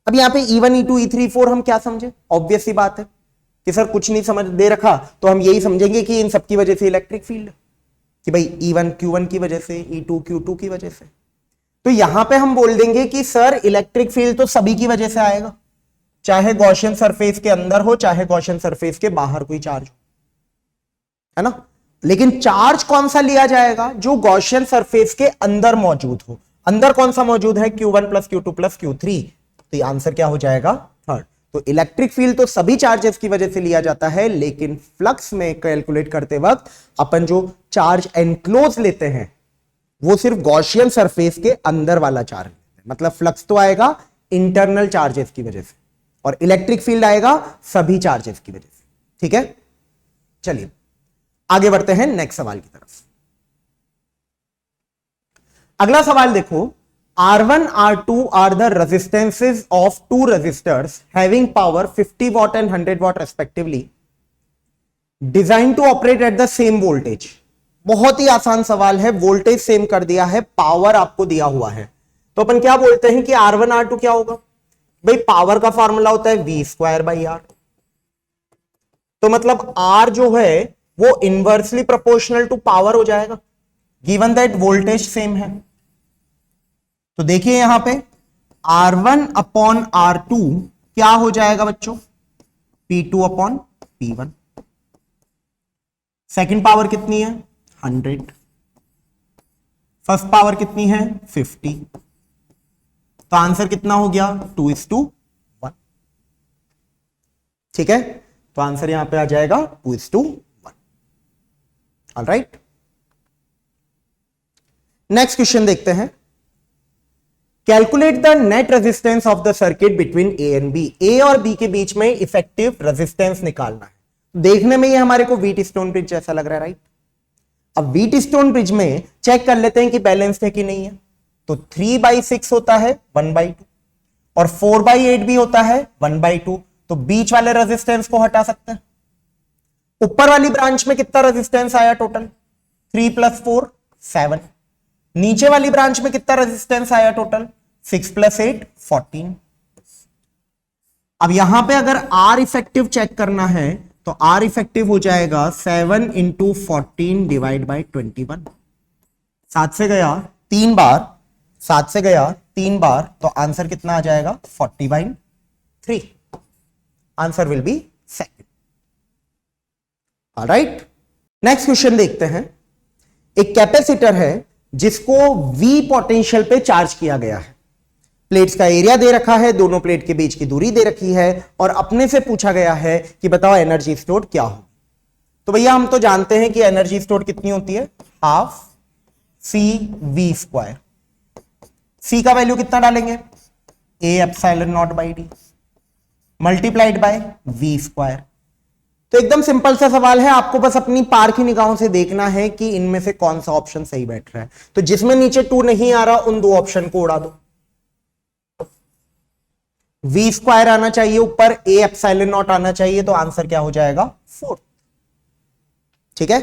अब यहां पे E1, E2, E3, E4 हम क्या समझे? ऑब्वियस सी बात है कि सर कुछ नहीं समझ दे रखा तो हम यही समझेंगे कि इन सब की वजह से इलेक्ट्रिक फील्ड, कि भाई E1 Q1 की वजह से, E2 Q2 की वजह से। तो यहां पे हम बोल देंगे कि सर इलेक्ट्रिक फील्ड तो सभी की वजह से आएगा, चाहे गॉसियन सरफेस के अंदर हो चाहे गॉसियन सरफेस के बाहर कोई चार्ज हो, है ना। लेकिन चार्ज कौन सा लिया जाएगा? जो गॉसियन सरफेस के अंदर मौजूद हो। अंदर कौन सा मौजूद है? Q1 plus Q2 plus Q3। तो ये आंसर क्या हो जाएगा? थर्ड। तो इलेक्ट्रिक फील्ड तो सभी चार्जेस की वजह से लिया जाता है, लेकिन फ्लक्स में कैलकुलेट करते वक्त अपन जो चार्ज एनक्लोज लेते हैं वो सिर्फ गॉसियन सरफेस के अंदर वाला चार्ज, मतलब फ्लक्स तो आएगा इंटरनल चार्जेस की वजह से और इलेक्ट्रिक फील्ड आएगा सभी चार्जेस की वजह से। ठीक है, चलिए आगे बढ़ते हैं नेक्स्ट सवाल की तरफ। अगला सवाल देखो, R1, R2 are the resistances of two resistors having power 50 watt and 100 watt respectively, designed to operate at the same voltage। बहुत ही आसान सवाल है, वोल्टेज सेम कर दिया है, पावर आपको दिया हुआ है, तो अपन क्या बोलते हैं कि R1, R2 क्या होगा? भाई पावर का फॉर्मूला होता है V²/R, तो मतलब R जो है वो इनवर्सली प्रोपोर्शनल टू पावर हो जाएगा, गिवन दैट वोल्टेज सेम है। तो देखिए यहां पे R1 अपॉन R2 क्या हो जाएगा बच्चों? P2 upon P1। Second power कितनी है? 100। फर्स्ट पावर कितनी है? 50। तो आंसर कितना हो गया? 2:1। ठीक है, तो आंसर यहां पे आ जाएगा 2:1। ऑलराइट, नेक्स्ट क्वेश्चन देखते हैं। Calculate the net resistance of the circuit between A and B. A और बी के बीच में इफेक्टिव रेजिस्टेंस निकालना है। देखने में ये हमारे को व्हीट स्टोन ब्रिज जैसा लग रहा है, राइट। अब व्हीट स्टोन ब्रिज में चेक कर लेते हैं कि बैलेंस्ड है कि नहीं है। तो 3/6 होता है 1/2 और 4/8 भी होता है 1/2। तो बीच वाले रेजिस्टेंस को हटा सकते हैं। ऊपर वाली ब्रांच में कितना रेजिस्टेंस आया टोटल? 3 + 4 7। नीचे वाली ब्रांच में कितना रेजिस्टेंस आया टोटल? 6 + 8 14। अब यहां पे अगर R इफेक्टिव चेक करना है तो R इफेक्टिव हो जाएगा 7 × 14 / 21। 7 से गया 3 बार, 7 से गया 3 बार, तो आंसर कितना आ जाएगा? 40/3। Answer will B second. Alright, next question देखते हैं। एक कैपेसिटर है जिसको V पोटेंशियल पे चार्ज किया गया है। प्लेट्स का एरिया दे रखा है, दोनों प्लेट के बीच की दूरी दे रखी है और अपने से पूछा गया है कि बताओ एनर्जी स्टोर्ड क्या हो। तो भैया हम तो जानते हैं कि एनर्जी स्टोर्ड कितनी होती है? ½ CV²। C का वैल्यू कितना डालेंगे? A∈0/d multiplied by V²। तो एकदम सिंपल सा सवाल है, आपको बस अपनी पार की निगाहों से देखना है कि इनमें से कौन सा ऑप्शन सही बैठ रहा है। तो जिसमें नीचे 2 नहीं आ रहा उन 2 ऑप्शन को उड़ा दो। V² आना चाहिए ऊपर, A∈0 आना चाहिए, तो आंसर क्या हो जाएगा? 4। ठीक है,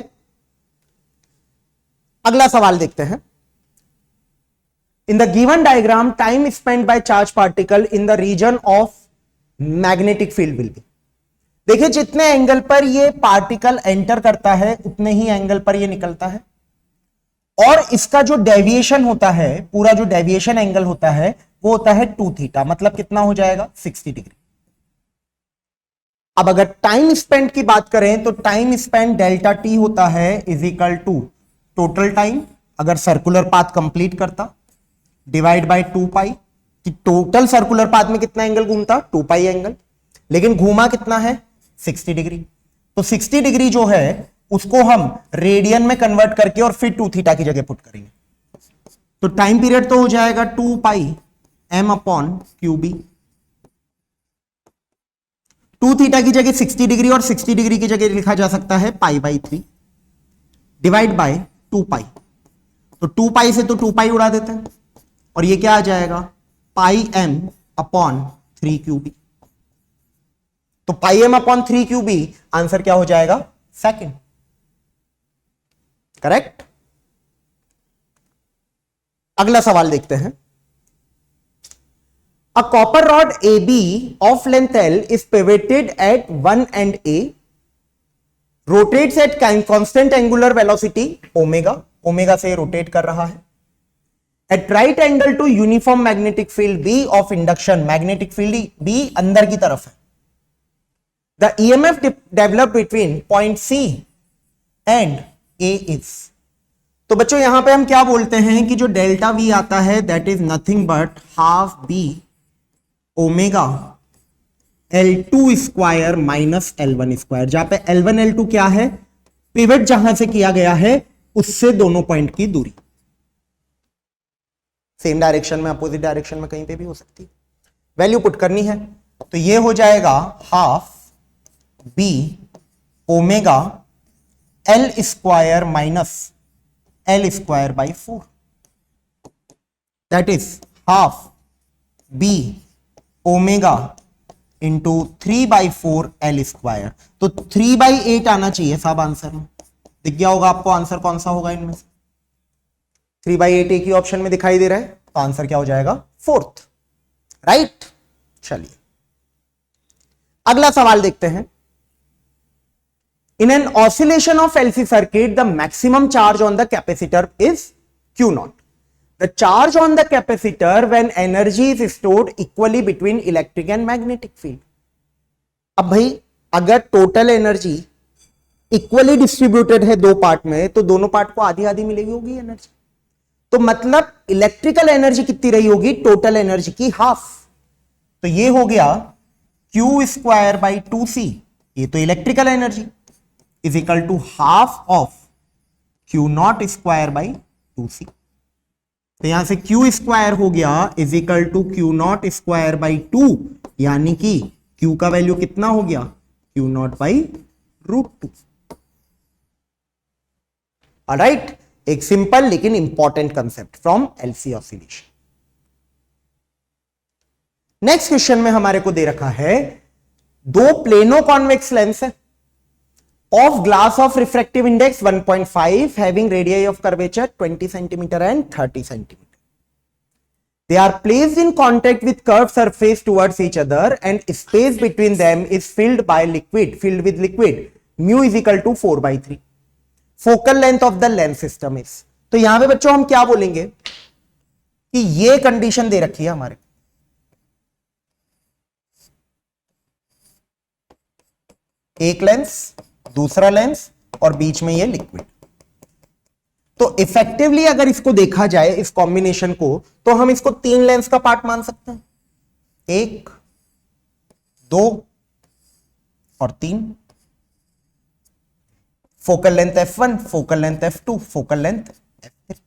अगला सवाल देखते हैं। In the given diagram time spend by charge particle in the region of magnetic field will be. देखिए जितने एंगल पर ये पार्टिकल एंटर करता है उतने ही एंगल पर ये निकलता है और इसका जो डेविएशन होता है, पूरा जो डेविएशन एंगल होता है वो होता है 2θ, मतलब कितना हो जाएगा? 60 डिग्री। अब अगर टाइम स्पेंड की बात करें तो टाइम स्पेंड डेल्टा टी होता है is equal to total time अगर सर्कुलर पाथ कंप्लीट करता डिवाइड बाय 2 पाई कि टोटल सर्कुलर पाथ में कितना एंगल घूमता 2 पाई एंगल, लेकिन घूमा कितना है 60 डिग्री। तो 60 डिग्री जो है उसको हम रेडियन में कन्वर्ट करके और फिर 2 थीटा की जगह पुट करेंगे। तो टाइम पीरियड तो हो जाएगा 2 pi m upon q B. 2 theta की जगह 60 डिग्री और 60 डिग्री की जगह लिखा जा सकता है पाई बाई 3 डिवाइड बाय 2 पाई। तो 2 पाई से तो 2 पाई उड़ा देते हैं और ये क्या आ जाएगा pi m upon 3 q B. तो pi m upon 3 q B answer क्या हो जाएगा सेकंड, करेक्ट। अगला सवाल देखते हैं। A copper rod AB of length L is pivoted at 1 and A, rotates at constant angular velocity omega, omega से rotate कर रहा है, at right angle to uniform magnetic field B of induction, magnetic field B अंदर की तरफ है। The EMF developed between point C and A is, तो बच्चों यहां पे हम क्या बोलते हैं कि जो डेल्टा V आता है that is nothing but half B omega L2 square minus L1 square, जहां पे L1 L2 क्या है पिवट जहां से किया गया है उससे दोनों पॉइंट की दूरी, सेम डायरेक्शन में अपोजिट डायरेक्शन में कहीं पे भी हो सकती है। वैल्यू पुट करनी है तो ये हो जाएगा half B omega L square minus L square by 4, that is half B omega into 3/4 L square. तो 3/8 आना चाहिए सब आंसर में, दिख गया होगा आपको आंसर कौन सा होगा इनमें से। 3/8 एक ही ऑप्शन में दिखाई दे रहा है तो आंसर क्या हो जाएगा फोर्थ, राइट। चलिए अगला सवाल देखते हैं। In N oscillation of LC circuit the maximum charge on the capacitor is Q0. The charge on the capacitor when energy is stored equally between electric and magnetic field. अब भाई अगर total energy equally distributed है दो part में तो दोनों part को आधी आधी मिलेगी होगी एनर्जी, तो मतलब इलेक्ट्रिकल एनर्जी कितनी रही होगी टोटल एनर्जी की हाफ। तो ये हो गया Q स्क्वायर बाई 2C, ये तो electrical energy is equal to half of Q0 square by 2C। तो यहां से Q स्क्वायर हो गया is equal to Q0 square by 2, यानी कि Q का वैल्यू कितना हो गया Q0 बाई √2। ऑलराइट, एक सिंपल लेकिन important concept from LC oscillation. Next question में हमारे को दे रखा है दो प्लेनो कॉन्वेक्स लेंस है of glass of refractive index 1.5 having radii of curvature 20 cm and 30 cm. They are placed in contact with curved surface towards each other and space between them is filled with liquid mu is equal to 4/3. Focal length of the lens system is. तो यहां पे बच्चों हम क्या बोलेंगे कि ये condition दे रखी है हमारे, एक लेंस दूसरा लेंस और बीच में ये लिक्विड। तो इफेक्टिवली अगर इसको देखा जाए इस कॉम्बिनेशन को तो हम इसको तीन लेंस का पार्ट मान सकते हैं, 1 2 और 3। Focal length f1, focal length f2, focal length f3।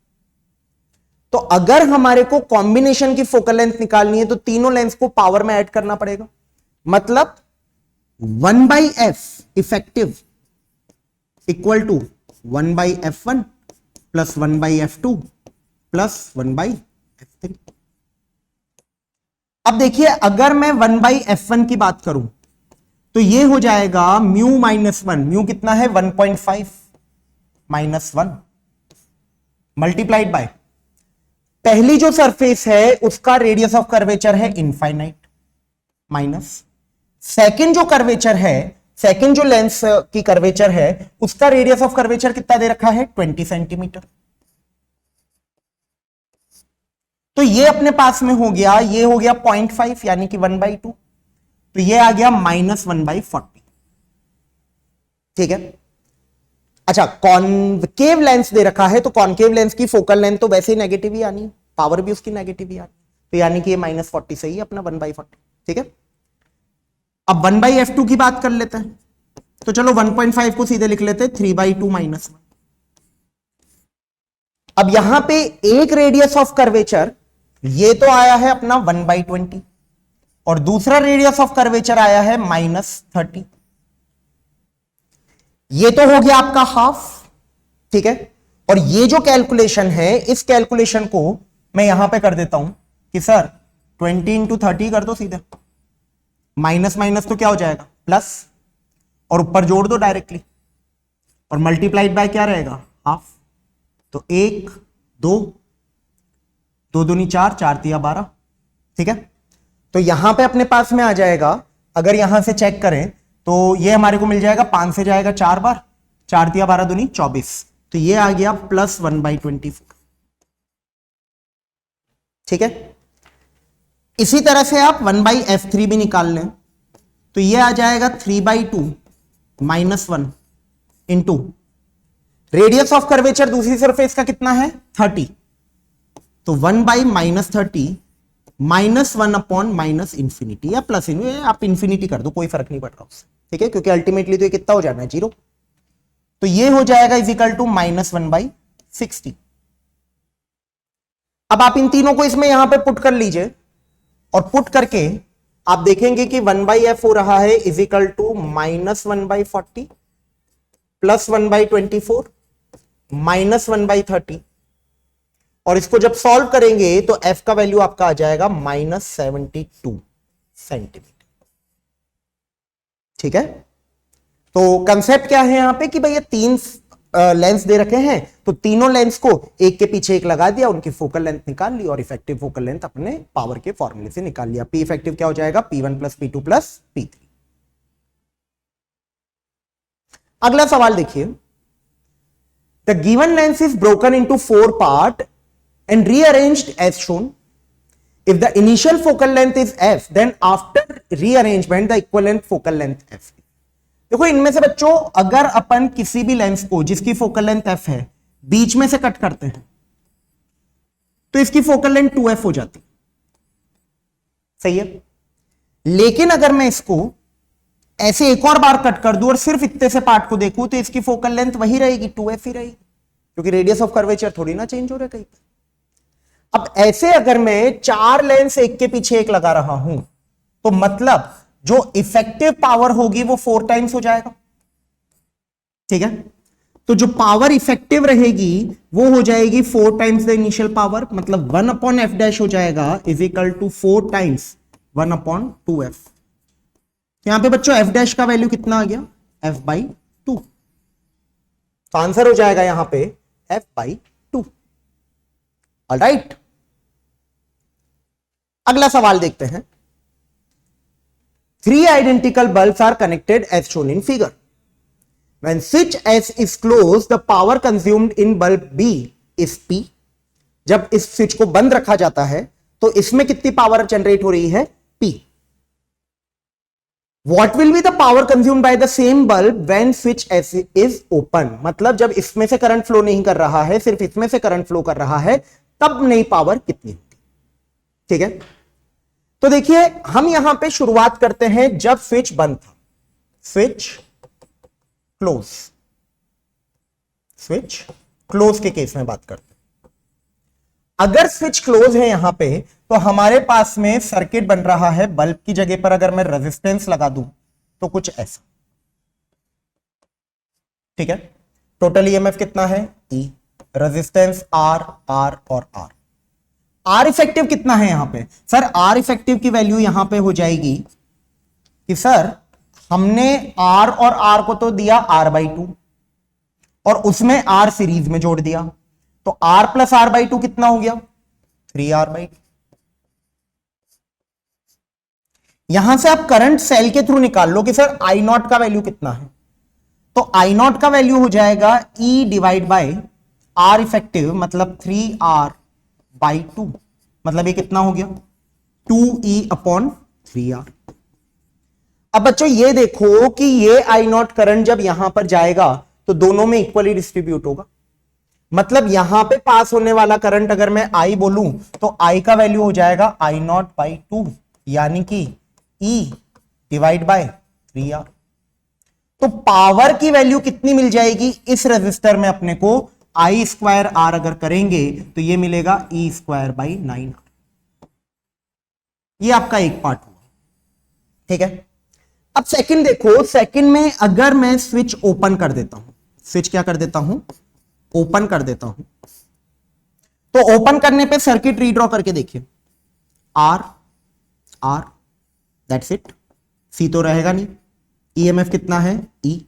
तो अगर हमारे को कॉम्बिनेशन की फोकल लेंथ निकालनी है तो तीनों लेंस को पावर में ऐड करना पड़ेगा, मतलब 1/f effective equal to 1/f1 plus 1/f2 plus 1/f3। अब देखिए अगर मैं 1/f1 की बात करूं तो ये हो जाएगा म्यू माइनस 1, म्यू कितना है 1.5 माइनस 1 मल्टीप्लाइड बाय पहली जो सरफेस है उसका रेडियस ऑफ कर्वेचर है इनफाइनाइट, माइनस सेकंड जो कर्वेचर है, सेकंड जो लेंस की कर्वेचर है उसका रेडियस ऑफ कर्वेचर कितना दे रखा है 20 सेंटीमीटर। तो ये अपने पास में हो गया, ये हो गया 0.5 यानी कि 1/2, तो ये आ गया -1/40। ठीक है। अच्छा, कॉनकेव लेंस दे रखा है तो कॉनकेव लेंस की फोकल लेंथ तो वैसे ही नेगेटिव ही आनी, पावर भी उसकी नेगेटिव ही आनी, तो यानी कि ये -40 सही है अपना 1/40। ठीक है, अब 1/f2 की बात कर लेते हैं, तो चलो 1.5 को सीधे लिख लेते हैं 3/2 -1। अब यहां पे एक रेडियस ऑफ कर्वेचर ये तो आया है अपना 1/20 और दूसरा रेडियस ऑफ कर्वेचर आया है -30। ये तो हो गया आपका हाफ। ठीक है, और ये जो कैलकुलेशन है इस कैलकुलेशन को मैं यहां पे कर देता हूं कि सर 20 × 30 कर दो सीधे, माइनस माइनस तो क्या हो जाएगा प्लस, और ऊपर जोड़ दो डायरेक्टली और मल्टीप्लाइड बाय क्या रहेगा हाफ। तो 1 2 2 दूनी 4 4 तिया 12। ठीक है, तो यहां पे अपने पास में आ जाएगा, अगर यहां से चेक करें तो ये हमारे को मिल जाएगा 5 से जाएगा 4 बार, 4 तिया 12 दूनी 24, तो ये आ गया +1/24। ठीक है, इसी तरह से आप 1/f3 भी निकाल लें तो ये आ जाएगा 3/2 -1 इंटू रेडियस ऑफ कर्वेचर दूसरी सरफेस का कितना है 30, तो 1/-30 -1/-इंफिनिटी या प्लस आप इंफिनिटी कर दो, कोई फर्क नहीं पड़ रहा उससे। ठीक है, क्योंकि अल्टीमेटली तो ये कितना हो जाना है 0, तो ये हो जाएगा इजिकल टू -1/60। अब आप इन तीनों को इसमें यहां पे पुट कर लीजिए और पुट करके आप देखेंगे कि 1/f हो रहा है इजिकल टू -1/40 प्लस 1/24 -1/30, और इसको जब सॉल्व करेंगे तो f का वैल्यू आपका आ जाएगा -72 सेंटीमीटर। ठीक है, तो कंसेप्ट क्या है यहां पे कि भैया 3 लेंस दे रखे हैं तो तीनों लेंस को एक के पीछे एक लगा दिया, उनकी फोकल लेंथ निकाल ली और इफेक्टिव फोकल लेंथ अपने पावर के फॉर्मूले से निकाल लिया। P इफेक्टिव क्या हो जाएगा P1 + P2 + P3। अगला सवाल देखिए, the given lens is broken into 4 part and rearranged as shown. If the initial focal length is f, then after rearrangement the equivalent focal length f. देखो इनमें से बच्चों अगर अपन किसी भी लेंस को जिसकी फोकल लेंथ f है बीच में से कट करते हैं तो इसकी फोकल लेंथ 2f हो जाती, सही है। लेकिन अगर मैं इसको ऐसे एक और बार कट कर दूं और सिर्फ इतने से पार्ट को देखूं तो इसकी फोकल लेंथ वही रहेगी 2f ही रहेगी, क्योंकि रेडियस ऑफ कर्वेचर थोड़ी ना चेंज हो रहा है कहीं। अब ऐसे अगर मैं 4 लेंस एक के पीछे एक लगा रहा हूं तो मतलब जो इफेक्टिव पावर होगी वो 4 टाइम्स हो जाएगा। ठीक है, तो जो पावर इफेक्टिव रहेगी वो हो जाएगी 4 टाइम्स द इनिशियल पावर, मतलब 1/f' हो जाएगा इजिकल टू 4 टाइम्स 1/2f। यहां पे बच्चों f' का वैल्यू कितना आ गया f/2, तो आंसर हो जाएगा यहां पे f/2। ऑलराइट, अगला सवाल देखते हैं। 3 identical bulbs are connected as shown in figure. When switch S is closed, the power consumed in bulb B is P. जब इस स्विच को बंद रखा जाता है तो इसमें कितनी पावर जनरेट हो रही है P. What will be the power consumed by the same bulb when switch S is open? मतलब जब इसमें से करंट फ्लो नहीं कर रहा है, सिर्फ इसमें से करंट फ्लो कर रहा है, तब नई पावर कितनी होगी। ठीक है, तो देखिए हम यहां पे शुरुआत करते हैं जब स्विच बंद था, स्विच क्लोज, स्विच क्लोज के केस में बात करते हैं। अगर स्विच क्लोज है यहां पे तो हमारे पास में सर्किट बन रहा है, बल्ब की जगह पर अगर मैं रेजिस्टेंस लगा दूं तो कुछ ऐसा। ठीक है, टोटल ईएमएफ कितना है E, रेजिस्टेंस R, R और R। R इफेक्टिव कितना है यहां पे सर, R इफेक्टिव की वैल्यू यहां पे हो जाएगी कि सर हमने R और R को तो दिया R/2 और उसमें R सीरीज में जोड़ दिया, तो R + R/2 कितना हो गया 3R/2। यहां से आप करंट सेल के थ्रू निकाल लो कि सर I0 का वैल्यू कितना है, तो I0 का वैल्यू हो जाएगा E/R इफेक्टिव, मतलब 3R/2, मतलब ये कितना हो गया 2E/3R। अब बच्चों ये देखो कि ये आई नॉट करंट जब यहां पर जाएगा तो दोनों में इक्वली डिस्ट्रीब्यूट होगा। मतलब यहां पे पास होने वाला करंट अगर मैं आई बोलूं तो आई का वैल्यू हो जाएगा आई नॉट बाई 2, यानी कि ई डिवाइड बाय 3R। तो पावर की वैल्यू कितनी मिल जाएगी इस रजिस्टर में अपने को, आई स्क्वायर आर अगर करेंगे तो ये मिलेगा ई स्क्वायर बाई 9R। ये आपका एक पार्ट हुआ, ठीक है। अब सेकंड देखो, सेकंड में अगर मैं स्विच ओपन कर देता हूं, स्विच क्या कर देता हूं, ओपन कर देता हूं, तो ओपन करने पे सर्किट रीड्रॉ करके देखिए, आर आर दैट्स इट, सी तो रहेगा नहीं, ईएमएफ कितना है ई।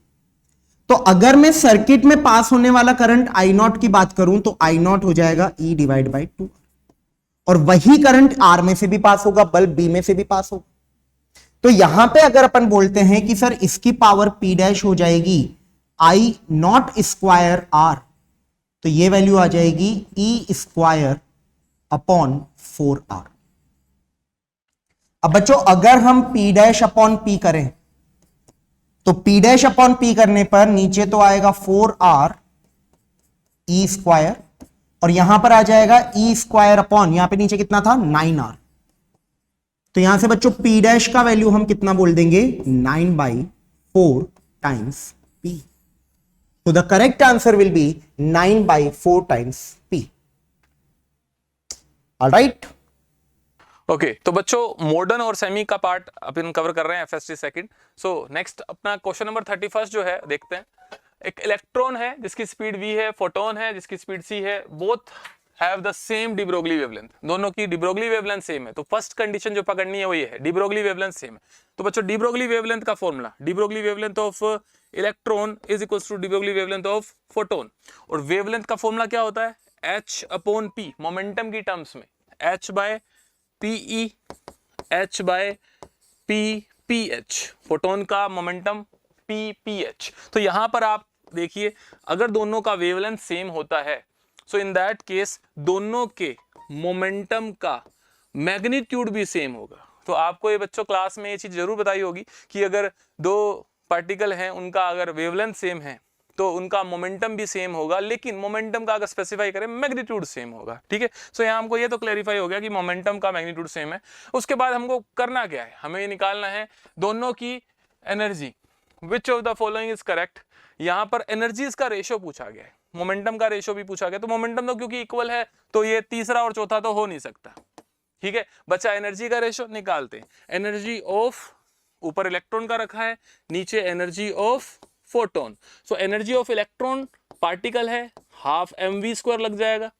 तो अगर मैं सर्किट में पास होने वाला करंट आई नॉट की बात करूं तो आई नॉट हो जाएगा ई डिवाइड बाई 2, और वही करंट आर में से भी पास होगा, बल्ब बी में से भी पास होगा। तो यहां पे अगर अपन बोलते हैं कि सर इसकी पावर पी डैश हो जाएगी आई नॉट स्क्वायर आर, तो ये वैल्यू आ जाएगी ई स्क्वायर अपॉन 4R। अब बच्चों अगर हम पी डैश अपॉन पी करें तो पी डैश अपॉन पी करने पर नीचे तो आएगा 4R ई स्क्वायर, और यहां पर आ जाएगा ई स्क्वायर अपॉन, यहां पे नीचे कितना था 9R। तो यहां से बच्चों पी डैश का वैल्यू हम कितना बोल देंगे 9/4 टाइम्स पी। तो the correct answer will B 9/4 times P. Alright, okay तो बच्चों मॉडर्न और सेमी का पार्ट अपन कवर कर रहे हैं एफएसटी सेकंड। सो नेक्स्ट अपना क्वेश्चन नंबर 31 जो है देखते हैं। एक इलेक्ट्रॉन है जिसकी स्पीड v है, फोटोन है जिसकी स्पीड c है, both have the same D Broglie wavelength, दोनों की डी ब्रोगली वेवलेंथ सेम है। तो फर्स्ट कंडीशन जो पकड़नी है वो ये है, डी ब्रोगली वेवलेंथ सेम है। तो बच्चों डी ब्रोगली वेवलेंथ का formula, de Broglie wavelength of electron is equals to de Broglie wavelength of photon, और वेवलेंथ का फॉर्मूला क्या होता है h अपॉन p, मोमेंटम की टर्म्स में h by PE, h by PPH, photon का momentum PPH। तो यहां पर आप देखिए अगर दोनों का वेवलेंथ सेम होता है सो इन दैट केस दोनों के मोमेंटम का मैग्नीट्यूड भी सेम होगा। तो आपको ये बच्चों क्लास में ये चीज जरूर बताई होगी कि अगर दो पार्टिकल हैं उनका अगर वेवलेंथ सेम है तो उनका मोमेंटम भी सेम होगा, लेकिन मोमेंटम का अगर स्पेसिफाई करें मैग्नीट्यूड सेम होगा। ठीक है, सो यहाँ हमको ये तो क्लैरिफाई हो गया कि मोमेंटम का मैग्नीट्यूड सेम है। उसके बाद हमको करना क्या है, हमें ये निकालना है दोनों की energy, which of the following is correct. यहाँ पर एनर्जीज का रेशियो पूछा गया है, मोमेंटम का रेशियो भी पूछा गया, तो मोमेंटम तो क्योंकि इक्वल है तो ये तीसरा और चौथा तो हो नहीं सकता। ठीक है, बचा एनर्जी का रेशियो, निकालते हैं। एनर्जी ऑफ, ऊपर इलेक्ट्रॉन का रखा है, नीचे energy of photon. So energy of electron particle है हाफ mv² लग जाएगा,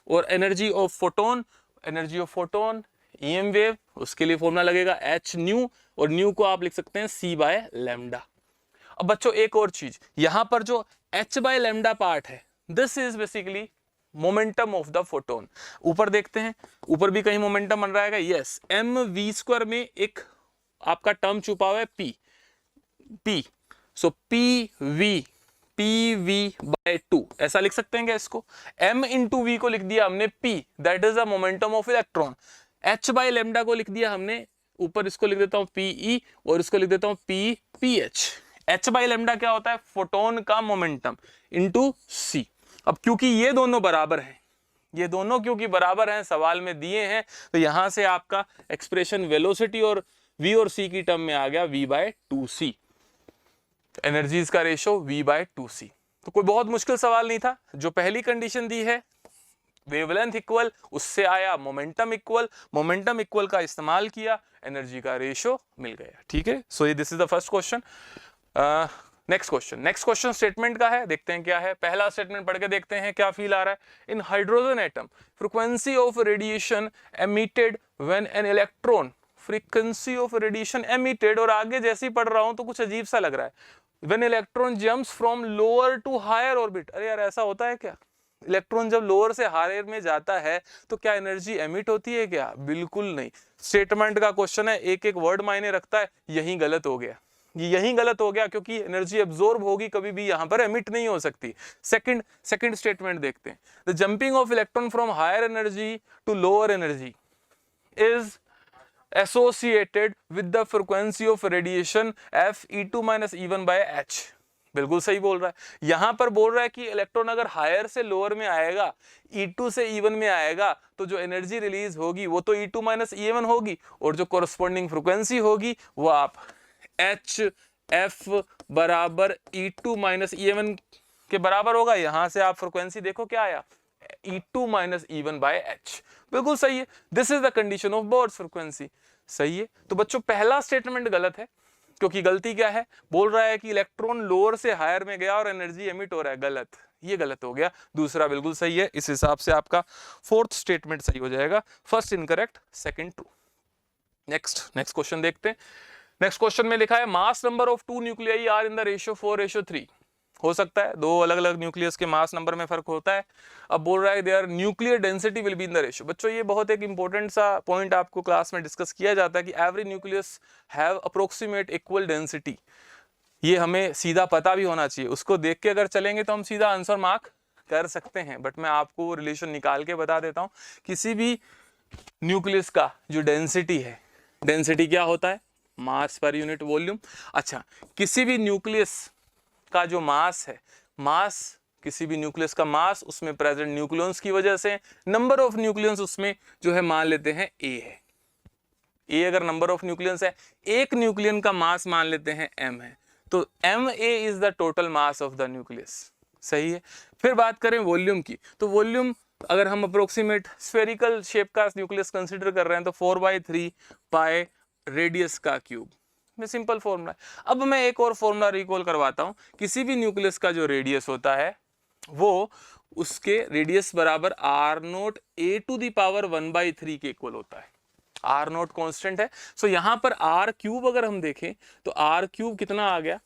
और energy of photon, energy of photon EM wave, उसके लिए फॉर्मूला लगेगा h न्यू, और न्यू को आप लिख सकते हैं c बाय लैम्डा। अब बच्चों एक और चीज, यहां पर जो h बाय लैम्डा पार्ट है this is basically momentum of the photon. ऊपर देखते हैं, ऊपर भी कहीं मोमेंटम बन रहा है, यस, mv² में एक आपका टर्म छुपा हुआ है p, सो PV/2 ऐसा लिख सकते हैं क्या इसको, m इंटू वी को लिख दिया हमने p, that is the momentum of electron. h by lambda को लिख दिया हमने, ऊपर इसको लिख देता हूं PE और इसको लिख देता हूं PPH। h बाय लैम्डा क्या होता है, फोटोन का मोमेंटम इंटू c। अब क्योंकि ये दोनों बराबर हैं, ये दोनों क्योंकि बराबर हैं, सवाल में दिए हैं, तो यहां से आपका एक्सप्रेशन वेलोसिटी और v और c की टर्म में आ गया v/2c, एनर्जीज का रेशियो v/2c। तो कोई बहुत मुश्किल सवाल नहीं था। जो पहली कंडीशन दी है वेवलेंथ इक्वल, उससे आया मोमेंटम इक्वल, मोमेंटम इक्वल का इस्तेमाल किया, एनर्जी का रेशियो मिल गया। ठीक है, सो ये this is the first question. Next question statement का है, देखते हैं क्या है। पहला स्टेटमेंट पढ़ के देखते हैं क्या फील आ रहा है। In hydrogen atom frequency of radiation emitted when an electron, frequency of radiation emitted, और आगे जैसे ही पढ़ रहा हूं तो कुछ अजीब सा लग रहा है, when electron jumps from lower to higher orbit. अरे यार ऐसा होता है क्या, इलेक्ट्रॉन जब लोअर से हायर में जाता है तो क्या एनर्जी एमिट होती है क्या, बिल्कुल नहीं। स्टेटमेंट का क्वेश्चन है, एक एक वर्ड मायने रखता है, यही गलत हो गया, यही गलत हो गया, क्योंकि एनर्जी एब्जॉर्ब होगी, कभी भी यहां पर एमिट नहीं हो सकती। सेकंड स्टेटमेंट देखते हैं। The jumping of electron from higher energy to lower energy is associated with the frequency of radiation f E2 minus E1 by h। बिल्कुल सही बोल रहा है। यहां पर बोल रहा है कि इलेक्ट्रॉन अगर हायर से लोअर में आएगा, E2 से E1 में आएगा, तो जो एनर्जी रिलीज होगी वो तो E2 माइनस E1 होगी, और जो कोरस्पॉन्डिंग फ्रीक्वेंसी होगी वो आप एच एफ बराबर E2 माइनस E1 के बराबर होगा। यहां से आप फ्रीक्वेंसी देखो क्या आया, E2 minus E1 by H. बिल्कुल सही है, this is the condition of board frequency. सही है। तो बच्चों पहला स्टेटमेंट गलत है, क्योंकि गलती क्या है, बोल रहा है कि इलेक्ट्रॉन लोअर से हायर में गया और एनर्जी एमिट हो रहा है, गलत, ये गलत हो गया। दूसरा बिल्कुल सही है। इस हिसाब से आपका फोर्थ स्टेटमेंट सही हो जाएगा। First incorrect, second true. Next question देखते हैं। नेक्स्ट क्वेश्चन में लिखा है mass number of two nuclei are in the ratio 4:3। हो सकता है दो अलग अलग न्यूक्लियस के मास नंबर में फर्क होता है। अब बोल रहा है their nuclear density will be in the ratio. बच्चों ये बहुत एक इंपॉर्टेंट सा पॉइंट आपको क्लास में डिस्कस किया जाता है कि every nucleus have approximate equal density. ये हमें सीधा पता भी होना चाहिए, उसको देख के अगर चलेंगे तो हम सीधा आंसर मार्क कर सकते हैं। बट मैं आपको रिलेशन निकाल के बता देता हूँ। किसी भी न्यूक्लियस का जो डेंसिटी है, डेंसिटी क्या होता है, मास पर यूनिट वॉल्यूम। अच्छा, किसी भी न्यूक्लियस का जो मास है, मास किसी भी न्यूक्लियस का मास उसमें प्रेजेंट न्यूक्लियंस की वजह से, नंबर ऑफ न्यूक्लियंस उसमें जो है मान लेते हैं ए है। ए अगर नंबर ऑफ न्यूक्लियंस है, एक न्यूक्लियन का मास मान लेते हैं एम है, तो M A is the total mass of the nucleus. सही है। फिर बात करें वॉल्यूम की, तो वॉल्यूम अगर हम अप्रोक्सीमेट स्फेरिकल शेप का न्यूक्लियस कंसिडर कर रहे हैं तो 4/3 पाई रेडियस का क्यूब में सिंपल फॉर्मूला है। अब मैं एक और फॉर्मूला रिकॉल करवाता हूं। किसी भी न्यूक्लियस का जो रेडियस होता है वो उसके रेडियस बराबर r0 a to the power 1/3 के इक्वल होता है। r0 कांस्टेंट है। सो यहां पर r क्यूब अगर हम देखें तो r क्यूब कितना आ गया,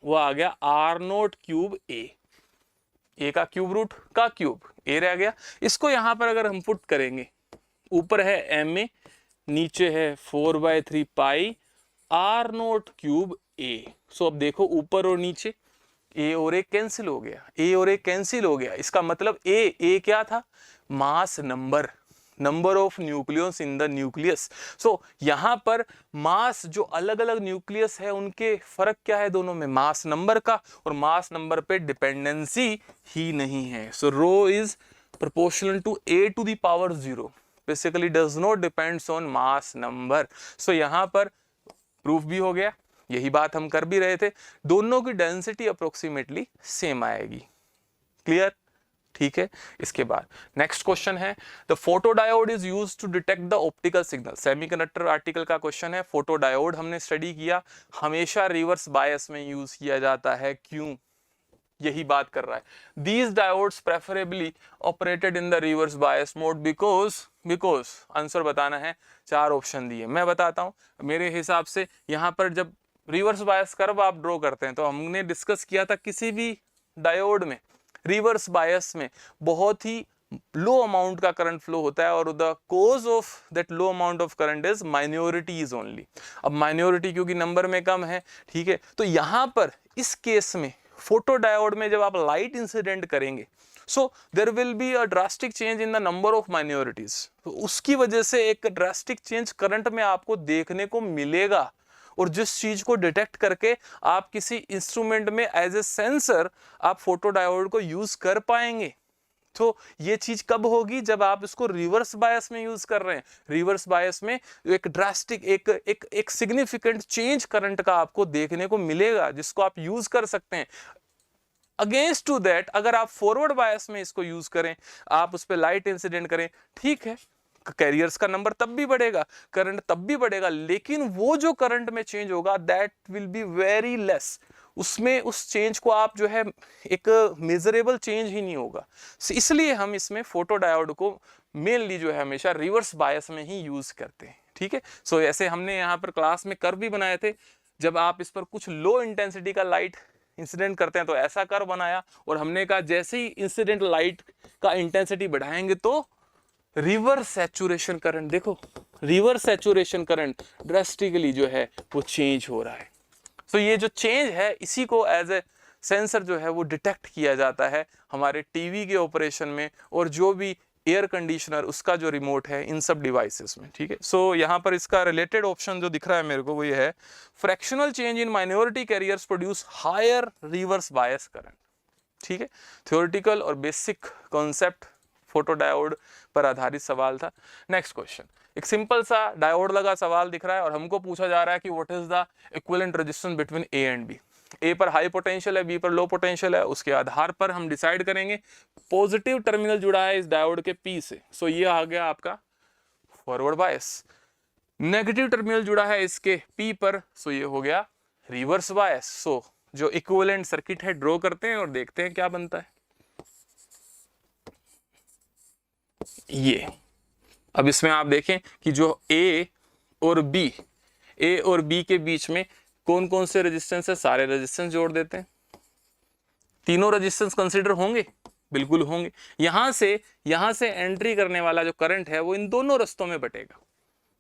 वो आ गया r0 क्यूब a का क्यूब रूट का क्यूब a रह गया। इसको यहां पर अगर हम पुट करेंगे, ऊपर है ma, नीचे है 4/3 पाई r0 क्यूब a। सो अब देखो ऊपर और नीचे a और a कैंसिल हो गया, a और a कैंसिल हो गया। इसका मतलब a क्या था, mass number of nucleus in the nucleus. So यहां पर मास जो अलग अलग न्यूक्लियस है उनके फर्क क्या है दोनों में, मास नंबर का, और मास नंबर पे डिपेंडेंसी ही नहीं है। So rho is proportional to a to the power 0, basically does not depends on mass number. So यहां पर प्रूफ भी हो गया, यही बात हम कर भी रहे थे, दोनों की डेंसिटी अप्रोक्सीमेटली सेम आएगी। क्लियर, ठीक है। इसके बाद नेक्स्ट क्वेश्चन है the photodiode is used to detect the optical signal. Semiconductor article का क्वेश्चन है। फोटोडायोड हमने स्टडी किया, हमेशा रिवर्स बायस में यूज किया जाता है। क्यों, यही बात कर रहा है। These diodes preferably operated in the reverse bias mode because answer बताना है। 4 ऑप्शन दिए, मैं बताता हूं। मेरे हिसाब से यहां पर जब रिवर्स बायस कर्व आप ड्रॉ करते हैं तो हमने डिस्कस किया था किसी भी डायोड में रिवर्स बायस में बहुत ही लो अमाउंट का करंट फ्लो होता है, और the cause of that low amount of current is minorities only. अब माइनॉरिटी क्योंकि नंबर में कम है, ठीक है, तो यहां पर इस केस में फोटोडायोड में जब आप लाइट इंसिडेंट करेंगे, so there will be a drastic change in the number of minorities. तो उसकी वजह से एक ड्रास्टिक चेंज करंट में आपको देखने को मिलेगा, और जिस चीज को डिटेक्ट करके आप किसी इंस्ट्रूमेंट में एज ए सेंसर आप फोटोडायोड को यूज कर पाएंगे। तो ये चीज कब होगी, जब आप इसको रिवर्स बायस में यूज कर रहे हैं। रिवर्स बायस में एक ड्रास्टिक एक सिग्निफिकेंट चेंज करंट का आपको देखने को मिलेगा, जिसको आप यूज कर सकते हैं। अगेंस्ट टू दैट अगर आप फॉरवर्ड बायस में इसको यूज करें, आप उस पर लाइट इंसिडेंट करें, ठीक है, कैरियर्स का नंबर तब भी बढ़ेगा, करंट तब भी बढ़ेगा, लेकिन वो जो करंट में चेंज होगा that will be very less. उसमें उस चेंज को आप जो है एक मेजरेबल चेंज ही नहीं होगा। इसलिए हम इसमें फोटोडायोड को मेनली जो है हमेशा रिवर्स बायस में ही यूज करते हैं, ठीक है। सो ऐसे हमने यहाँ पर क्लास में कर्व भी बनाए थे। जब आप इस पर कुछ लो इंटेंसिटी का लाइट इंसिडेंट करते हैं तो ऐसा कर्व बनाया, और हमने कहा जैसे ही इंसिडेंट लाइट का इंटेंसिटी बढ़ाएंगे तो रिवर्स सैचुरेशन करंट, देखो रिवर्स सैचुरेशन करंट ड्रास्टिकली जो है वो चेंज हो रहा है। सो ये जो चेंज है इसी को एज ए सेंसर जो है वो डिटेक्ट किया जाता है हमारे टीवी के ऑपरेशन में, और जो भी एयर कंडीशनर, उसका जो रिमोट है, इन सब डिवाइसेस में, ठीक है। सो यहाँ पर इसका रिलेटेड ऑप्शन जो दिख रहा है मेरे को वो ये है, fractional change in minority carriers produce higher reverse bias current, ठीक है। थ्योरेटिकल और बेसिक कॉन्सेप्ट फोटोडायोड पर आधारित सवाल था। नेक्स्ट क्वेश्चन, एक सिंपल सा डायोड लगा सवाल दिख रहा है और हमको पूछा जा रहा है कि what is the equivalent resistance between A and B. A पर हाई पोटेंशियल है, बी पर लो पोटेंशियल है, उसके आधार पर हम डिसाइड करेंगे। पॉजिटिव टर्मिनल जुड़ा है इस डायोड के पी से, सो ये आ गया आपका फॉरवर्ड बायस। नेगेटिव टर्मिनल जुड़ा है इसके पी पर, सो ये हो गया रिवर्स बायस। सो जो इक्विवेलेंट सर्किट है ड्रॉ करते हैं और देखते हैं क्या बनता है। ये अब इसमें आप देखें कि जो ए और बी के बीच में कौन कौन से रेजिस्टेंस है, सारे रेजिस्टेंस जोड़ देते हैं। तीनों रेजिस्टेंस कंसीडर होंगे, बिल्कुल होंगे। यहां से एंट्री करने वाला जो करंट है वो इन दोनों रास्तों में बटेगा,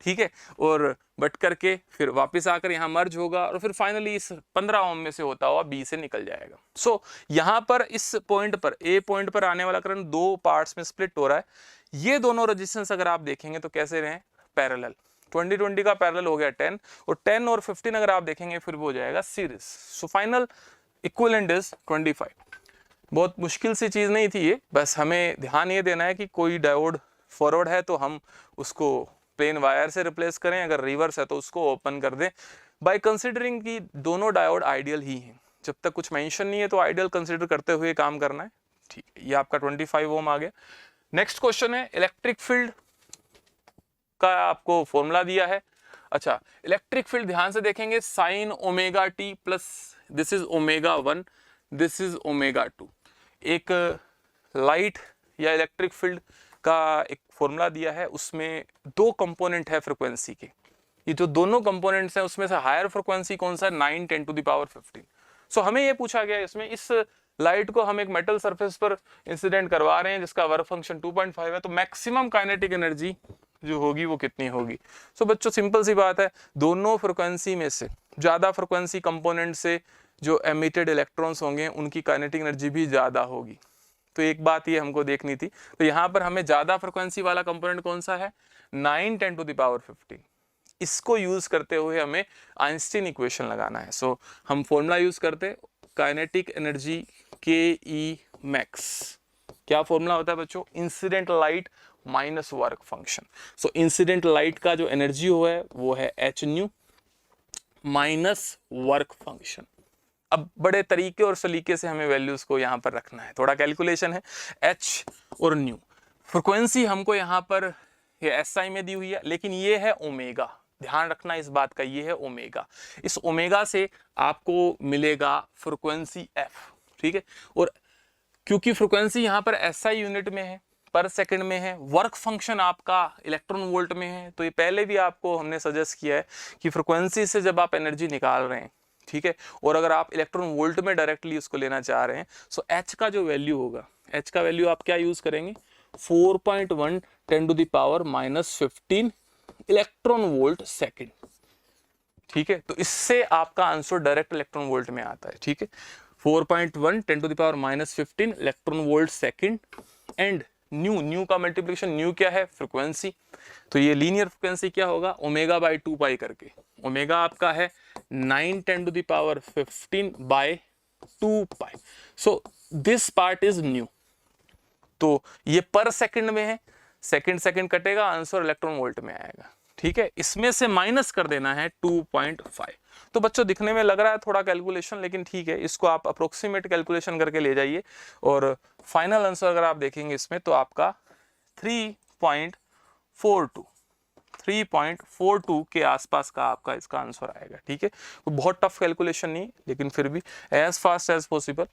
ठीक है, और बट करके फिर वापस आकर यहाँ मर्ज होगा और फिर फाइनली इस 15 ओम में से होता हुआ बी से निकल जाएगा। सो यहाँ पर इस पॉइंट पर, ए पॉइंट पर आने वाला करंट दो पार्ट्स में स्प्लिट हो रहा है। ये दोनों रेजिस्टेंस अगर आप देखेंगे तो कैसे रहे, पैरेलल। 20 का पैरेलल हो गया 10, और 10 और 15 अगर आप देखेंगे फिर वो हो जाएगा series. So final equivalent is 25। बहुत मुश्किल सी चीज नहीं थी ये, बस हमें ध्यान ये देना है कि कोई डायोड फॉरवर्ड है तो हम उसको प्लेन वायर से रिप्लेस करें, अगर रिवर्स है तो उसको ओपन कर दें, बाय कंसिडरिंग कि दोनों डायोड आइडियल ही हैं। जब तक कुछ मेंशन नहीं है तो आइडियल कंसिडर करते हुए काम करना है, ठीक है। ये आपका 25 ओम आ गया। नेक्स्ट क्वेश्चन है, इलेक्ट्रिक फील्ड का आपको फॉर्मूला दिया है। अच्छा, इलेक्ट्रिक फील्ड ध्यान से देखेंगे, sine omega T plus this is omega 1, this is omega 2। एक लाइट या इलेक्ट्रिक फील्ड का एक फॉर्मूला दिया है, उसमें दो कंपोनेंट है फ्रीक्वेंसी के। ये जो दोनों कंपोनेंट्स हैं उसमें से हायर फ्रीक्वेंसी कौन सा है, 9 10 टू द पावर 15। सो हमें ये पूछा गया इसमें, इस लाइट को हम एक मेटल सरफेस पर इंसिडेंट करवा रहे हैं जिसका वर्क फंक्शन 2.5 है, तो मैक्सिमम काइनेटिक एनर्जी जो होगी वो कितनी होगी। सो बच्चों सिंपल सी बात है, दोनों फ्रीक्वेंसी में से ज्यादा फ्रीक्वेंसी कंपोनेंट से जो एमिटेड इलेक्ट्रॉन्स होंगे उनकी काइनेटिक एनर्जी भी ज्यादा होगी। तो एक बात ये हमको देखनी थी, तो यहाँ पर हमें ज्यादा फ्रीक्वेंसी वाला कंपोनेंट कौन सा है, 9 10 टू द पावर 15। इसको यूज करते हुए हमें आइंस्टीन इक्वेशन लगाना है। सो हम फॉर्मूला यूज करते, काइनेटिक एनर्जी के मैक्स। क्या फॉर्मूला होता है बच्चों, incident light minus work function. So incident light का जो एनर्जी हुआ है वो है h nu minus work function. अब बड़े तरीके और सलीके से हमें वैल्यूज को यहाँ पर रखना है, थोड़ा कैलकुलेशन है। एच और न्यू, फ्रिक्वेंसी हमको यहाँ पर ये एसआई में दी हुई है, लेकिन ये है ओमेगा। ध्यान रखना इस बात का, ये है ओमेगा। इस ओमेगा से आपको मिलेगा फ्रिक्वेंसी एफ, ठीक है। और क्योंकि फ्रिक्वेंसी यहाँ पर एसआई यूनिट में है, पर सेकंड में है, वर्क फंक्शन आपका इलेक्ट्रॉन वोल्ट में है, तो ये पहले भी आपको हमने सजेस्ट किया है कि फ्रिक्वेंसी से जब आप एनर्जी निकाल रहे हैं, ठीक है, और अगर आप इलेक्ट्रॉन वोल्ट में डायरेक्टली उसको लेना चाह रहे हैं, सो एच का जो वैल्यू होगा, एच का वैल्यू आप क्या यूज करेंगे, 4.1 10 to the power -15 electron volt second, ठीक है। तो इससे आपका आंसर डायरेक्ट इलेक्ट्रॉन वोल्ट में आता है, ठीक है। 4.1 10 to the power -15 electron volt second. And nu का मल्टीप्लिकेशन, न्यू क्या है, फ्रिक्वेंसी, तो ये लीनियर फ्रिक्वेंसी क्या होगा, ओमेगा बाय 2 पाई करके। ओमेगा आपका है 9 10 to the power 15 by 2 pi. So this part is nu. तो ये पर सेकंड में है, सेकंड कटेगा, आंसर इलेक्ट्रॉन वोल्ट में आएगा, ठीक है। इसमें से माइनस कर देना है 2.5। तो बच्चों दिखने में लग रहा है थोड़ा कैलकुलेशन, लेकिन ठीक है, इसको आप अप्रोक्सीमेट कैलकुलेशन करके ले जाइए और फाइनल आंसर अगर आप देखेंगे इसमें तो आपका 3.42 के आसपास का आपका इसका आंसर आएगा, ठीक है। तो बहुत टफ कैलकुलेशन नहीं, लेकिन फिर भी एज फास्ट एज पॉसिबल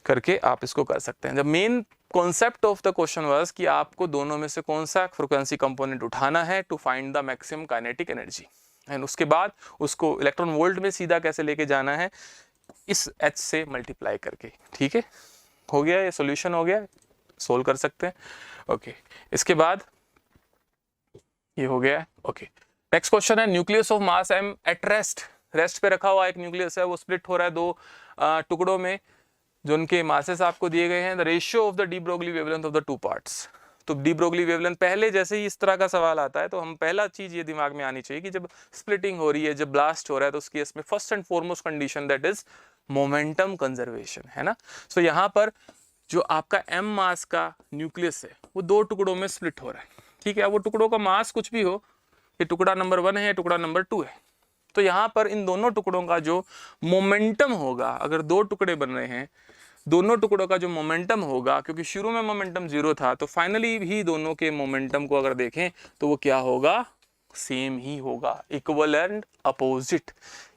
करके आप इसको कर सकते हैं। जब main concept of the question was कि आपको दोनों में से कौन सा फ्रीक्वेंसी कंपोनेंट उठाना है to find the maximum kinetic energy, and उसके बाद उसको इलेक्ट्रॉन वोल्ट में सीधा कैसे लेके जाना है, इस एच से मल्टीप्लाई करके, ठीक है। हो गया, ये सॉल्यूशन हो गया, सोल्व कर सकते हैं। ओके, इसके बाद ये हो गया, ओके। नेक्स्ट क्वेश्चन है, nucleus of mass M at rest पे रखा हुआ एक न्यूक्लियस है, वो स्प्लिट हो रहा है दो टुकड़ों में जो उनके मासेस आपको दिए गए हैं। The ratio of the D Broglie wavelength of the two parts. तो डी ब्रोगली वेवलेंथ पहले जैसे ही इस तरह का सवाल आता है तो हम पहला चीज ये दिमाग में आनी चाहिए कि जब स्प्लिटिंग हो रही है, जब ब्लास्ट हो रहा है, तो उस केस में first and foremost condition that is momentum conservation, है ना। सो यहाँ पर जो आपका m मास का न्यूक्लियस है वो 2 टुकड़ों में स्प्लिट हो रहा है, ठीक है। अब वो टुकड़ों का मास कुछ भी हो, ये टुकड़ा नंबर 1 है, टुकड़ा नंबर 2 है, तो यहाँ पर इन दोनों टुकड़ों का जो मोमेंटम होगा, अगर 2 टुकड़े बन रहे हैं, दोनों टुकड़ों का जो मोमेंटम होगा, क्योंकि शुरू में मोमेंटम 0 था, तो फाइनली भी दोनों के मोमेंटम को अगर देखें तो वो क्या होगा, सेम ही होगा, equal and opposite,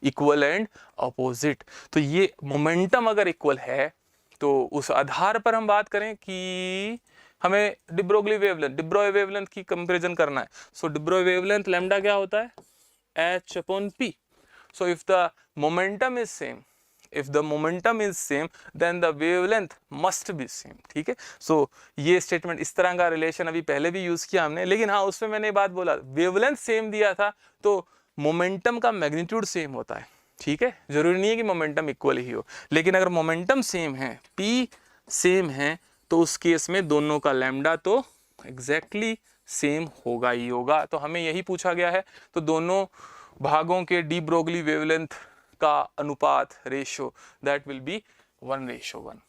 equal and opposite. तो ये मोमेंटम अगर इक्वल है तो उस आधार पर हम बात करें कि हमें de Broglie wavelength, de Broglie wavelength की कंपैरिजन करना है। So de Broglie wavelength lambda क्या होता है, h/p। so if the momentum is same, if the momentum is same then the wavelength must be same, ठीक है। so ये statement, इस तरह का रिलेशन अभी पहले भी यूज किया हमने, लेकिन हाँ उसमें मैंने बात बोला वेवलेंथ सेम दिया था तो मोमेंटम का मैग्नीट्यूड सेम होता है, ठीक है। जरूरी नहीं है कि मोमेंटम इक्वल ही हो, लेकिन अगर मोमेंटम सेम है, p सेम है, तो उस केस में दोनों का लैम्डा तो एग्जैक्टली सेम होगा ही होगा। तो हमें यही पूछा गया है, तो दोनों भागों के डी ब्रोगली वेवलेंथ का अनुपात, ratio, that will be 1:1।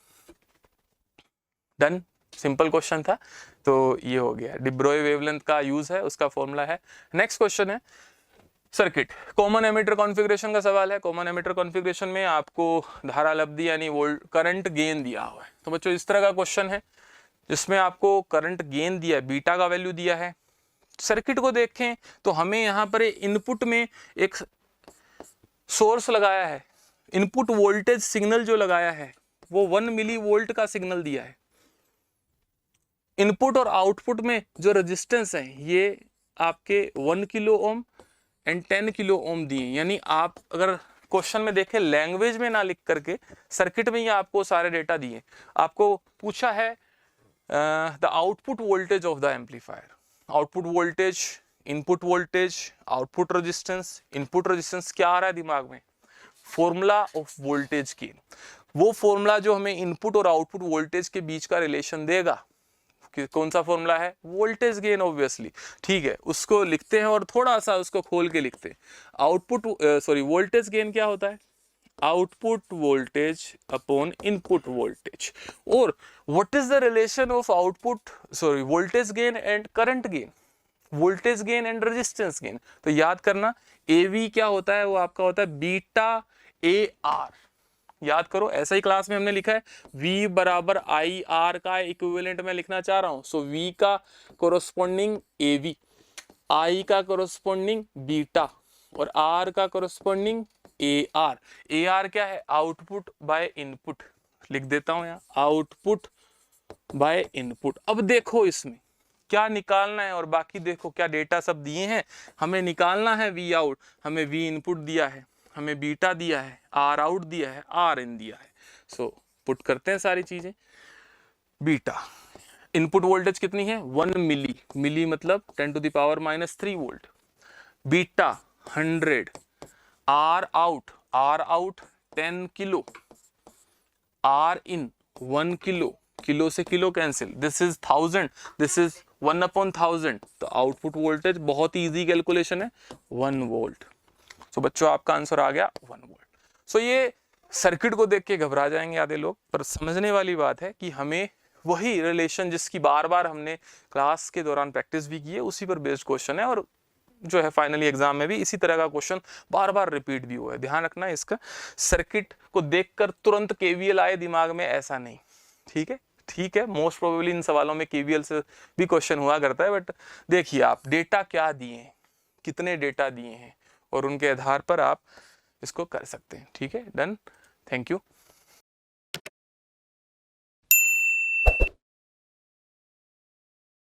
Done, simple question था, तो ये हो गया। डी ब्रोय वेवलेंथ का यूज है, उसका फॉर्मूला है। नेक्स्ट क्वेश्चन है सर्किट, कॉमन एमिटर कॉन्फ़िगरेशन का सवाल है। कॉमन एमिटर कॉन्फ़िगरेशन में आपको धारा लब्धि यानी वोल्ट करंट गेन दिया हुआ है। तो बच्चों इस तरह का क्वेश्चन है जिसमें आपको करंट गेन दिया है, बीटा का वैल्यू दिया है। सर्किट को देखें तो हमें यहाँ पर इनपुट में एक सोर्स लगाया है, इनपुट वोल्टेज सिग्नल जो लगाया है वो 1 मिली वोल्ट का सिग्नल दिया है। इनपुट और आउटपुट में जो रेजिस्टेंस है ये आपके 1 kilo ohm and 10 kilo ohm दिए, यानी आप अगर क्वेश्चन में देखें लैंग्वेज में ना लिख करके सर्किट में ही आपको सारे डेटा दिए। आपको पूछा है the output voltage of the amplifier, output voltage, input voltage, output resistance. Input resistance क्या आ रहा है दिमाग में, फॉर्मूला ऑफ वोल्टेज गेन। वो फॉर्मूला जो हमें इनपुट और आउटपुट वोल्टेज के बीच का रिलेशन देगा, कौन सा फॉर्मूला है, वोल्टेज गेन ऑब्वियसली, ठीक है। उसको लिखते हैं और थोड़ा सा उसको खोल के लिखते हैं। आउटपुट वोल्टेज गेन क्या होता है, output voltage upon input voltage. और what is the relation of voltage gain and current gain, voltage gain and resistance gain. तो याद करना AV क्या होता है, वो आपका होता है बीटा AR। याद करो, ऐसा ही क्लास में हमने लिखा है V बराबर IR का इक्विवेलेंट में लिखना चाह रहा हूं। सो V का कोरोस्पोंडिंग AV, I का कोरोस्पोंडिंग बीटा और R का कोरोस्पोंडिंग AR। AR क्या है, आउटपुट बाय इनपुट, लिख देता हूं यहाँ आउटपुट बाय इनपुट। अब देखो इसमें क्या निकालना है और बाकी देखो क्या डेटा सब दिए हैं। हमें निकालना है V आउट, हमें V इनपुट दिया है, हमें बीटा दिया है, R आउट दिया है, R इन दिया है। सो पुट करते हैं सारी चीजें। बीटा इनपुट वोल्टेज कितनी है 1 मिली, मिली मतलब 10 to the power -3 volt. Beta 100, R out 10 kilo, R in 1 kilo, kilo से kilo cancel, this is 1000, this is 1/1000। तो आउटपुट वोल्टेज बहुत ही इजी कैलकुलेशन है 1 वोल्ट। तो बच्चों आपका आंसर आ गया 1 वोल्ट। सो ये सर्किट को देख के घबरा जाएंगे आधे लोग, पर समझने वाली बात है कि हमें वही रिलेशन जिसकी बार बार हमने क्लास के दौरान प्रैक्टिस भी की है उसी पर बेस्ड क्वेश्चन है, और जो है फाइनली एग्जाम में भी इसी तरह का क्वेश्चन बार बार रिपीट भी हुआ है। ध्यान रखना इसका, सर्किट को देखकर तुरंत KVL आए दिमाग में ऐसा नहीं, ठीक है। ठीक है, मोस्ट प्रोबेबली इन सवालों में KVL से भी क्वेश्चन हुआ करता है, बट देखिए आप डेटा क्या दिए हैं, कितने डेटा दिए हैं, और उनके आधार पर आप इसको कर सकते हैं। ठीक है, डन, थैंक यू।